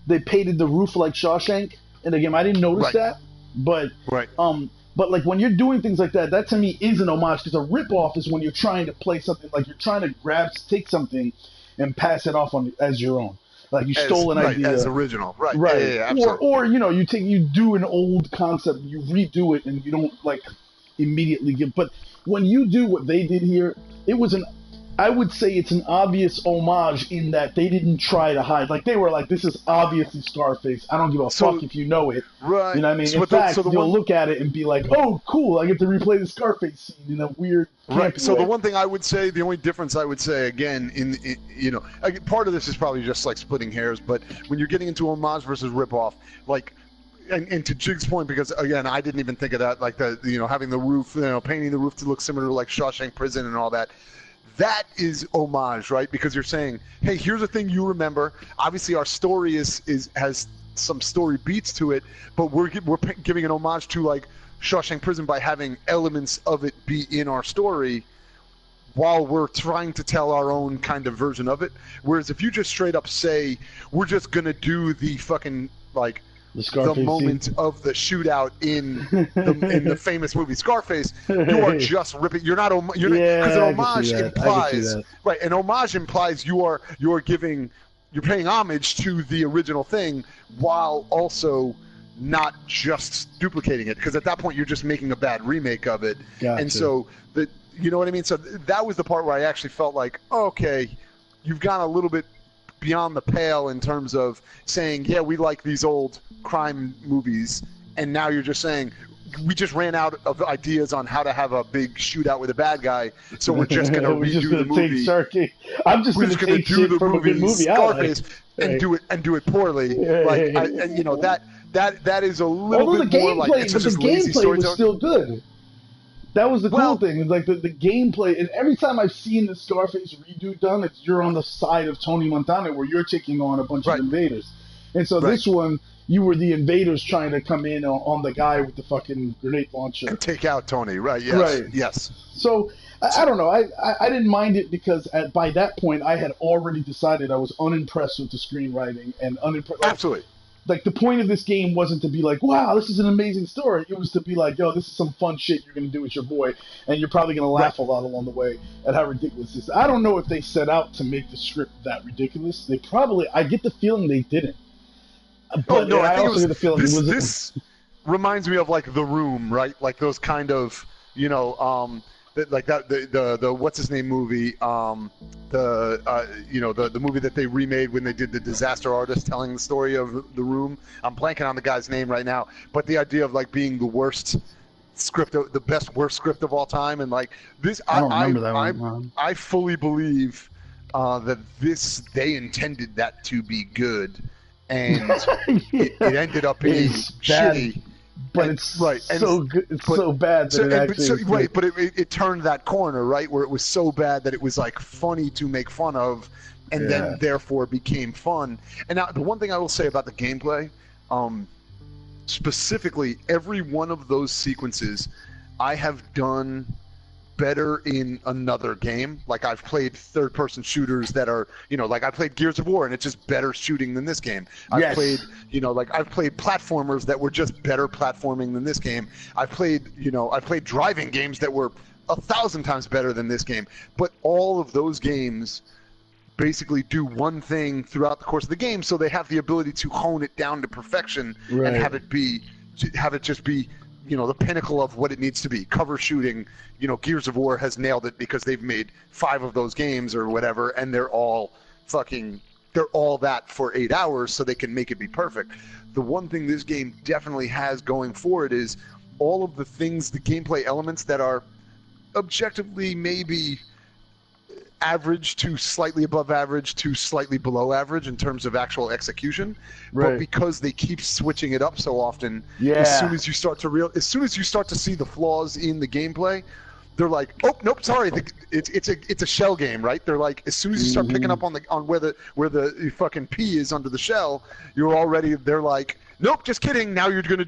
they painted the roof like Shawshank, and again I didn't notice that, but but like when you're doing things like that, that to me is an homage, because a rip-off is when you're trying to play something, like you're trying to take something and pass it off as your own. Like you stole an idea as original, right? Yeah, or you do an old concept, you redo it, and you don't like immediately give. But when you do what they did here, I would say it's an obvious homage in that they didn't try to hide. Like they were like, this is obviously Scarface. I don't give a fuck if you know it. Right. You know what I mean? In fact, you'll look at it and be like, oh, cool, I get to replay the Scarface scene in a weird. Right. So way. the one thing I would say, the only difference I would say, again, part of this is probably just like splitting hairs, but when you're getting into homage versus ripoff, like, and to Jig's point, because again, I didn't even think of that, like having the roof, painting the roof to look similar to like Shawshank Prison and all that. That is homage, right? Because you're saying, hey, here's a thing you remember. Obviously, our story has some story beats to it, but we're giving an homage to like Shawshank Prison by having elements of it be in our story, while we're trying to tell our own kind of version of it. Whereas if you just straight up say, we're just gonna do the fucking like the moment scene of the shootout in the famous movie Scarface, you are just ripping. You're not because an homage implies an homage implies you're paying homage to the original thing while also not just duplicating it, because at that point you're just making a bad remake of it. And so you know what I mean? So that was the part where I actually felt like, okay, you've gone a little bit beyond the pale in terms of saying, yeah, we like these old crime movies, and now you're just saying, we just ran out of ideas on how to have a big shootout with a bad guy, so we're just going to redo the movie. I'm just going to take shit from a good movie, Scarface, and do it poorly. That is a little bit more like it's just lazy storytelling. Was still good. That was the cool thing. Like the gameplay, and every time I've seen the Scarface redo done, you're on the side of Tony Montana, where you're taking on a bunch of invaders. And so this one, you were the invaders trying to come in on the guy with the fucking grenade launcher and take out Tony. Right? Yes. Right. Yes. So I don't know. I didn't mind it because by that point I had already decided I was unimpressed with the screenwriting and unimpressed. Absolutely. Like, the point of this game wasn't to be like, wow, this is an amazing story. It was to be like, yo, this is some fun shit you're going to do with your boy, and you're probably going to laugh a lot along the way at how ridiculous this is. I don't know if they set out to make the script that ridiculous. They probably, I get the feeling they didn't. But I also get the feeling this reminds me of, like, The Room, right? Like, those kind of, like that the what's his name movie, the movie that they remade when they did The Disaster Artist, telling the story of The Room. I'm blanking on the guy's name right now, but the idea of like being the worst script, the best worst script of all time, and like this, I don't remember that one. I fully believe that they intended that to be good, and it ended up being shitty. But it's so good. It's so bad that it actually but it turned that corner, right, where it was so bad that it was like funny to make fun of, and then therefore became fun. And now the one thing I will say about the gameplay, specifically, every one of those sequences, I have done better in another game. Like, I've played third-person shooters that are, like I played Gears of War, and it's just better shooting than this game. I've played, I've played platformers that were just better platforming than this game. I've played driving games that were 1,000 times better than this game. But all of those games basically do one thing throughout the course of the game, so they have the ability to hone it down to perfection and have it just be the pinnacle of what it needs to be. Cover shooting, Gears of War has nailed it because they've made 5 of those games or whatever, and they're all that for 8 hours, so they can make it be perfect. The one thing this game definitely has going for it is all of the things, the gameplay elements that are objectively maybe average to slightly above average to slightly below average in terms of actual execution, Right. but because they keep switching it up so often, Yeah. as soon as you start to see the flaws in the gameplay, they're like, oh nope, sorry, it's a shell game, right? They're like, as soon as you start picking up on where the fucking P is under the shell, they're like, nope, just kidding. Now you're gonna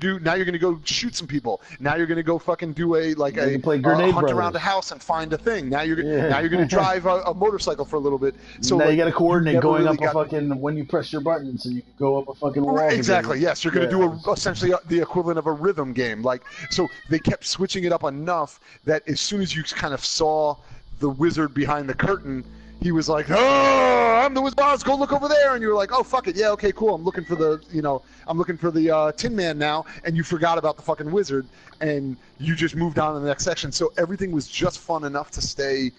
go shoot some people. Now you're gonna go fucking do play Grenade hunt Brothers. around a house and find a thing. Now you're gonna drive a motorcycle for a little bit. So now you got to coordinate never going really up a fucking when you press your button, so you can go up a fucking wall. Exactly. Yes, you're going to do essentially the equivalent of a rhythm game. So they kept switching it up enough that as soon as you kind of saw the wizard behind the curtain, he was like, "Oh, I'm the wizard boss. Go look over there." And you were like, "Oh, fuck it. Yeah, okay, cool. I'm looking for the Tin Man now." And you forgot about the fucking wizard, and you just moved on to the next section. So everything was just fun enough to stay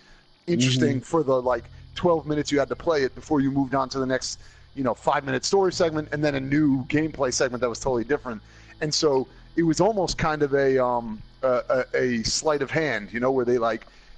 interesting for the 12 minutes you had to play it before you moved on to the next 5-minute story segment and then a new gameplay segment that was totally different. And so it was almost kind of a sleight of hand, where they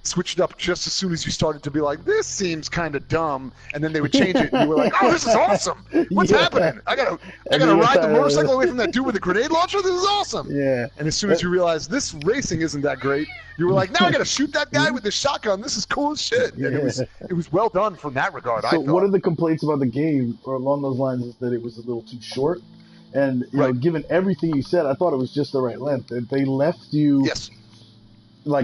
switched it up just as soon as you started to be like, this seems kind of dumb, and then they would change it, and you were like, oh, this is awesome. What's happening? I gotta ride the motorcycle away from that dude with the grenade launcher. This is awesome. Yeah. And as soon as you realized this racing isn't that great, you were like, now I gotta shoot that guy with the shotgun. This is cool as shit. And it was well done from that regard. So one of the complaints about the game, or along those lines, is that it was a little too short. And given everything you said, I thought it was just the right length. They left you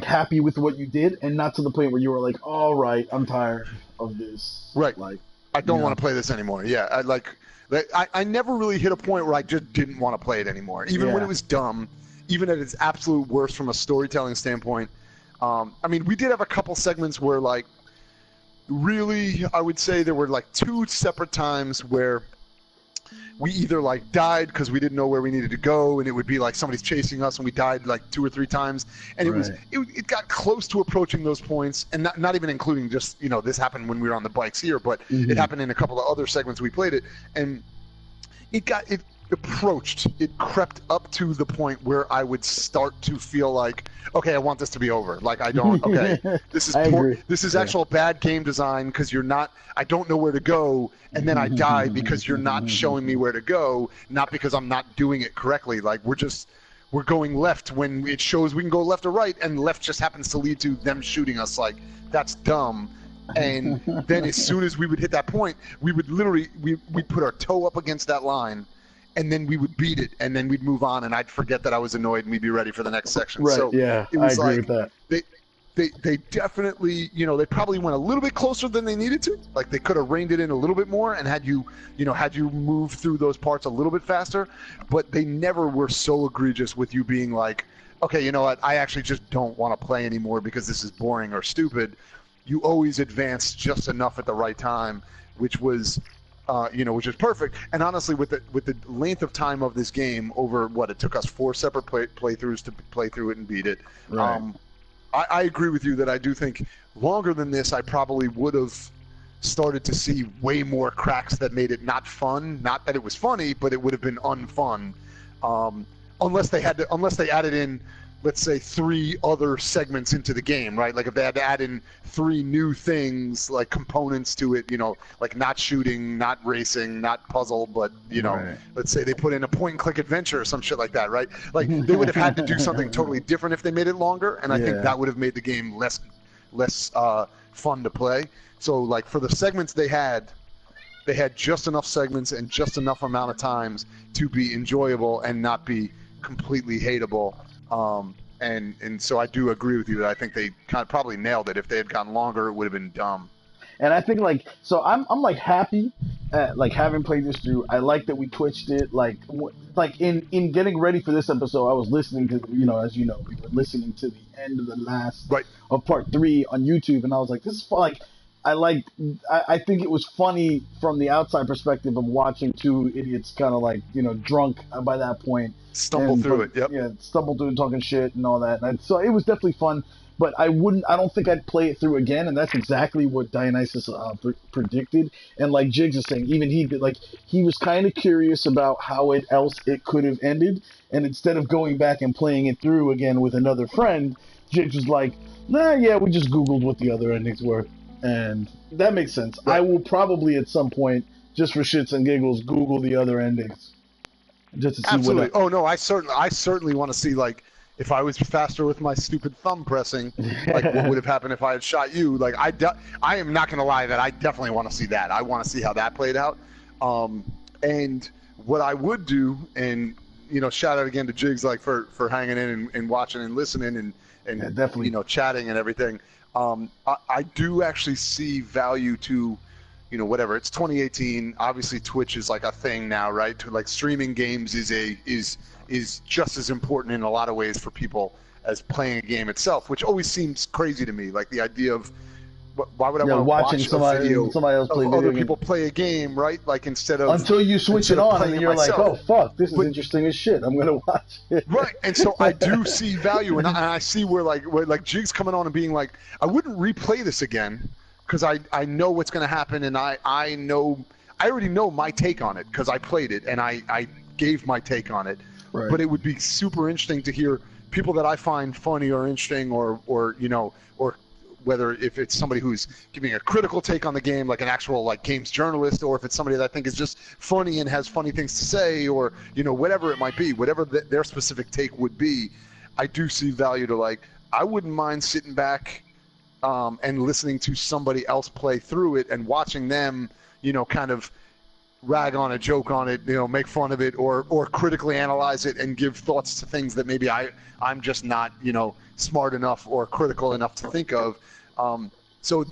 happy with what you did, and not to the point where you were like, all right, I'm tired of this. Right. I don't want to play this anymore. Yeah. I never really hit a point where I just didn't want to play it anymore. Even when it was dumb, even at its absolute worst from a storytelling standpoint. We did have a couple segments where really, I would say there were 2 separate times where we either died because we didn't know where we needed to go, and it would be somebody's chasing us, and we died 2 or 3 times, and it got close to approaching those points, and not even including just this happened when we were on the bikes here, but it happened in a couple of other segments we played it, and it crept up to the point where I would start to feel like, okay, I want this to be over. This is poor, this is actual bad game design because I don't know where to go, and then I die because you're not showing me where to go, not because I'm not doing it correctly. We're going left when it shows we can go left or right, and left just happens to lead to them shooting us. That's dumb. And then as soon as we would hit that point, we would literally we'd put our toe up against that line, and then we would beat it, and then we'd move on, and I'd forget that I was annoyed, and we'd be ready for the next section. Right, so yeah, it was I agree with that. They definitely, they probably went a little bit closer than they needed to. They could have reined it in a little bit more and had you move through those parts a little bit faster, but they never were so egregious with you being like, okay, you know what, I actually just don't want to play anymore because this is boring or stupid. You always advanced just enough at the right time, which was perfect. And honestly, with the length of time of this game, over what it took us 4 separate playthroughs to play through it and beat it. Right. I agree with you that I do think longer than this, I probably would have started to see way more cracks that made it not fun. Not that it was funny, but it would have been unfun, unless they added in, let's say, 3 other segments into the game, right? If they had to add in 3 new things, components to it, not shooting, not racing, not puzzle, but, let's say they put in a point-and-click adventure or some shit like that, right? They would have had to do something totally different if they made it longer, and I think that would have made the game less fun to play. So, for the segments they had just enough segments and just enough amount of times to be enjoyable and not be completely hateable. And so I do agree with you that I think they kind of probably nailed it. If they had gone longer, it would have been dumb. And I think so I'm happy at having played this through. I like that we twitched it. In getting ready for this episode, I was listening to, as you know, we were listening to the end of the last of part 3 on YouTube, and I was like, this is fun. I think it was funny from the outside perspective of watching two idiots kind of like, drunk by that point. Stumble through it, yep. Yeah, stumble through it, talking shit and all that. So it was definitely fun, but I don't think I'd play it through again, and that's exactly what Dionysus predicted. And like Jiggs is saying, even he was kind of curious about how else it could have ended, and instead of going back and playing it through again with another friend, Jiggs was like, nah, yeah, we just Googled what the other endings were. And that makes sense. Right. I will probably at some point, just for shits and giggles, Google the other endings. Just to see Absolutely. Oh no, I certainly want to see, like, if I was faster with my stupid thumb pressing, like what would have happened if I had shot you. Like I am not gonna lie that I definitely want to see that. I want to see how that played out. And what I would do, and shout out again to Jiggs, like for hanging in and watching and listening and yeah, definitely. Chatting and everything. I do actually see value to, whatever. It's 2018. Obviously, Twitch is like a thing now, right? To like streaming games is just as important in a lot of ways for people as playing a game itself, which always seems crazy to me. Like the idea of why would I want to watch a video somebody else play of other people play a game, right? Like instead of until you switch it on and you're like, oh fuck, this is interesting as shit. I'm gonna watch it. Right, and so I do see value, and I see where Jiggs coming on and being like, I wouldn't replay this again because I know what's gonna happen, and I already know my take on it because I played it and I gave my take on it. Right. But it would be super interesting to hear people that I find funny or interesting, or whether if it's somebody who's giving a critical take on the game, like an actual like games journalist, or if it's somebody that I think is just funny and has funny things to say, or whatever it might be, whatever their specific take would be. I do see value to, like, I wouldn't mind sitting back and listening to somebody else play through it and watching them, kind of rag on it, joke on it, make fun of it, or critically analyze it and give thoughts to things that maybe I'm just not, smart enough or critical enough to think of. So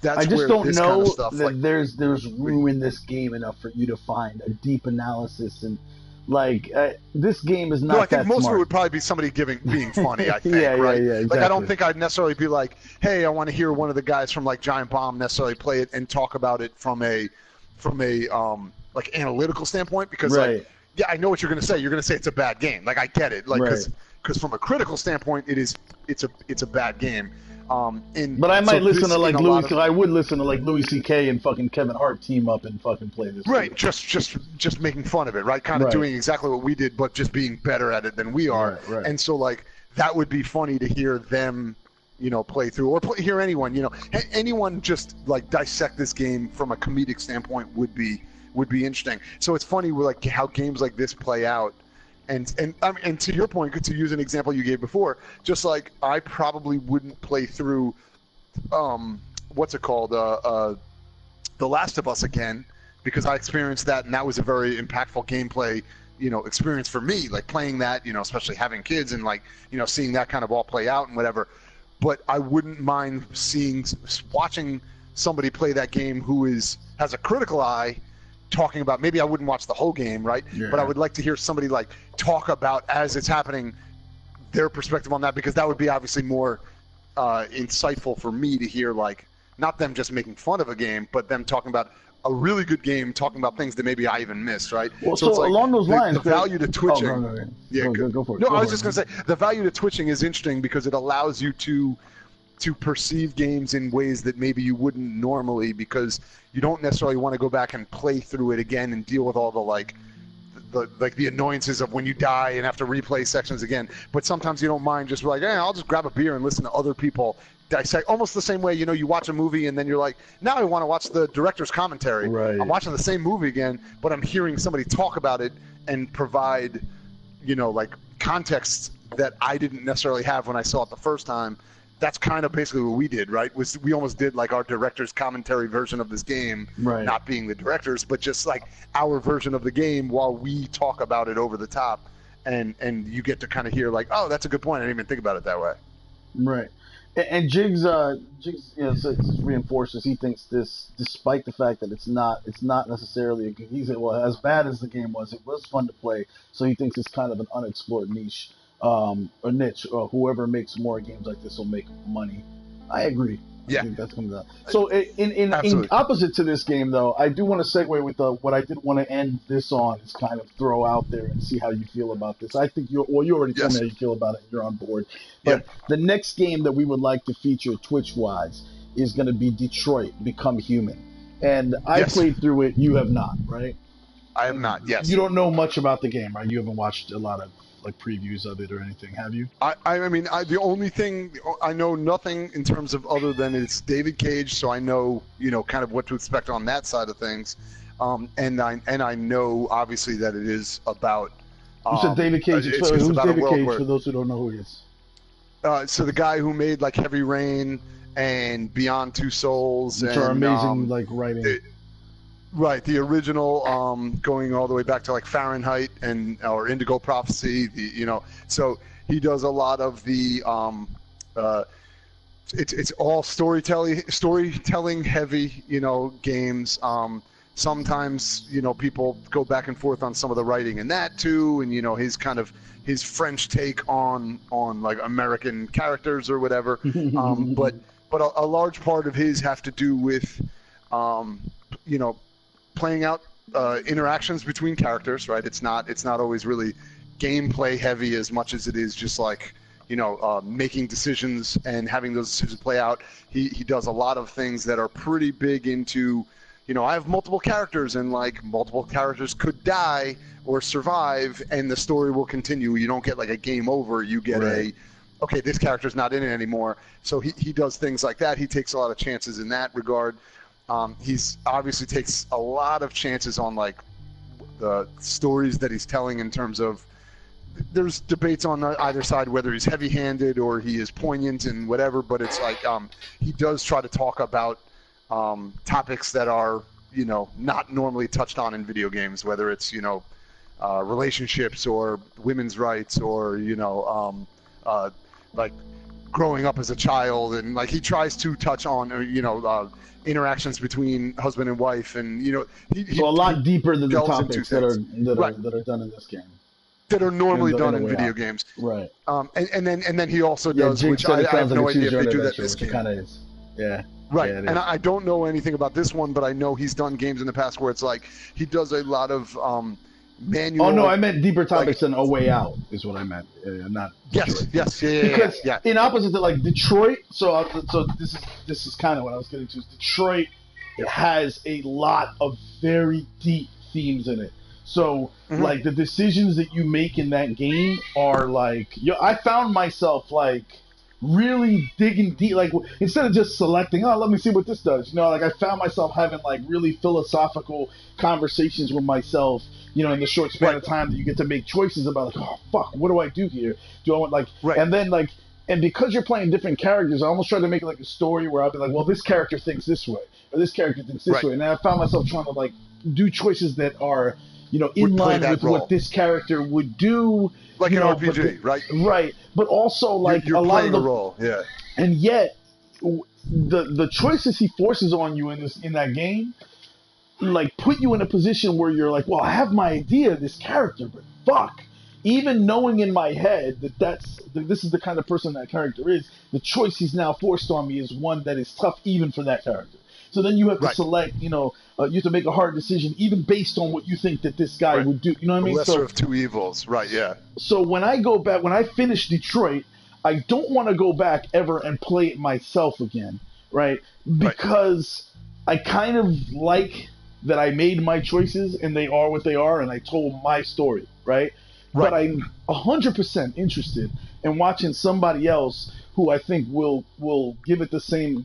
that's I just where don't this know kind of stuff, that there's room in this game enough for you to find a deep analysis, and like this game is not. No, I think that most smart. of it would probably be somebody being funny. I think, yeah, right? Yeah, exactly. Like I don't think I'd necessarily be like, hey, I want to hear one of the guys from like Giant Bomb necessarily play it and talk about it from a like analytical standpoint, because right. like, yeah, I know what you're going to say. You're going to say it's a bad game. Like I get it. Like because from a critical standpoint, it's a bad game. But I might listen to like Louis. I would listen to like Louis C.K. and fucking Kevin Hart team up and fucking play this. Right, game. just making fun of it, right? Kind of doing exactly what we did, but just being better at it than we are. Right. And so like that would be funny to hear them, play through, or hear anyone, anyone just like dissect this game from a comedic standpoint would be interesting. So it's funny like how games like this play out. And to your point, to use an example you gave before, just like I probably wouldn't play through, what's it called, The Last of Us again, because I experienced that, and that was a very impactful gameplay, experience for me, like playing that, especially having kids and like, seeing that kind of all play out and whatever. But I wouldn't mind watching somebody play that game who has a critical eye, talking about, maybe I wouldn't watch the whole game, right? Yeah. But I would like to hear somebody like talk about as it's happening their perspective on that, because that would be obviously more insightful for me to hear, like not them just making fun of a game, but them talking about a really good game, talking about things that maybe I even missed, right? Well, so it's like along those lines, the value to twitching. Oh, no. Yeah, go for it. No, I was just going to say the value to twitching is interesting because it allows you to perceive games in ways that maybe you wouldn't normally, because you don't necessarily want to go back and play through it again and deal with all the annoyances of when you die and have to replay sections again. But sometimes you don't mind just like, I'll just grab a beer and listen to other people dissect, almost the same way, you watch a movie and then you're like, now I want to watch the director's commentary. Right. I'm watching the same movie again, but I'm hearing somebody talk about it and provide, like context that I didn't necessarily have when I saw it the first time. That's kind of basically what we did, right? We almost did like our director's commentary version of this game, right. Not being the directors, but just like our version of the game while we talk about it over the top, and you get to kind of hear like, oh, that's a good point. I didn't even think about it that way. Right. And Jiggs reinforces. He thinks this, despite the fact that it's not necessarily a game. He said, well, as bad as the game was, it was fun to play. So he thinks it's kind of an unexplored niche. Or niche, or whoever makes more games like this will make money. I agree. I think that's coming out. So in Absolutely. opposite to this game, though, I do want to segue with what I did want to end this on is kind of throw out there and see how you feel about this. I think you already told me how you feel about it. And you're on board. But the next game that we would like to feature Twitch-wise is going to be Detroit Become Human. And I played through it. You have not, right? I have not. Yes. You don't know much about the game, right? You haven't watched a lot of like previews of it or anything, have you? I mean, the only thing I know nothing in terms of other than it's David Cage, so I know kind of what to expect on that side of things, and I know obviously that it is about. You said David Cage. Who's David Cage for those who don't know who he is? So the guy who made like Heavy Rain and Beyond Two Souls, which are amazing, like writing. Right, the original, going all the way back to like Fahrenheit or Indigo Prophecy. So he does a lot of the. It's all storytelling heavy, games. Sometimes people go back and forth on some of the writing in that too, and his French take on like American characters or whatever. But a large part of his have to do with playing out interactions between characters, right? It's not always really gameplay heavy as much as it is just like making decisions and having those decisions play out. He does a lot of things that are pretty big into I have multiple characters and like multiple characters could die or survive and the story will continue. You don't get like a game over. You get okay, this character's not in it anymore. So he does things like that. He takes a lot of chances in that regard. He's obviously takes a lot of chances on like the stories that he's telling in terms of there's debates on either side whether he's heavy-handed or he is poignant and whatever, but it's like he does try to talk about topics that are not normally touched on in video games, whether it's relationships or women's rights or like growing up as a child, and like he tries to touch on interactions between husband and wife, and so a lot deeper than the topics that are done in this game, that are normally done in video games, right? And then he also does, which I have no idea if they do that in this game. Kind of is, yeah. Right, yeah, and I don't know anything about this one, but I know he's done games in the past where it's like he does a lot of manual. Oh no, I meant deeper topics than A Way Out is what I meant. Not Detroit. Yes, because yeah. In opposite to like Detroit, so this is kind of what I was getting to. Is Detroit, it has a lot of very deep themes in it. So like the decisions that you make in that game are like, I found myself like really digging deep, like instead of just selecting, let me see what this does, like I found myself having like really philosophical conversations with myself, in the short span of time that you get to make choices about, like, oh fuck, what do I do here? Do I want like, and then like, and because you're playing different characters, I almost try to make like a story where I'll be like, well, this character thinks this way, or this character thinks this way, and I found myself trying to like do choices that are, in line with what this character would do. Like an RPG, right? Right, but also like you're a lot of the role, and yet the choices he forces on you in that game, like put you in a position where you're like, well, I have my idea of this character, but fuck, even knowing in my head that this is the kind of person that character is, the choice he's now forced on me is one that is tough even for that character. So then you have to select, you have to make a hard decision, even based on what you think that this guy would do. You know what I mean? Lesser of two evils, right? Yeah. So when I go back, when I finish Detroit, I don't want to go back ever and play it myself again, right? Because I kind of like that I made my choices and they are what they are, and I told my story, right? But I'm 100% interested in watching somebody else who I think will give it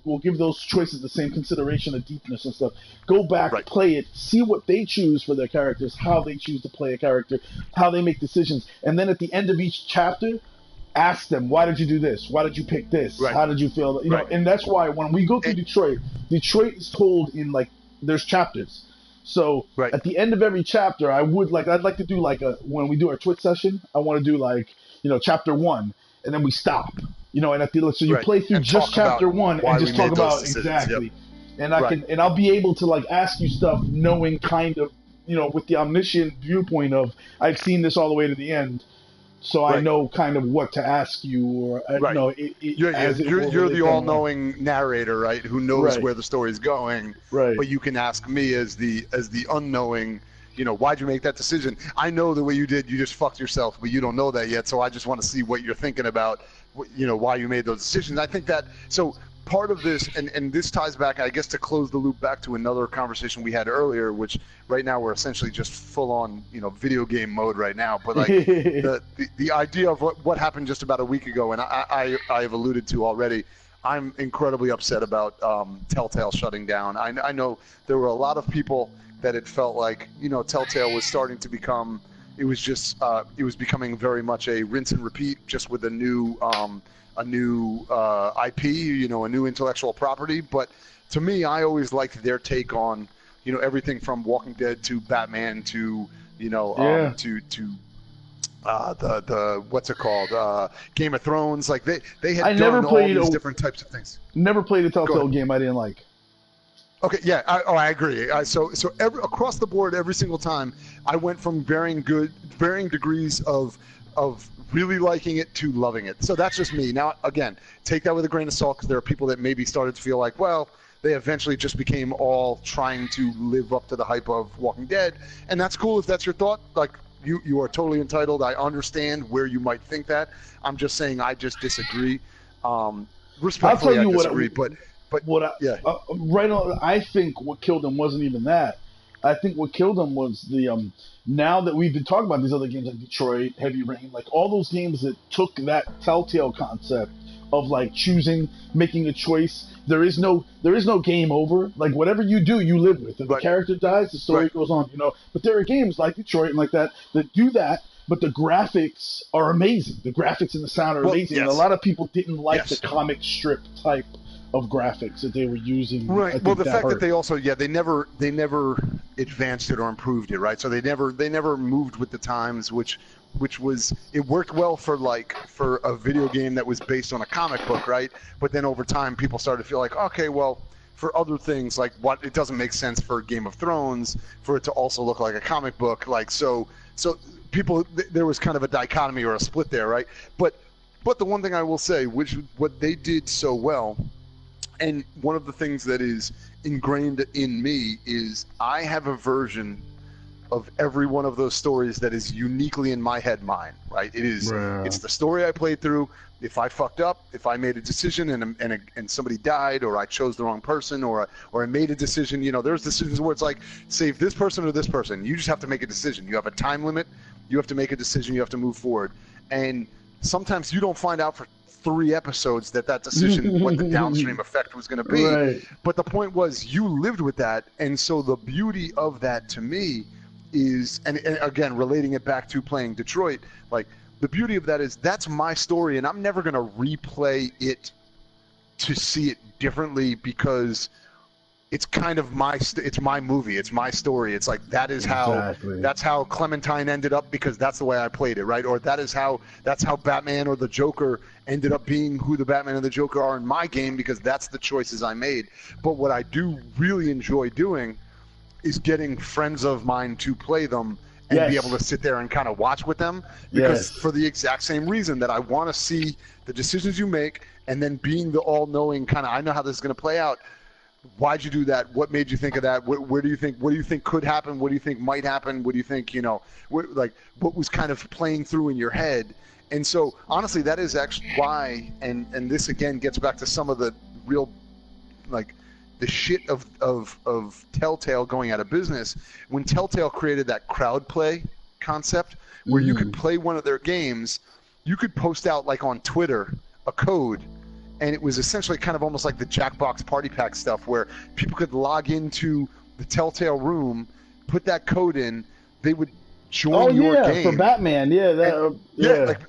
will give those choices the same consideration of deepness and stuff. Go back, play it, see what they choose for their characters, how they choose to play a character, how they make decisions, and then at the end of each chapter, ask them, why did you do this? Why did you pick this? How did you feel? You know, and that's why when we go through Detroit is told in like there's chapters. So at the end of every chapter, I'd like to do like when we do our Twitch session, I want to do like, chapter 1, and then we stop. And at the so you play through just chapter 1 and just talk about exactly. And I'll be able to like ask you stuff knowing kind of, with the omniscient viewpoint of I've seen this all the way to the end. so I know kind of what to ask you, or You're the all-knowing narrator, right? Who knows where the story's going, right? But you can ask me as the unknowing. Why'd you make that decision? I know the way you did. You just fucked yourself, but you don't know that yet. So I just want to see what you're thinking about. Why you made those decisions. I think that so. Part of this, and this ties back, I guess, to close the loop back to another conversation we had earlier, which right now we're essentially just full on, video game mode right now. But like the idea of what happened just about a week ago, and I've alluded to already, I'm incredibly upset about Telltale shutting down. I know there were a lot of people that it felt like, Telltale was starting to become, it was becoming very much a rinse and repeat, just with a new IP, a new intellectual property. But to me, I always liked their take on, everything from Walking Dead to Batman to, the what's it called? Game of Thrones. Like they had done all these different types of things. Never played a Telltale game I didn't like. Okay, yeah, I agree. So across the board, every single time, I went from varying degrees of really liking it to loving it. So that's just me. Now, again, take that with a grain of salt, because there are people that maybe started to feel like, well, they eventually just became all trying to live up to the hype of Walking Dead, and that's cool if that's your thought. Like, you are totally entitled. I understand where you might think that. I'm just saying I just disagree. Respectfully, I disagree, but right on. I think what killed him wasn't even that. I think what killed him was the now that we've been talking about these other games like Detroit, Heavy Rain, like all those games that took that Telltale concept of like choosing, making a choice. There is no game over. Like whatever you do, you live with. If the character dies, the story goes on. But there are games like Detroit and like that do that. But the graphics are amazing. The graphics and the sound are amazing. Yes. And a lot of people didn't like the comic strip type of graphics that they were using. Right. Well, the fact that they also, they never advanced it or improved it, right? So they never moved with the times, which was, it worked well for a video game that was based on a comic book, right? But then over time, people started to feel like, okay, well, for other things, like it doesn't make sense for Game of Thrones for it to also look like a comic book, so people, there was kind of a dichotomy or a split there, right? But the one thing I will say, which what they did so well. And one of the things that is ingrained in me is I have a version of every one of those stories that is uniquely in my head mine, right? It's the story I played through. If I fucked up, if I made a decision and somebody died, or I chose the wrong person, or I made a decision, there's decisions where it's like, save this person or this person. You just have to make a decision. You have a time limit. You have to make a decision. You have to move forward. And sometimes you don't find out for 3 episodes that decision, what the downstream effect was going to be. Right. But the point was, you lived with that. And so the beauty of that to me is, and again, relating it back to playing Detroit, like the beauty of that is that's my story, and I'm never going to replay it to see it differently, because it's kind of it's my movie, it's my story. It's like, that's how Clementine ended up, because that's the way I played it, right? Or that's how Batman or the Joker ended up being who the Batman and the Joker are in my game, because that's the choices I made. But what I do really enjoy doing is getting friends of mine to play them and be able to sit there and kind of watch with them, because for the exact same reason that I want to see the decisions you make, and then being the all-knowing kind of, I know how this is going to play out. Why'd you do that? What made you think of that? What do you think could happen? What do you think might happen? What do you think, what was kind of playing through in your head? And so, honestly, that is actually why, and this again gets back to some of the real, the shit of Telltale going out of business. When Telltale created that crowd play concept, where you could play one of their games, you could post out, like on Twitter, a code, and it was essentially kind of almost like the Jackbox Party Pack stuff, where people could log into the Telltale room, put that code in, they would join your game. For Batman,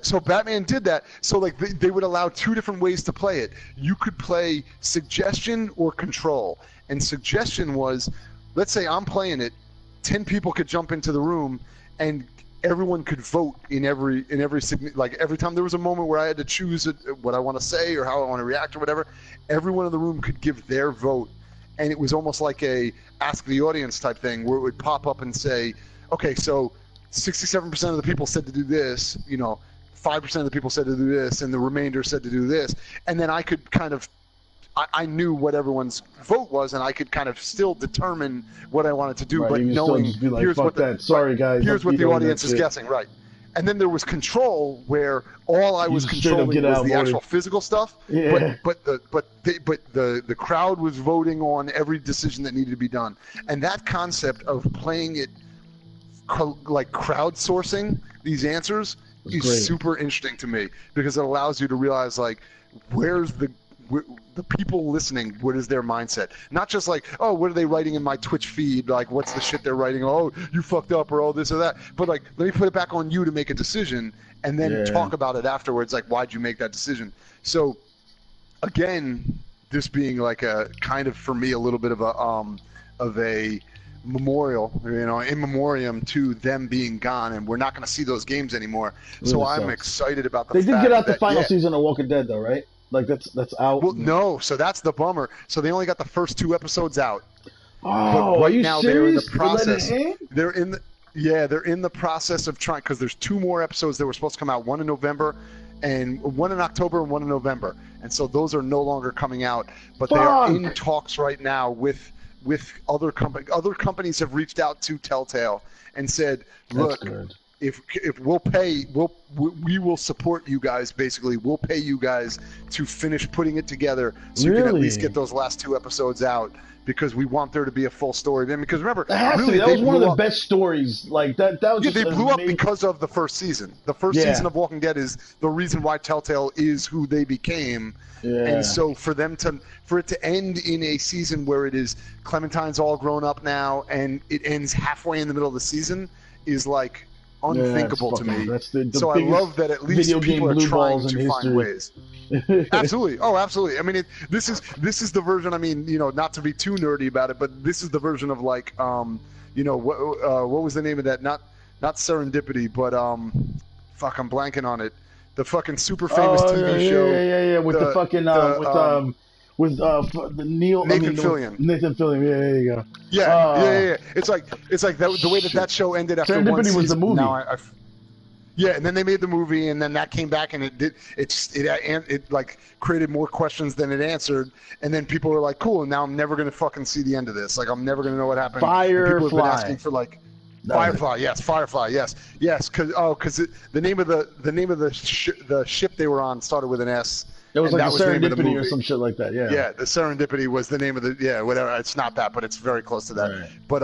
so Batman did that. So they would allow 2 different ways to play it. You could play suggestion or control, and suggestion was, let's say I'm playing it, 10 people could jump into the room, and everyone could vote in every time there was a moment where I had to choose what I want to say or how I want to react or whatever, everyone in the room could give their vote, and it was almost like a ask the audience type thing, where it would pop up and say, okay, so 67% of the people said to do this, 5% of the people said to do this, and the remainder said to do this, and then I could kind of, I knew what everyone's vote was, and I could kind of still determine what I wanted to do, Right, but you can knowing still just be like, here's fuck what the, that. Sorry, guys. here's I'm what the vetoing audience that is shit. guessing, right? And then there was control, where all I was just straight up controlling get was the outvoted. actual physical stuff. Yeah. But the crowd was voting on every decision that needed to be done, and that concept of playing it like crowdsourcing these answers is great. super interesting to me, because it allows you to realize like where's the people listening, what is their mindset? Not just like, oh, what are they writing in my Twitch feed? Like, what's the shit they're writing? Oh, you fucked up, or all this or that. But like, let me put it back on you to make a decision, and then talk about it afterwards. Like, why'd you make that decision? So, again, this being like a kind of, for me, a little bit of a memorial, in memoriam to them being gone, and we're not going to see those games anymore. So Really I'm sucks. excited about the They did fact get out the that, final yeah, season of Walking Dead, though, right? Like that's out. well, no, so that's the bummer. So they only got the first 2 episodes out. Oh, But right are you now serious? they're in the process. They let it in? They're in the process of trying, because there's 2 more episodes that were supposed to come out, one in November, and one in October, and one in November. And so those are no longer coming out. But they are in talks right now with other companies. Other companies have reached out to Telltale and said, look, if we'll pay, we will support you guys. Basically, we'll pay you guys to finish putting it together, so you can at least get those last 2 episodes out, because we want there to be a full story. Because remember, that was one of the best stories. Like that was just they blew up amazing. because of the first season. The first season of Walking Dead is the reason why Telltale is who they became. Yeah. And so for it to end in a season where it is Clementine's all grown up now, and it ends halfway in the middle of the season, is like unthinkable to me. So I love that at least people are trying to find ways. Absolutely. Oh, absolutely. I mean, this is the version. I mean, not to be too nerdy about it, but this is the version of like, what was the name of that? Not Serendipity, but fuck, I'm blanking on it. The fucking super famous TV show. Yeah. With the fucking with the Nathan Fillion. Nathan Fillion. Yeah, there you go. Yeah. It's like the way that show ended after one season. Serendipity was the movie. Now yeah, and then they made the movie, and then that came back, and it like created more questions than it answered, and then people were like, "Cool, and now I'm never gonna fucking see the end of this. Like, I'm never gonna know what happened." Firefly. And people have been asking for like Firefly, yes, because the name of the ship they were on started with an S. It was like the Serendipity or some shit like that. Yeah. Yeah, the Serendipity was the name of whatever. It's not that, but it's very close to that. Right. But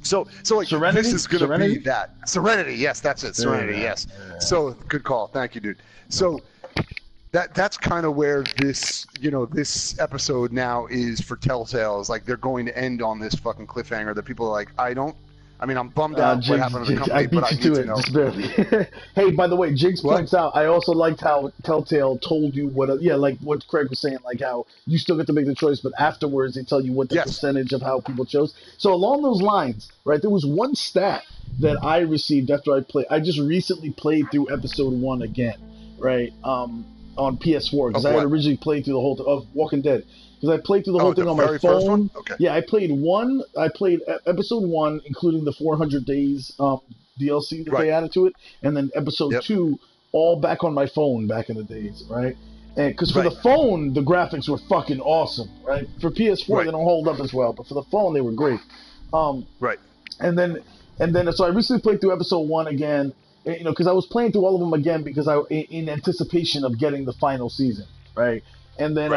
So like Serenity? this is going to be that. Serenity, yes, that's it. Serenity, yes. Yeah. So good call. Thank you, dude. So that's kind of where this, this episode now is for Telltale. Is like they're going to end on this fucking cliffhanger that people are like, I'm bummed out what happened to the company, but I need to know. Just barely. Hey, by the way, Jigs points out, I also liked how Telltale told you like what Craig was saying, like how you still get to make the choice, but afterwards they tell you what the percentage of how people chose. So along those lines, right, there was one stat that I received after I just recently played through episode 1 again, right, on PS4, because I had originally played through the whole of Walking Dead. Because I played through the whole thing on my phone. Okay. Yeah, I played episode 1, including the 400 days DLC that they added to it, and then episode 2, all back on my phone back in the days, right? And because for the phone, the graphics were fucking awesome, right? For PS4, they don't hold up as well, but for the phone, they were great. Right. And then, so I recently played through episode 1 again, because I was playing through all of them again because in anticipation of getting the final season, right? And then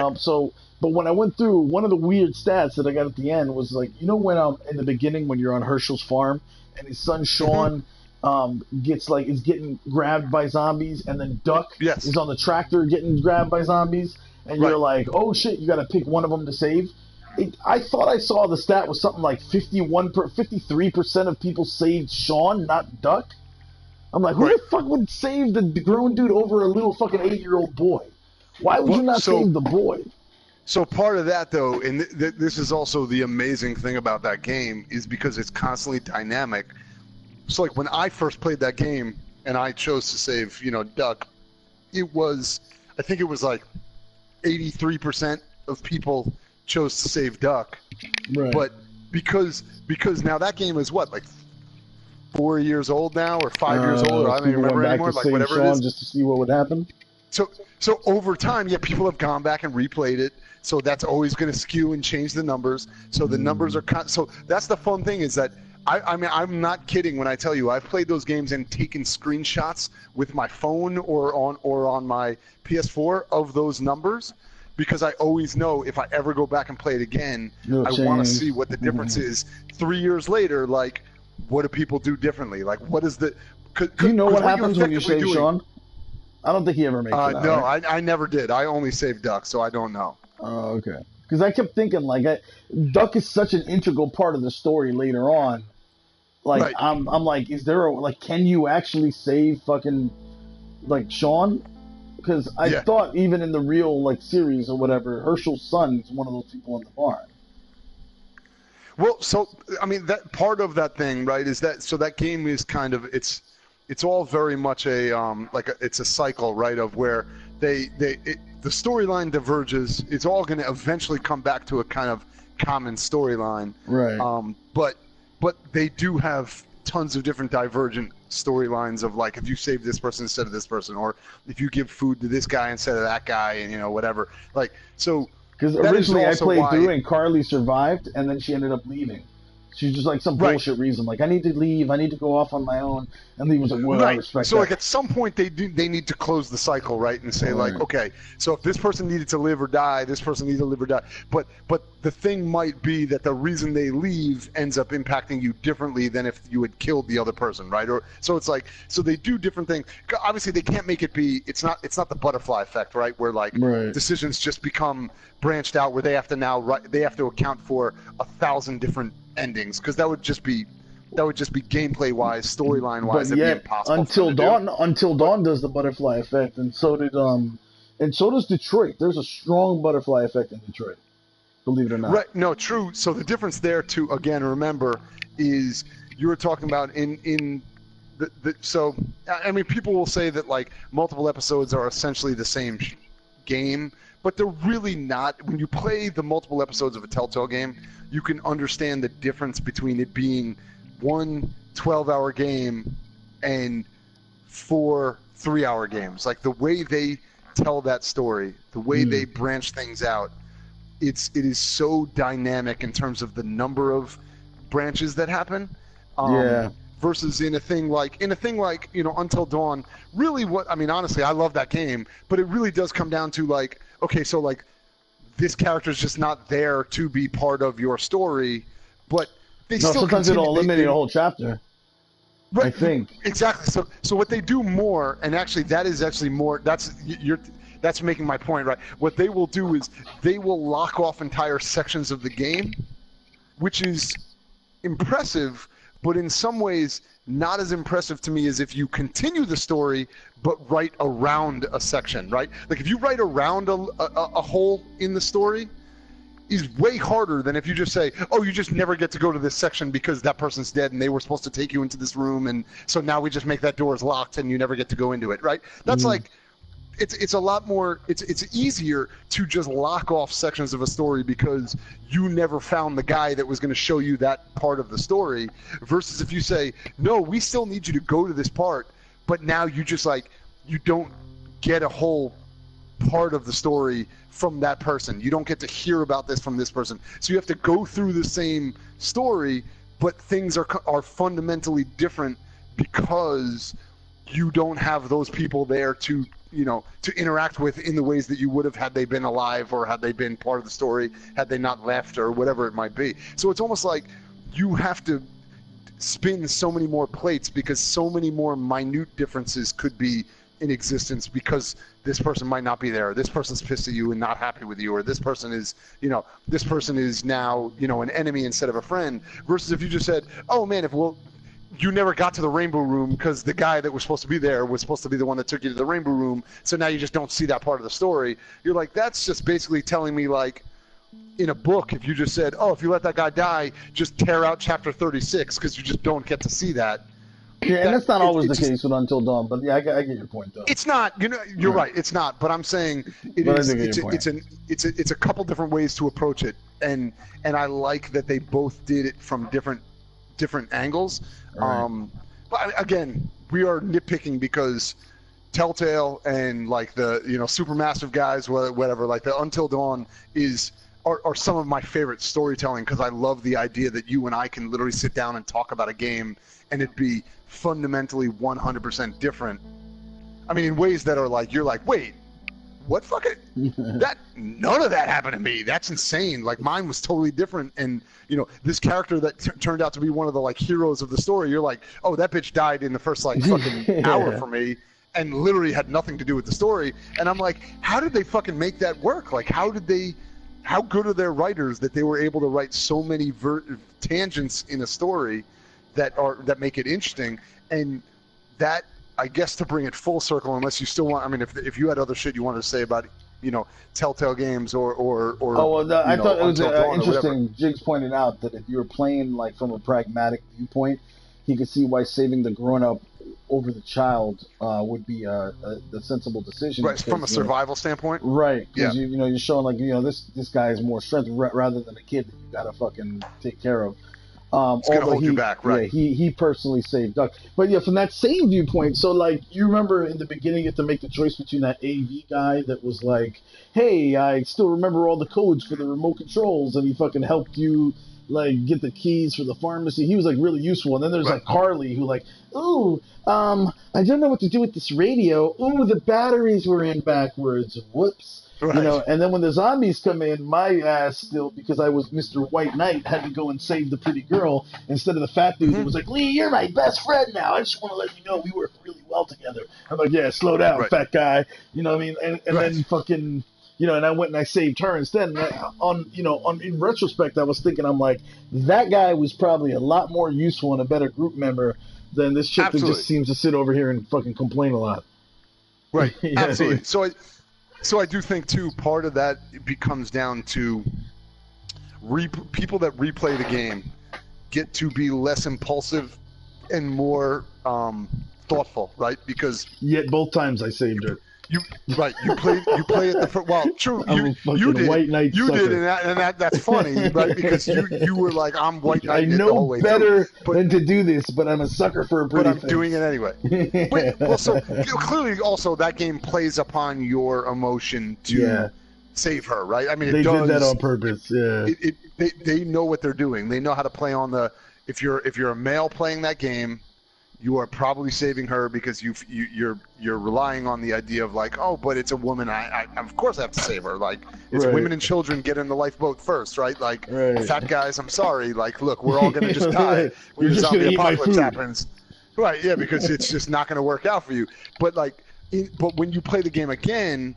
but when I went through, one of the weird stats that I got at the end was like, when in the beginning when you're on Herschel's farm and his son Sean is getting grabbed by zombies, and then Duck is on the tractor getting grabbed by zombies, and you're like, oh shit, you got to pick one of them to save. I thought I saw the stat was something like 53% of people saved Sean, not Duck. I'm like, who the fuck would save the grown dude over a little fucking 8-year-old boy? Why would you not save the boy? So part of that, though, and this is also the amazing thing about that game, is because it's constantly dynamic. So, like, when I first played that game and I chose to save, Duck, I think it was like 83% of people chose to save Duck. Right. But because now that game is what, like 4 years old now or 5 years old. Or I don't even remember anymore. Like whatever Sean it is. just to see what would happen. So over time, yeah, people have gone back and replayed it. So that's always going to skew and change the numbers. So the numbers are so that's the fun thing is that I mean I'm not kidding when I tell you I've played those games and taken screenshots with my phone or on my PS4 of those numbers because I always know if I ever go back and play it again, I want to see what the difference is 3 years later. Like, what do people do differently? Like, what is the? Do you know what happens when you save Sean? I don't think he ever makes it out. No, right? I never did. I only saved Duck, so I don't know. Oh, okay. Because I kept thinking, like, Duck is such an integral part of the story later on. Like, right. I'm like, is there can you actually save fucking, like, Sean? Because I thought even in the real, like, series or whatever, Herschel's son is one of those people on the farm. Well, so, I mean, that part of that thing, right, is that, so that game is kind of, it's all very much it's a cycle, right, of where the storyline diverges. It's all going to eventually come back to a kind of common storyline. Right. But they do have tons of different divergent storylines of like if you save this person instead of this person, or if you give food to this guy instead of that guy, and whatever. Like so. Because originally I played through and Carly survived, and then she ended up leaving. She's just like some bullshit reason, like I need to leave, I need to go off on my own, and Lee was like, "Well, I respect so that." Like at some point they need to close the cycle, right, and say like, okay, so if this person needed to live or die, this person needed to live or die, but the thing might be that the reason they leave ends up impacting you differently than if you had killed the other person, right? Or so it's like so they do different things. Obviously they can't make it be it's not the butterfly effect, right? Where like decisions just become branched out where they have to account for 1,000 different endings, because that would just be gameplay wise, storyline wise, that'd be impossible. Until Dawn does the butterfly effect, and so does Detroit. There's a strong butterfly effect in Detroit, believe it or not. Right? No, true. So the difference there, too, again, remember, is you were talking about in the so I mean, people will say that like multiple episodes are essentially the same game, but they're really not. When you play the multiple episodes of a Telltale game, you can understand the difference between it being one 12-hour game and 4 3-hour games. Like the way they tell that story, the way they branch things out, it is so dynamic in terms of the number of branches that happen. Versus in a thing like Until Dawn, really honestly, I love that game, but it really does come down to like, okay, so like this character is just not there to be part of your story, but sometimes it'll eliminate a whole chapter. Right, I think exactly. So what they do more, and actually that is actually more. That's making my point, right? What they will do is they will lock off entire sections of the game, which is impressive, but in some ways not as impressive to me as if you continue the story but write around a section, right? Like if you write around a hole in the story is way harder than if you just say, oh, you just never get to go to this section because that person's dead and they were supposed to take you into this room, and so now we just make that door's locked and you never get to go into it, right? That's like it's a lot more it's easier to just lock off sections of a story because you never found the guy that was going to show you that part of the story, versus if you say, no, we still need you to go to this part, but now you just like you don't get a whole part of the story from that person. You don't get to hear about this from this person. So you have to go through the same story, but things are fundamentally different because you don't have those people there to interact with in the ways that you would have had they been alive, or had they been part of the story, had they not left, or whatever it might be. So it's almost like you have to spin so many more plates because so many more minute differences could be in existence because this person might not be there. This person's pissed at you and not happy with you, or this person is now, an enemy instead of a friend. Versus if you just said, oh man, you never got to the Rainbow Room because the guy that was supposed to be there was supposed to be the one that took you to the Rainbow Room, so now you just don't see that part of the story. You're like, that's just basically telling me, like, in a book, if you just said, oh, if you let that guy die, just tear out chapter 36 because you just don't get to see that. Yeah, and that's not always the case with Until Dawn, but yeah, I get your point though. It's not, you're right, it's not, but I'm saying it's a couple different ways to approach it, and I like that they both did it from different different angles. Right. But again, we are nitpicking because Telltale and like the Supermassive guys, whatever, like the Until Dawn are some of my favorite storytelling because I love the idea that you and I can literally sit down and talk about a game and it be fundamentally 100% different. I mean, in ways that are like, you're like, wait, what fucking none of that happened to me. That's insane. Like mine was totally different. And this character that turned out to be one of the like heroes of the story, you're like, oh, that bitch died in the first like fucking hour for me and literally had nothing to do with the story. And I'm like, how did they fucking make that work? Like, how good are their writers that they were able to write so many tangents in a story that make it interesting? And that, I guess, to bring it full circle, unless you still want, I mean, if you had other shit you wanted to say about, Telltale games or I thought it was interesting. Whatever. Jigs pointed out that if you were playing like from a pragmatic viewpoint, he could see why saving the grown-up over the child would be the sensible decision. Right, from a survival standpoint. Right, because yeah. you're showing like this guy has more strength rather than a kid that you gotta fucking take care of. It's gonna hold you back, right? Yeah, he personally saved Duck. But yeah, from that same viewpoint, so like you remember in the beginning you have to make the choice between that AV guy that was like, hey, I still remember all the codes for the remote controls, and he fucking helped you like get the keys for the pharmacy. He was like really useful. And then there's like Carly who like, ooh, I don't know what to do with this radio. Ooh, the batteries were in backwards. Whoops. Right. And then when the zombies come in, my ass still, because I was Mr. White Knight, had to go and save the pretty girl instead of the fat dude who was like, Lee, you're my best friend now. I just want to let you know we work really well together. I'm like, yeah, slow down, fat guy. You know what I mean? And then fucking, and I went and I saved her instead. And in retrospect, I was thinking, I'm like, that guy was probably a lot more useful and a better group member than this chick that just seems to sit over here and fucking complain a lot. Right, absolutely. So I do think, too, part of that comes down to people that replay the game get to be less impulsive and more thoughtful, right? Because yet both times I saved her. You play it the first. Well, true. You did. White Knight you sucker. did, and that's funny, right? Because you were like, I'm White Knight. I know better than to do this, but I'm a sucker for a pretty But I'm doing it anyway. So clearly, also that game plays upon your emotion to save her, right? I mean, they did that on purpose. Yeah. They know what they're doing. They know how to play on the. If you're a male playing that game, you are probably saving her because you're relying on the idea of like, oh, but it's a woman. I of course I have to save her. Like, it's women and children get in the lifeboat first, right? Like, fat guys, I'm sorry. Like, look, we're all gonna just die when the zombie apocalypse happens. Right? Yeah, because it's just not gonna work out for you. But but when you play the game again,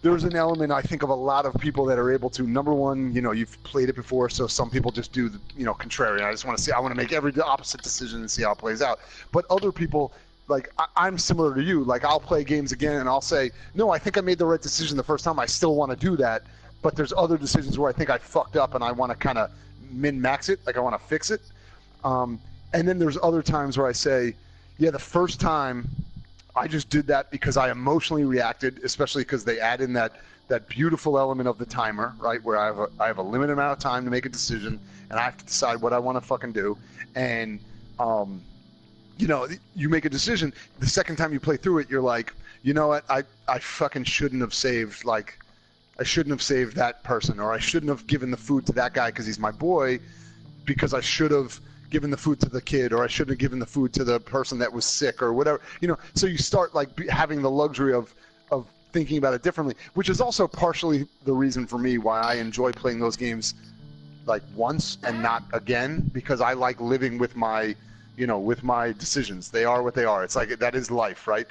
there's an element, I think, of a lot of people that are able to, number one, you've played it before, so some people just do the, contrarian. I want to make every opposite decision and see how it plays out. But other people, like, I'm similar to you. Like, I'll play games again and I'll say, no, I think I made the right decision the first time. I still want to do that. But there's other decisions where I think I fucked up and I want to kind of min-max it. Like, I want to fix it. And then there's other times where I say, yeah, the first time I just did that because I emotionally reacted, especially because they add in that beautiful element of the timer, right, where I have a limited amount of time to make a decision, and I have to decide what I want to fucking do. And you make a decision. The second time you play through it, you're like, you know what, I fucking shouldn't have saved. Like, I shouldn't have saved that person, or I shouldn't have given the food to that guy because he's my boy, because I should have given the food to the kid, or I shouldn't have given the food to the person that was sick, or whatever. So you start like having the luxury of thinking about it differently, which is also partially the reason for me why I enjoy playing those games like once and not again, because I like living with my decisions. They are what they are. It's like, that is life, right?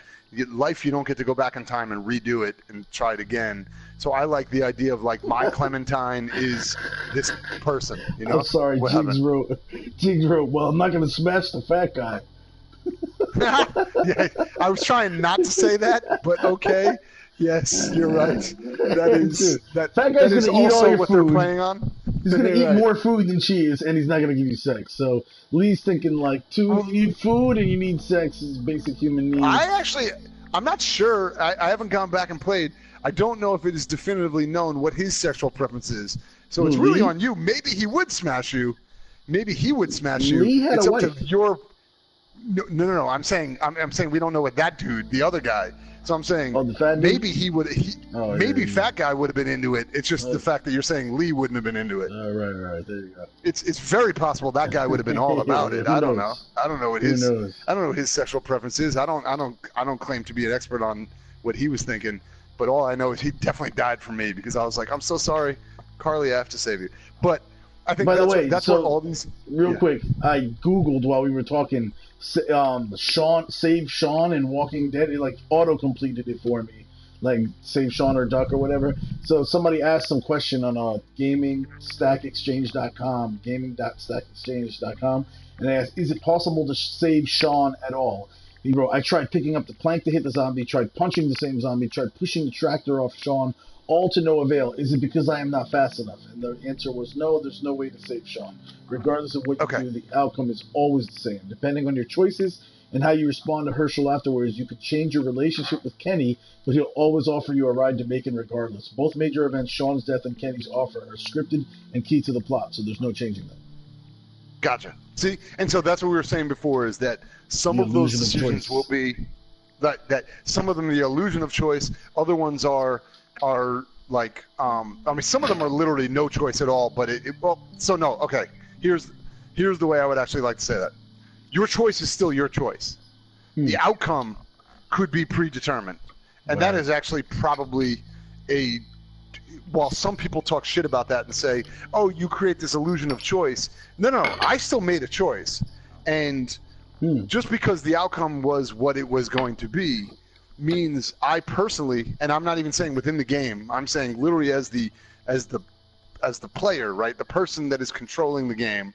Life, you don't get to go back in time and redo it and try it again. So I like the idea of like, my Clementine is this person, I'm sorry, Jigs wrote, well, I'm not going to smash the fat guy. Yeah, I was trying not to say that, but okay. Yes, you're right. That is fat guy's that is gonna eat also all your what food. They're playing on. He's going to eat more food than she is, and he's not going to give you sex. So Lee's thinking like, you need food and you need sex is basic human needs. I'm not sure. I haven't gone back and played. I don't know if it is definitively known what his sexual preference is. So it's really on you. Maybe he would smash you. maybe he would smash you. Lee had it's a up to wife. your. No. I'm saying we don't know what that dude, the other guy. So I'm saying the fat dude? maybe he would. Maybe yeah. Fat Guy would have been into it. It's just the fact that you're saying Lee wouldn't have been into it. Right. There you go. It's very possible that guy would have been all about it. I don't know. I don't know what his sexual preference is. I don't claim to be an expert on what he was thinking, but all I know is he definitely died for me because I was like, I'm so sorry, Carly, I have to save you. But I think that's what all these. Real quick, I Googled while we were talking. Save Sean in Walking Dead. It like auto completed it for me, like Save Sean or Duck or whatever. So somebody asked some question on gaming.stackexchange.com, and they asked, is it possible to save Sean at all? He wrote, I tried picking up the plank to hit the zombie, tried punching the same zombie, tried pushing the tractor off Sean, all to no avail. Is it because I am not fast enough? And the answer was no, there's no way to save Sean. Regardless of what you do, the outcome is always the same. Depending on your choices and how you respond to Herschel afterwards, you could change your relationship with Kenny, but he'll always offer you a ride to Macon regardless. Both major events, Sean's death and Kenny's offer, are scripted and key to the plot, so there's no changing them. Gotcha. See, and so that's what we were saying before, is that some of those decisions will be that some of them the illusion of choice, other ones are like some of them are literally no choice at all, but here's the way I would actually like to say that. Your choice is still your choice. The outcome could be predetermined, and that is actually probably while some people talk shit about that and say, oh, you create this illusion of choice. No, I still made a choice, and just because the outcome was what it was going to be means I personally, and I'm not even saying within the game, I'm saying literally as the player, right, the person that is controlling the game,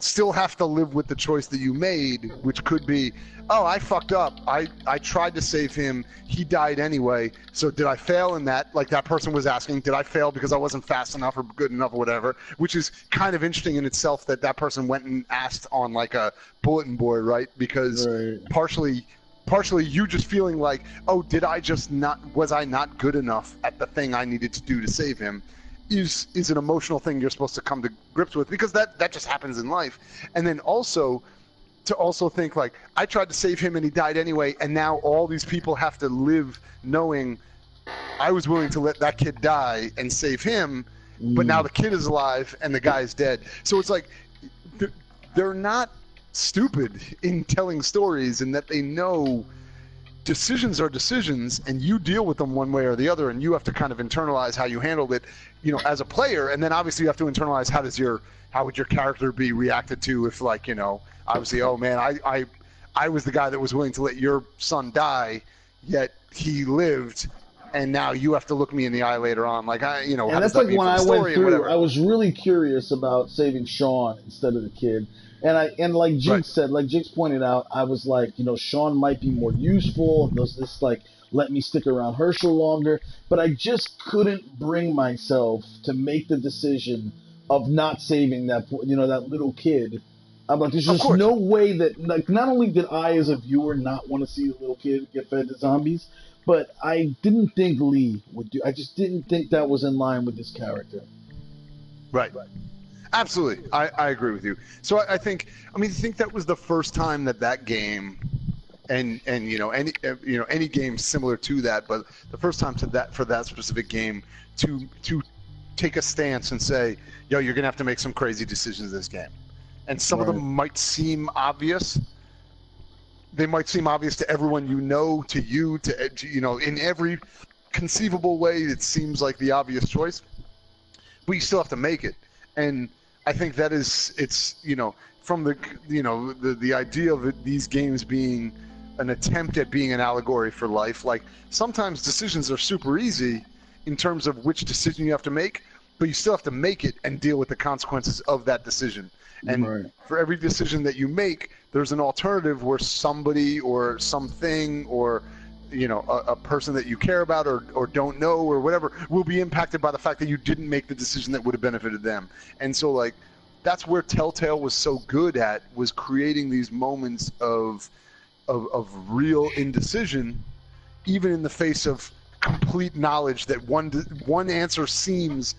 still have to live with the choice that you made, which could be, oh, I fucked up. I tried to save him. He died anyway. So did I fail in that? Like that person was asking, did I fail because I wasn't fast enough or good enough or whatever? Which is kind of interesting in itself that person went and asked on like a bulletin board, right? Because partially you just feeling like, oh, was I not good enough at the thing I needed to do to save him? Is an emotional thing you're supposed to come to grips with, because that just happens in life. And then also to think like, I tried to save him and he died anyway, and now all these people have to live knowing I was willing to let that kid die and save him, but now the kid is alive and the guy is dead. So it's like they're not stupid in telling stories, and that they know decisions are decisions, and you deal with them one way or the other, and you have to kind of internalize how you handled it, as a player, and then obviously you have to internalize how would your character be reacted to if, like, obviously, oh man, I was the guy that was willing to let your son die, yet he lived, and now you have to look me in the eye later on, like, how and does that's that like mean when for the I story went and through. whatever. I was really curious about saving Sean instead of the kid. And like Jinx said, like Jinx pointed out, I was like, Sean might be more useful. Does this like let me stick around Herschel longer? But I just couldn't bring myself to make the decision of not saving that that little kid. I'm like, there's just no way that, like, not only did I as a viewer not want to see the little kid get fed to zombies, but I didn't think Lee would do. I just didn't think that was in line with his character. Right. Absolutely, I agree with you. So I think that was the first time that game, and any game similar to that, but the first time for that specific game to take a stance and say, yo, you're gonna have to make some crazy decisions in this game, and some of them might seem obvious. They might seem obvious to everyone to you, in every conceivable way. It seems like the obvious choice, but you still have to make it. And I think that it's from the idea of these games being an attempt at being an allegory for life. Like, sometimes decisions are super easy in terms of which decision you have to make, but you still have to make it and deal with the consequences of that decision. And for every decision that you make, there's an alternative where somebody or something or a person that you care about or don't know or whatever will be impacted by the fact that you didn't make the decision that would have benefited them. And so, like, that's where Telltale was so good at, was creating these moments of real indecision, even in the face of complete knowledge that one answer seems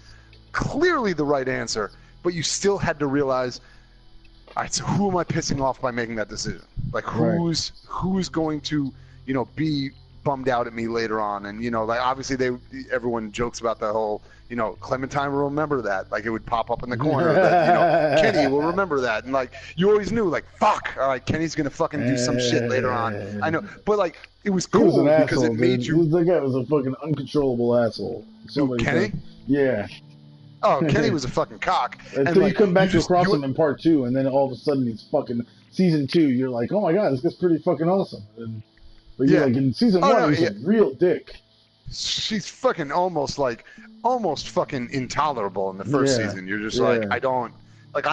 clearly the right answer, but you still had to realize, all right, so who am I pissing off by making that decision? Like, who's going to, be bummed out at me later on? And, like, obviously everyone jokes about the whole, Clementine will remember that. Like, it would pop up in the corner that, Kenny will remember that. And, like, you always knew, like, fuck, all right, Kenny's going to fucking do some shit later on. I know. But, like, it was cool was an because asshole, it made dude. you... That guy was a fucking uncontrollable asshole. Kenny? Yeah. Oh, Kenny was a fucking cock. Until you come back across him in part 2, and then all of a sudden he's fucking season 2. You're like, oh my god, this guy's pretty fucking awesome. But yeah, like in season 1, he's a real dick. She's fucking almost fucking intolerable in the first season. You're just like, I don't. Like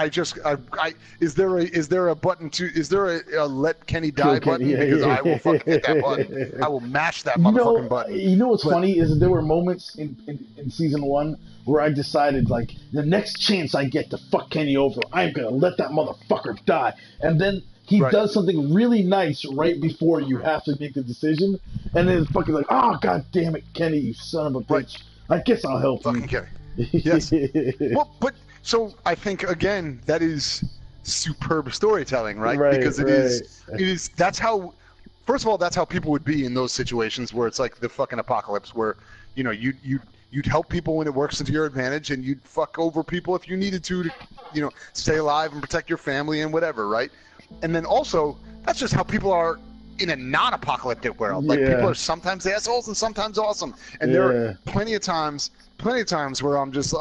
is there a button is there a let Kenny die button? Because I will fucking hit that button. I will mash that motherfucking button. You know what's funny is that there were moments in season 1 where I decided, like, the next chance I get to fuck Kenny over, I'm gonna let that motherfucker die. And then he does something really nice right before you have to make the decision, and then it's fucking like, oh god damn it, Kenny, you son of a bitch. I guess I'll help fucking you. Kenny. Yes. Well, but so I think again that is superb storytelling, right? Because it is. That's how. First of all, that's how people would be in those situations where it's like the fucking apocalypse, where you'd help people when it works into your advantage, and you'd fuck over people if you needed to stay alive and protect your family and whatever, right? And then also, that's just how people are in a non-apocalyptic world. Like, people are sometimes assholes and sometimes awesome. And there are plenty of times where I'm just,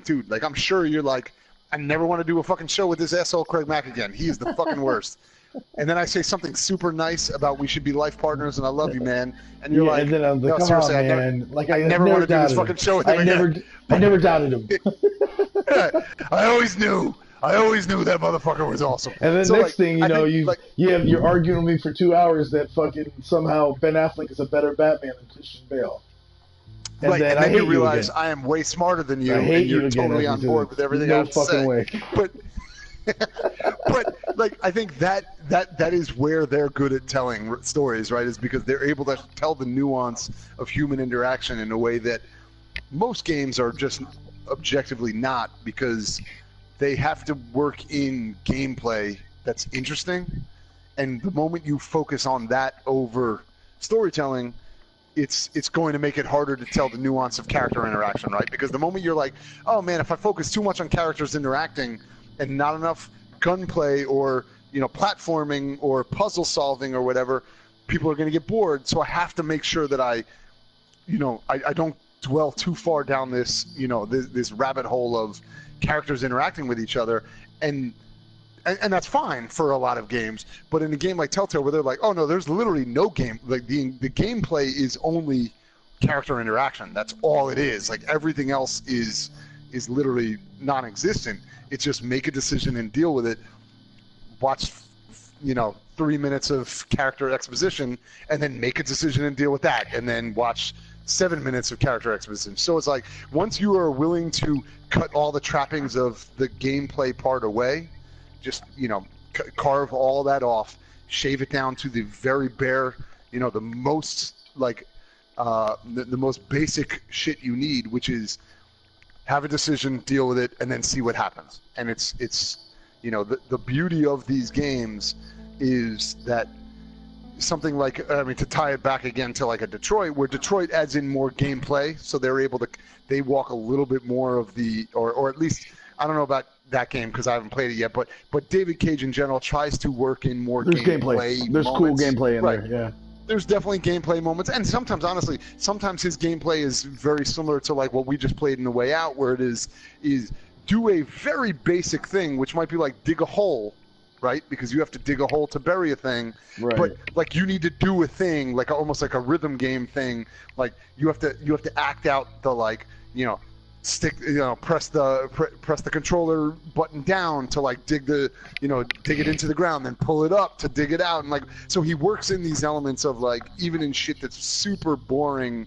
dude, like, I'm sure you're like, I never want to do a fucking show with this asshole CraigMakk again. He is the fucking worst. And then I say something super nice about we should be life partners and I love you, man. And you're like, and then I'm like, no, come seriously, on, man. I never want to do this fucking show with him again. I never doubted him. I always knew that motherfucker was awesome. And then next thing you know, you're arguing with me for 2 hours that fucking somehow Ben Affleck is a better Batman than Christian Bale. And then you realize I am way smarter than you, and you're totally on board with everything I have to say. Way. But like, I think that is where they're good at telling stories, right? Is because they're able to tell the nuance of human interaction in a way that most games are just objectively not, because they have to work in gameplay that's interesting, and the moment you focus on that over storytelling, it's going to make it harder to tell the nuance of character interaction, right? Because the moment you're like, oh man, if I focus too much on characters interacting and not enough gunplay or platforming or puzzle solving or whatever, people are going to get bored. So I have to make sure that I don't dwell too far down this this rabbit hole of characters interacting with each other, and that's fine for a lot of games. But in a game like Telltale, where they're like, oh no, there's literally no game, like the gameplay is only character interaction. That's all it is. Like, everything else is literally non-existent. It's just make a decision and deal with it. Watch 3 minutes of character exposition, and then make a decision and deal with that, and then watch 7 minutes of character exposition. So it's like, once you are willing to cut all the trappings of the gameplay part away, just carve all that off, shave it down to the very bare, the most like the most basic shit you need, which is have a decision, deal with it, and then see what happens. And it's the beauty of these games is that something like, to tie it back again to like a Detroit, where Detroit adds in more gameplay, so they walk a little bit more of the, or at least, I don't know about that game because I haven't played it yet, but David Cage in general tries to work in more gameplay. There's moments. Cool gameplay in there, yeah. There's definitely gameplay moments, and sometimes, honestly, his gameplay is very similar to like what we just played in The Way Out, where it is do a very basic thing, which might be like dig a hole, right? Because you have to dig a hole to bury a thing. Right. But like, you need to do a thing, like almost like a rhythm game thing. Like, you have to act out the, like, press the controller button down to like dig it into the ground, then pull it up to dig it out, and like, so he works in these elements of like, even in shit that's super boring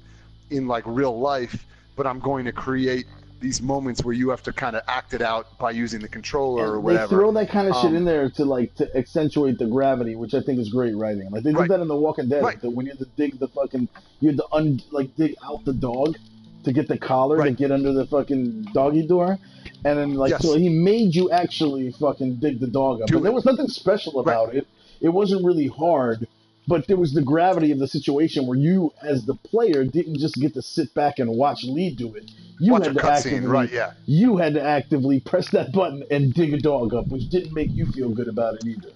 in like real life, but I'm going to create these moments where you have to kind of act it out by using the controller or whatever. They throw that kind of shit in there to accentuate the gravity, which I think is great writing. Like, they did that in The Walking Dead. Like, when you had to dig dig out the dog to get the collar to get under the fucking doggy door. And then, like, Yes. so he made you actually fucking dig the dog up. Do And there it. was nothing special about it. It wasn't really hard, but there was the gravity of the situation where you, as the player, didn't just get to sit back and watch Lee do it. You Watch had a to cutscene, actively, right, yeah. You had to actively press that button and dig a dog up, which didn't make you feel good about it either.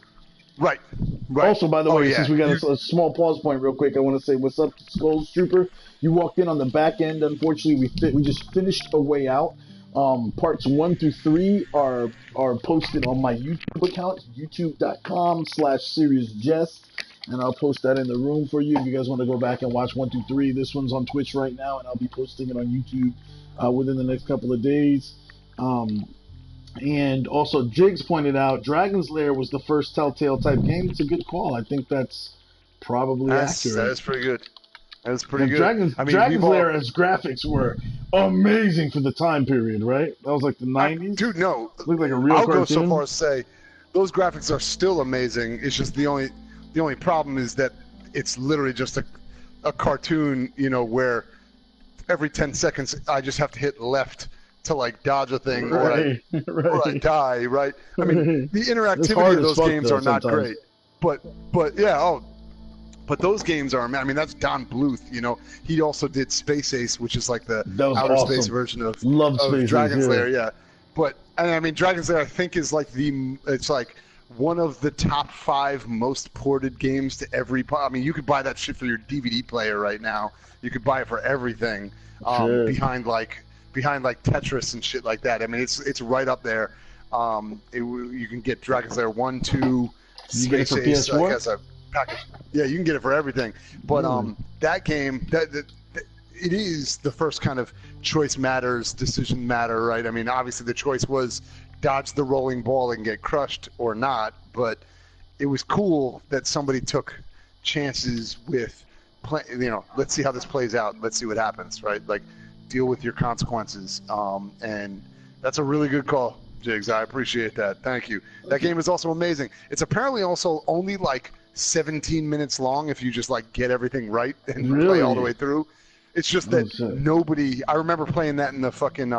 Right. Right. Also, by the way, yeah. since we got a small pause point real quick, I want to say what's up, Skulls Trooper. You walked in on the back end. Unfortunately, we just finished A Way Out. Parts 1 through 3 are posted on my YouTube account, youtube.com/SeriousJest, and I'll post that in the room for you if you guys want to go back and watch 1 through 3. This one's on Twitch right now, and I'll be posting it on YouTube within the next couple of days. And also, Jigs pointed out Dragon's Lair was the first Telltale type game. It's a good call. I think that's probably accurate. That is pretty good. That was pretty good. Dragon's Lair's graphics were amazing for the time period, right? That was like the 90s. Dude, no. Looked like a real I'll cartoon. go so far as to say those graphics are still amazing. It's just the only problem is that it's literally just a cartoon, where every 10 seconds I just have to hit left to like dodge a thing or I die, right? I mean, the interactivity of those games are not great. But those games are, I mean, that's Don Bluth, He also did Space Ace, which is like the outer space version of Dragon's Lair, yeah. But, I mean, Dragon's Lair, I think, is like it's like one of the top 5 most ported games to every, I mean, you could buy that shit for your DVD player right now. You could buy it for everything, behind Tetris and shit like that. I mean, it's right up there. You can get Dragon's Lair 1, 2, Space Ace as a package. Yeah, you can get it for everything. But that game, it is the first kind of choice matters, decision matter, right? I mean, obviously the choice was dodge the rolling ball and get crushed or not. But it was cool that somebody took chances with, let's see how this plays out. Let's see what happens, right? Like, deal with your consequences. And that's a really good call, Jigs. I appreciate that. Thank you. That game is also amazing. It's apparently also only like 17 minutes long if you just like get everything right and play all the way through. It's just that nobody. I remember playing that in the fucking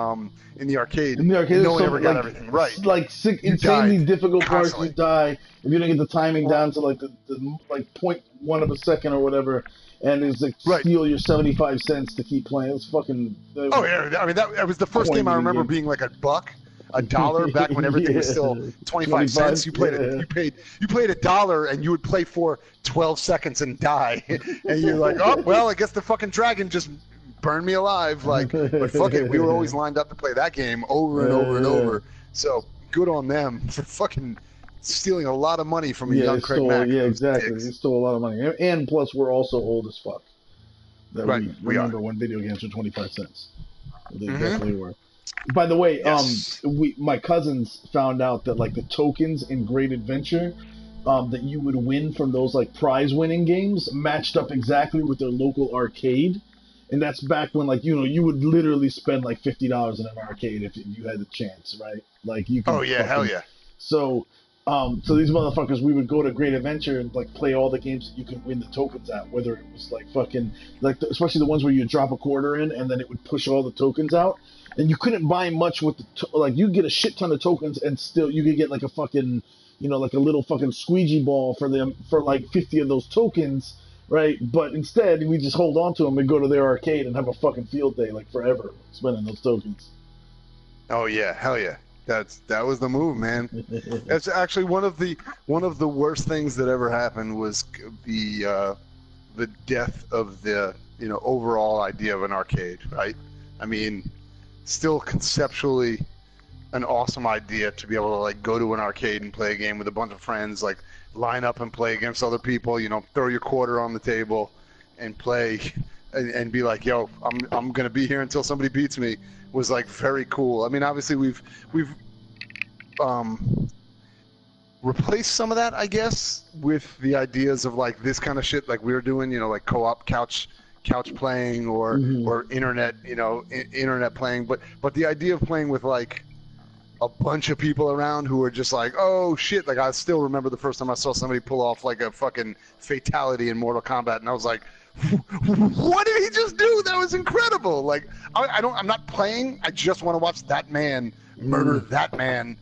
in the arcade. No one ever got everything right. Like insanely difficult parts, you die if you don't get the timing down to like the like 0.1 of a second or whatever. And it's like steal your 75 cents to keep playing. It's fucking. Oh yeah, I mean that was the first game I remember being like $1 back when everything was still 25 cents. You played you paid $1 and you would play for 12 seconds and die, and you're like, oh well, I guess the fucking dragon just burned me alive. Like, but fuck it, we were always lined up to play that game over and over and over. So good on them for fucking stealing a lot of money from a young CraigMakk. Yeah, exactly. He stole a lot of money, and plus we're also old as fuck. That we remember when video games were 25 cents. They definitely were. By the way, my cousins found out that like the tokens in Great Adventure that you would win from those like prize winning games matched up exactly with their local arcade. And that's back when like you would literally spend like $50 in an arcade if you had the chance, right? Like you could hell yeah. So these motherfuckers, we would go to Great Adventure and like play all the games that you could win the tokens at, whether it was like fucking especially the ones where you drop a quarter in and then it would push all the tokens out, and you couldn't buy much with the you get a shit ton of tokens and still you could get like a fucking like a little fucking squeegee ball for them for like 50 of those tokens, right? But instead we just hold on to them and go to their arcade and have a fucking field day like forever spending those tokens. Oh yeah, hell yeah. That was the move, man. That's actually one of the worst things that ever happened was the death of the overall idea of an arcade, right? I mean, still conceptually an awesome idea to be able to like go to an arcade and play a game with a bunch of friends, like line up and play against other people, throw your quarter on the table and play and be like, yo, I'm gonna be here until somebody beats me. Was like very cool. I mean, obviously we've replaced some of that, I guess, with the ideas of like this kind of shit, like we were doing, like co-op couch playing or internet, internet playing. But the idea of playing with like a bunch of people around who are just like, oh shit, like I still remember the first time I saw somebody pull off like a fucking fatality in Mortal Kombat, and I was like, what did he just do? That was incredible. Like, I'm not playing. I just want to watch that man murder that man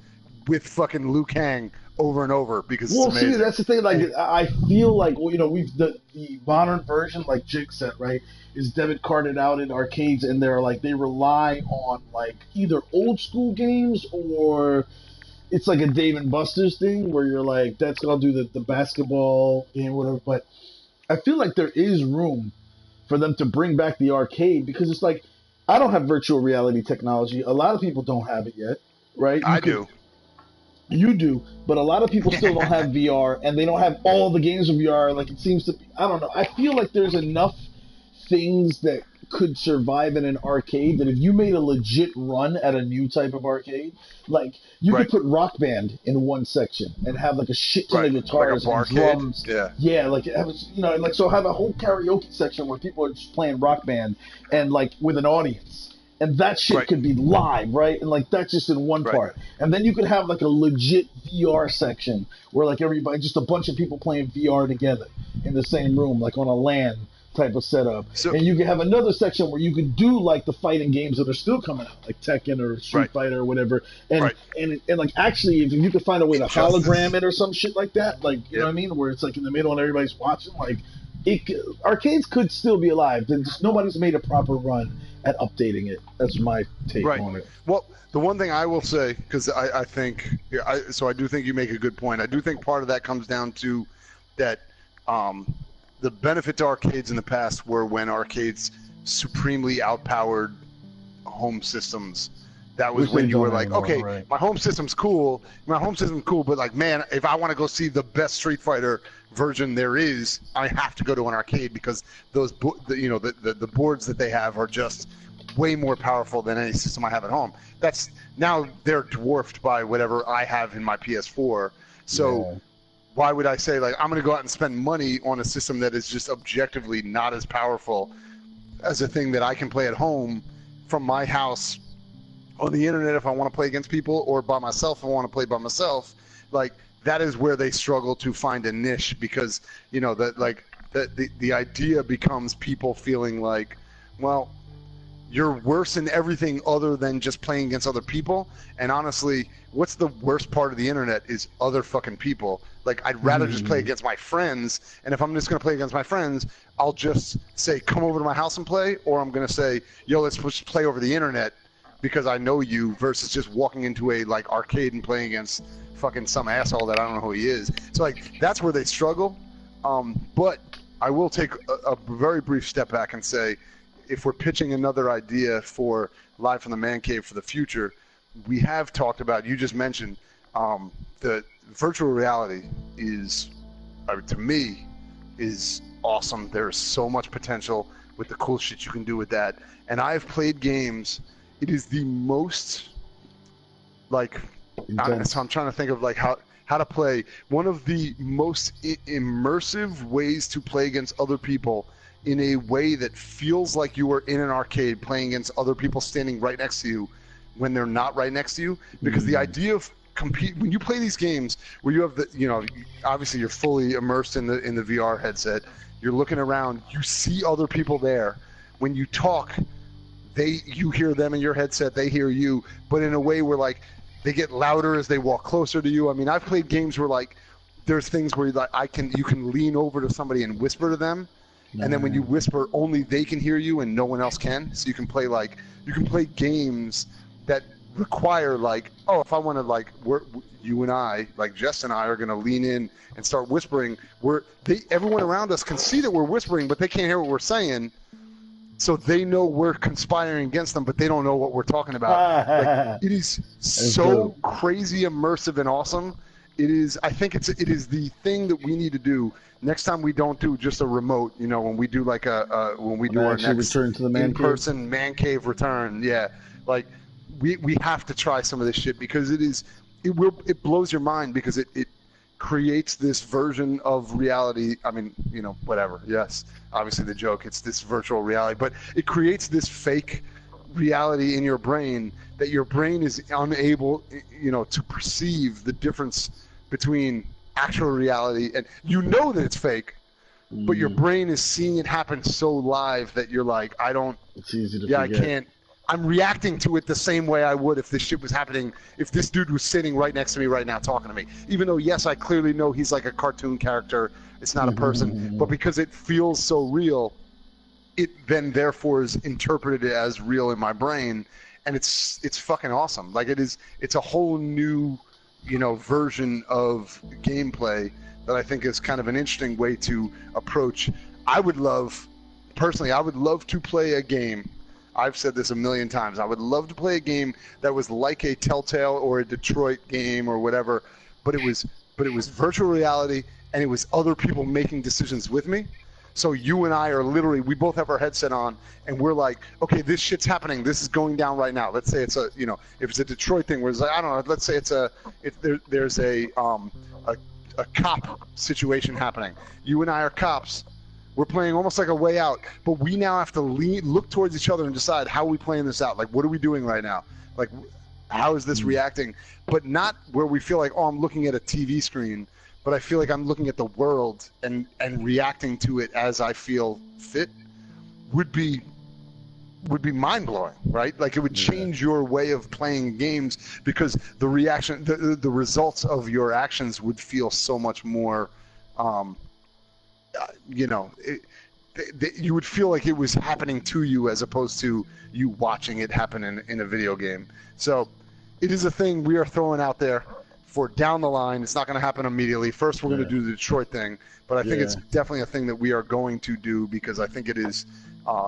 with fucking Liu Kang over and over because it's amazing. See, that's the thing. Like, I feel like, well, you know, the modern version, like Jig said, right, is debit carded out in arcades, and they're like, they rely on like either old school games or it's like a Dave and Buster's thing where you're like, that's gonna do the basketball game, whatever. But I feel like there is room for them to bring back the arcade because it's like, I don't have virtual reality technology. A lot of people don't have it yet, right? I do. You do, but a lot of people still don't have VR, and they don't have all the games of VR. Like, it seems to be, I don't know. I feel like there's enough things that could survive in an arcade that if you made a legit run at a new type of arcade, like, you could put Rock Band in one section and have like a shit ton of guitars like and drums. Yeah, like, it was, you know, like, so have a whole karaoke section where people are just playing Rock Band and like with an audience. And that shit could be live, right? And like, that's just in one part. And then you could have like a legit VR section where like everybody, just a bunch of people playing VR together in the same room, like on a LAN type of setup. So, and you could have another section where you could do like the fighting games that are still coming out, like Tekken or Street Fighter or whatever. And, and like, actually, if you could find a way to hologram it or some shit like that, like, you know what I mean? Where it's like in the middle and everybody's watching, like, arcades could still be alive. Just nobody's made a proper run at updating it. That's my take on it. Well, the one thing I will say, because I think, so I do think you make a good point. I do think part of that comes down to that the benefit to arcades in the past were when arcades supremely outpowered home systems. That was when you were like, okay, my home system's cool, but like, man, if I want to go see the best Street Fighter version there is, I have to go to an arcade because those, the boards that they have are just way more powerful than any system I have at home. That's now they're dwarfed by whatever I have in my PS4. So why would I say, like, I'm going to go out and spend money on a system that is just objectively not as powerful as a thing that I can play at home from my house on the internet if I want to play against people, or by myself if I want to play by myself? Like, that is where they struggle to find a niche, because, you know, that, like, the idea becomes people feeling like, well, you're worse in everything other than just playing against other people. And honestly, what's the worst part of the internet is other fucking people. Like, I'd rather just play against my friends, and if I'm just going to play against my friends, I'll just say, come over to my house and play, or I'm going to say, yo, let's just play over the internet because I know you, versus just walking into a, like, arcade and playing against fucking some asshole that I don't know who he is. So, like, that's where they struggle. But I will take a very brief step back and say, if we're pitching another idea for Live from the Man Cave for the future, we have talked about, you just mentioned, the virtual reality is, to me, is awesome. There's so much potential with the cool shit you can do with that. And I've played games. It is the most, like, so I'm trying to think of, like, how to play. One of the most immersive ways to play against other people in a way that feels like you are in an arcade playing against other people standing right next to you when they're not right next to you. Because the idea of when you play these games where you have the, you know, obviously you're fully immersed in the VR headset, you're looking around, you see other people there. When you talk, you hear them in your headset, they hear you, but in a way where, like, they get louder as they walk closer to you. I mean, I've played games where, like, there's things where you can lean over to somebody and whisper to them, and then when you whisper, only they can hear you and no one else can. So you can play games that require, like, oh, if I want to, like, you and I, like Jess and I, are going to lean in and start whispering, everyone around us can see that we're whispering, but they can't hear what we're saying. So they know we're conspiring against them, but they don't know what we're talking about. Like, it is so crazy immersive and awesome. It is. I think it is the thing that we need to do next time. We don't do just a remote. You know, when we do like when we do our next return to the in-person Man Cave return. Yeah, like we have to try some of this shit, because it blows your mind, because it creates this version of reality. I mean, you know, whatever. Yes, obviously the joke, it's this virtual reality, but it creates this fake reality in your brain that your brain is unable, you know, to perceive the difference between actual reality, and you know that it's fake, but your brain is seeing it happen so live that you're like, I don't. It's easy to Yeah, forget. I can't. I'm reacting to it the same way I would if this shit was happening, if this dude was sitting right next to me right now talking to me. Even though, yes, I clearly know he's like a cartoon character, it's not a person, but because it feels so real, it then therefore is interpreted as real in my brain, and it's fucking awesome. Like it's a whole new, version of gameplay that I think is kind of an interesting way to approach. I would love to play a game. I've said this a million times. I would love to play a game that was like a Telltale or a Detroit game or whatever, but it was virtual reality and it was other people making decisions with me. So you and I are literally, we both have our headset on and we're like, okay, this shit's happening. This is going down right now. Let's say it's a, if it's a Detroit thing where it's like, I don't know, let's say there's a cop situation happening. You and I are cops. We're playing almost like a Way Out, but we now have to look towards each other and decide how are we playing this out. Like, what are we doing right now? Like, how is this reacting? But not where we feel like, oh, I'm looking at a TV screen, but I feel like I'm looking at the world and reacting to it as I feel fit would be mind-blowing, right? Like, it would change your way of playing games because the reaction, the results of your actions would feel so much more you would feel like it was happening to you as opposed to you watching it happen in a video game. So it is a thing we are throwing out there for down the line. It's not going to happen immediately. First, we're going to do the Detroit thing, but I think it's definitely a thing that we are going to do because I think it is,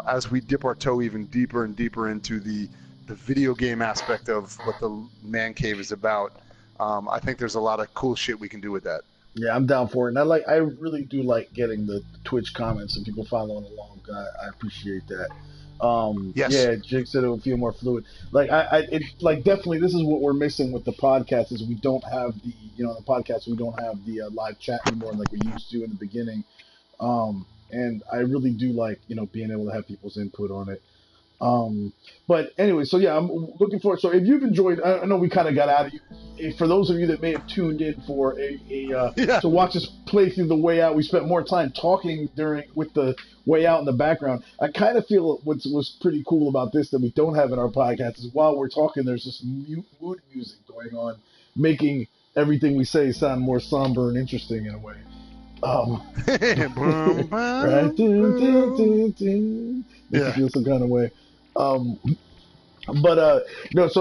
as we dip our toe even deeper and deeper into the video game aspect of what the Man Cave is about, I think there's a lot of cool shit we can do with that. Yeah, I'm down for it. And I really do like getting the Twitch comments and people following along. I appreciate that. Yes. Yeah, Jake said it would feel more fluid. Definitely this is what we're missing with the podcast is we don't have the podcast, we don't have the live chat anymore like we used to in the beginning. And I really do like, being able to have people's input on it. But anyway, so yeah, I'm looking forward. So if you've enjoyed, I know we kind of got out of you. For those of you that may have tuned in for to watch us play through the Way Out, we spent more time talking with the Way Out in the background. I kind of feel what's pretty cool about this that we don't have in our podcast is while we're talking, there's this mood music going on, making everything we say sound more somber and interesting in a way. Right? Makes you feel some kind of way. So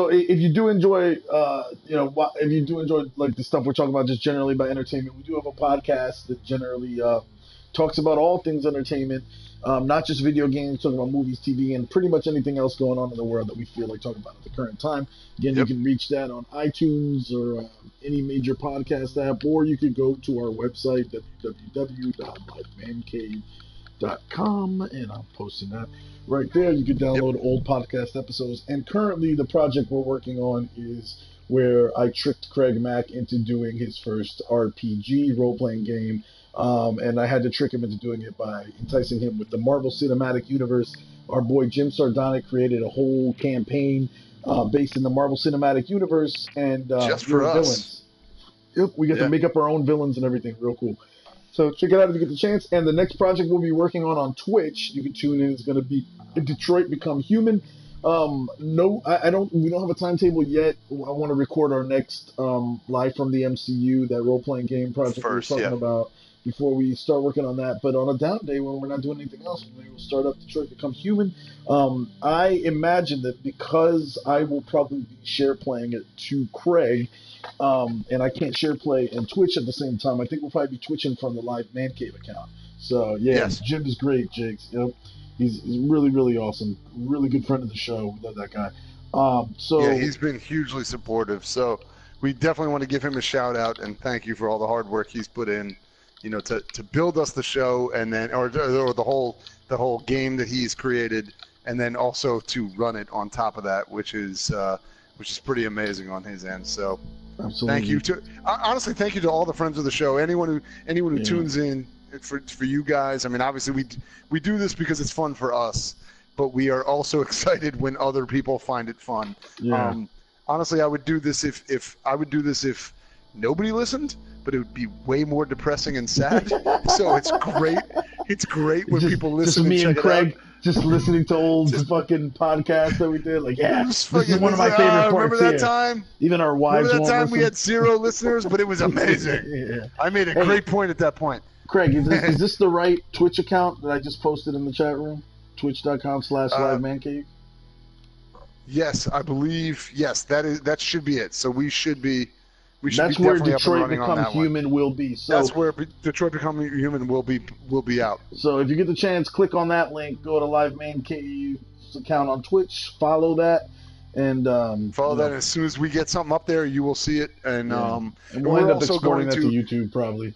if you do enjoy, if you do enjoy like the stuff we're talking about just generally about entertainment, we do have a podcast that generally talks about all things entertainment, not just video games, talking about movies, TV, and pretty much anything else going on in the world that we feel like talking about at the current time. Again, you can reach that on iTunes or any major podcast app, or you could go to our website, www.mancave.com, and I'm posting that right there. You can download old podcast episodes. And currently, the project we're working on is where I tricked CraigMakk into doing his first RPG role-playing game. And I had to trick him into doing it by enticing him with the Marvel Cinematic Universe. Our boy Jim Sardonic created a whole campaign based in the Marvel Cinematic Universe, and just for us. Villains. Yep, we get to make up our own villains and everything. Real cool. So check it out if you get the chance. And the next project we'll be working on Twitch, you can tune in. It's going to be Detroit Become Human. We don't have a timetable yet. I want to record our next live from the MCU, that role-playing game project we were talking about, before we start working on that. But on a down day when we're not doing anything else, we'll start up Detroit Become Human. I imagine that because I will probably be share playing it to Craig, and I can't share play and Twitch at the same time, I think we'll probably be twitching from the live ManCave account. So Jim is great, Jakes. Yep. He's really, really awesome. Really good friend of the show. We love that guy. He's been hugely supportive. So we definitely want to give him a shout out and thank you for all the hard work he's put in, to build us the show, and then or the whole game that he's created, and then also to run it on top of that, which is pretty amazing on his end. So absolutely. Thank you to all the friends of the show. Anyone who tunes in. For you guys, I mean, obviously we do this because it's fun for us, but we are also excited when other people find it fun. Yeah. Honestly, I would do this if nobody listened, but it would be way more depressing and sad. So it's great It's great when just, people listen just me and check Craig it out. just listening to old fucking podcasts that we did. Like, yeah, this Fucking, is one of my favorite parts remember that here. time? Even our wives Remember that won't time we listen. had 0 listeners, but it was amazing. Yeah. I made a great point at that point. Craig, is this the right Twitch account that I just posted in the chat room? Twitch.com/live-mancave? Yes, I believe. Yes, that should be it. So we should be. That's be where definitely Detroit up and running Become on that Human will be. So that's where Detroit Become Human will be out. So if you get the chance, click on that link. Go to Live Man Cave's account on Twitch. Follow that, and follow that. As soon as we get something up there, you will see it. And and we'll end up exporting that to YouTube probably.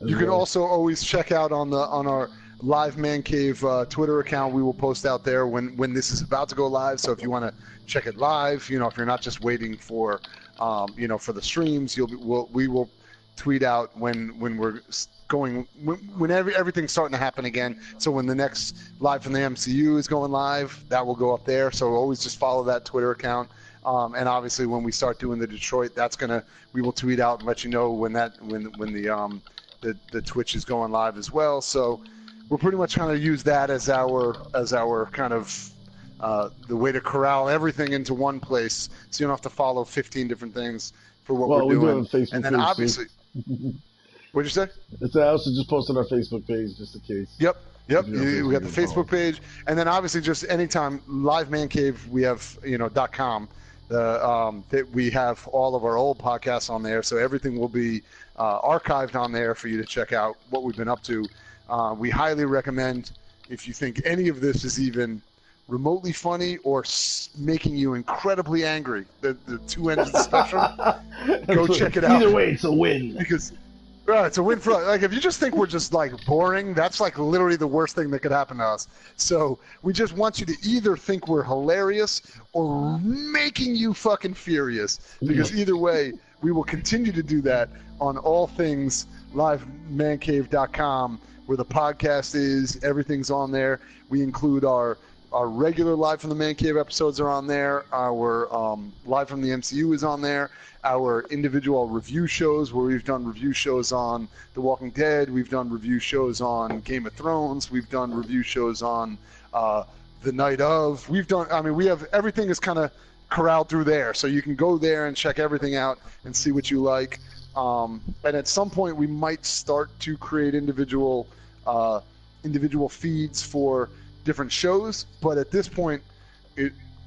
You can also always check out on our Live Man Cave Twitter account. We will post out there when this is about to go live. So if you want to check it live, if you're not just waiting for for the streams, we will tweet out when we're going when everything's starting to happen again. So when the next Live from the MCU is going live, that will go up there. So always just follow that Twitter account. And obviously when we start doing the Detroit, we will tweet out and let you know when the Twitch is going live as well. So we're pretty much kind of use that as our kind of the way to corral everything into one place, so you don't have to follow 15 different things for what we're doing. Do have a Facebook and then page, obviously, what'd you say? I also just posted our Facebook page just in case. Yep. We got the Facebook page, and then obviously just anytime Live Man Cave, we have .com. That we have all of our old podcasts on there, so everything will be archived on there for you to check out what we've been up to. We highly recommend, if you think any of this is even remotely funny or making you incredibly angry, the two ends of the spectrum, go check it out. Either way, it's a win. Because it's a win for us. Like, if you just think we're just like boring, that's like literally the worst thing that could happen to us. So we just want you to either think we're hilarious or making you fucking furious. Because either way, we will continue to do that on all things livemancave.com, where the podcast is. Everything's on there. We include our regular Live from the Man Cave episodes are on there. Our Live from the MCU is on there. Our individual review shows, where we've done review shows on The Walking Dead. We've done review shows on Game of Thrones. We've done review shows on The Night of. We have everything is kind of corralled through there. So you can go there and check everything out and see what you like. And at some point, we might start to create individual feeds for different shows, but at this point,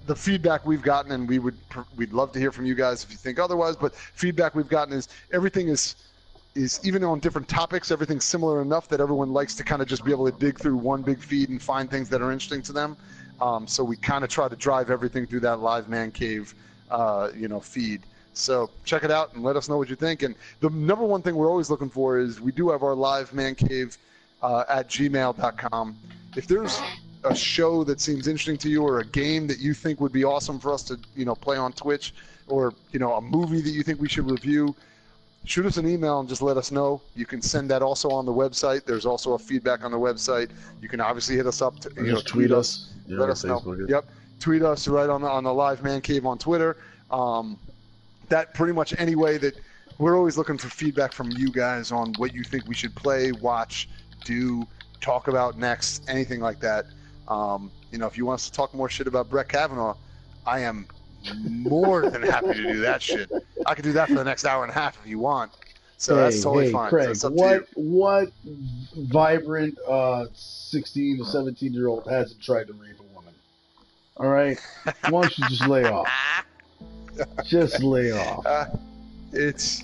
the feedback we've gotten, and we'd love to hear from you guys if you think otherwise, but feedback we've gotten is everything is even on different topics, everything's similar enough that everyone likes to kind of just be able to dig through one big feed and find things that are interesting to them. So we kind of try to drive everything through that Live Man Cave feed. So check it out and let us know what you think. And the number one thing we're always looking for is we do have our Live Man Cave at gmail.com. If there's a show that seems interesting to you, or a game that you think would be awesome for us to play on Twitch, or a movie that you think we should review, shoot us an email and just let us know. You can send that also on the website. There's also a feedback on the website. You can obviously hit us up to tweet us. Let us know. Yep, tweet us right on the Live Man Cave on Twitter. That pretty much any way that we're always looking for feedback from you guys on what you think we should play, watch, do, talk about next, anything like that. If you want us to talk more shit about Brett Kavanaugh, I am more than happy to do that shit. I could do that for the next hour and a half if you want. So that's totally fine. Craig, so what vibrant 16 to 17-year-old hasn't tried to rape a woman? All right, why don't you just lay off? Just lay off. It's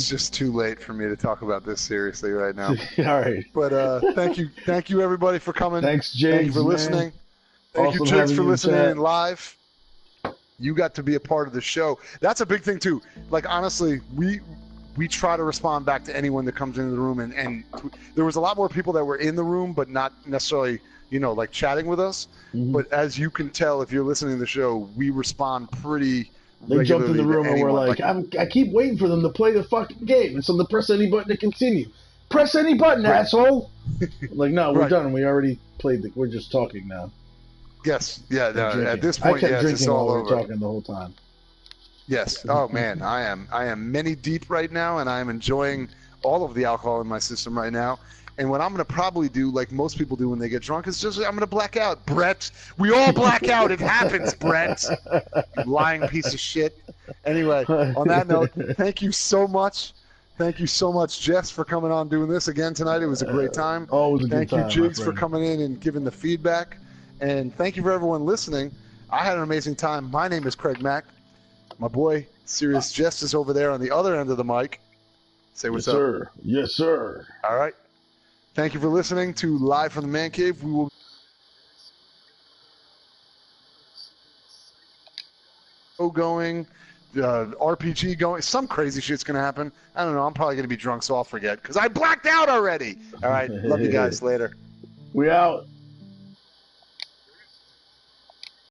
just too late for me to talk about this seriously right now. All right. But thank you everybody for coming. Thanks, James. Thank you for listening. Thank you, Jakes, for listening in live. You got to be a part of the show. That's a big thing too. Like, honestly, we try to respond back to anyone that comes into the room, and there was a lot more people that were in the room, but not necessarily like chatting with us. Mm-hmm. But as you can tell, if you're listening to the show, we respond pretty. They jumped in the room and we're like, I keep waiting for them to play the fucking game, and so to press any button to continue. Press any button, right. Asshole! Like, no, we're done. We already played. We're just talking now. Yes, yeah. No, at this point, I kept drinking it's all while we over. were talking the whole time. Yes. Oh man, I am many deep right now, and I am enjoying all of the alcohol in my system right now. And what I'm going to probably do, like most people do when they get drunk, is just I'm going to black out. Brett, we all black out. It happens, Brett. You lying piece of shit. Anyway, on that note, thank you so much. Thank you so much, Jess, for coming on doing this again tonight. It was a great time. Always a good time. Thank you, Jigs, for coming in and giving the feedback. And thank you for everyone listening. I had an amazing time. My name is CraigMakk. My boy, SeriousJest, is over there on the other end of the mic. Say what's up. Sir. Yes, sir. All right. Thank you for listening to Live from the Man Cave. We will going, RPG going. Some crazy shit's going to happen. I don't know. I'm probably going to be drunk, so I'll forget because I blacked out already. All right. Love you guys. Later. We out.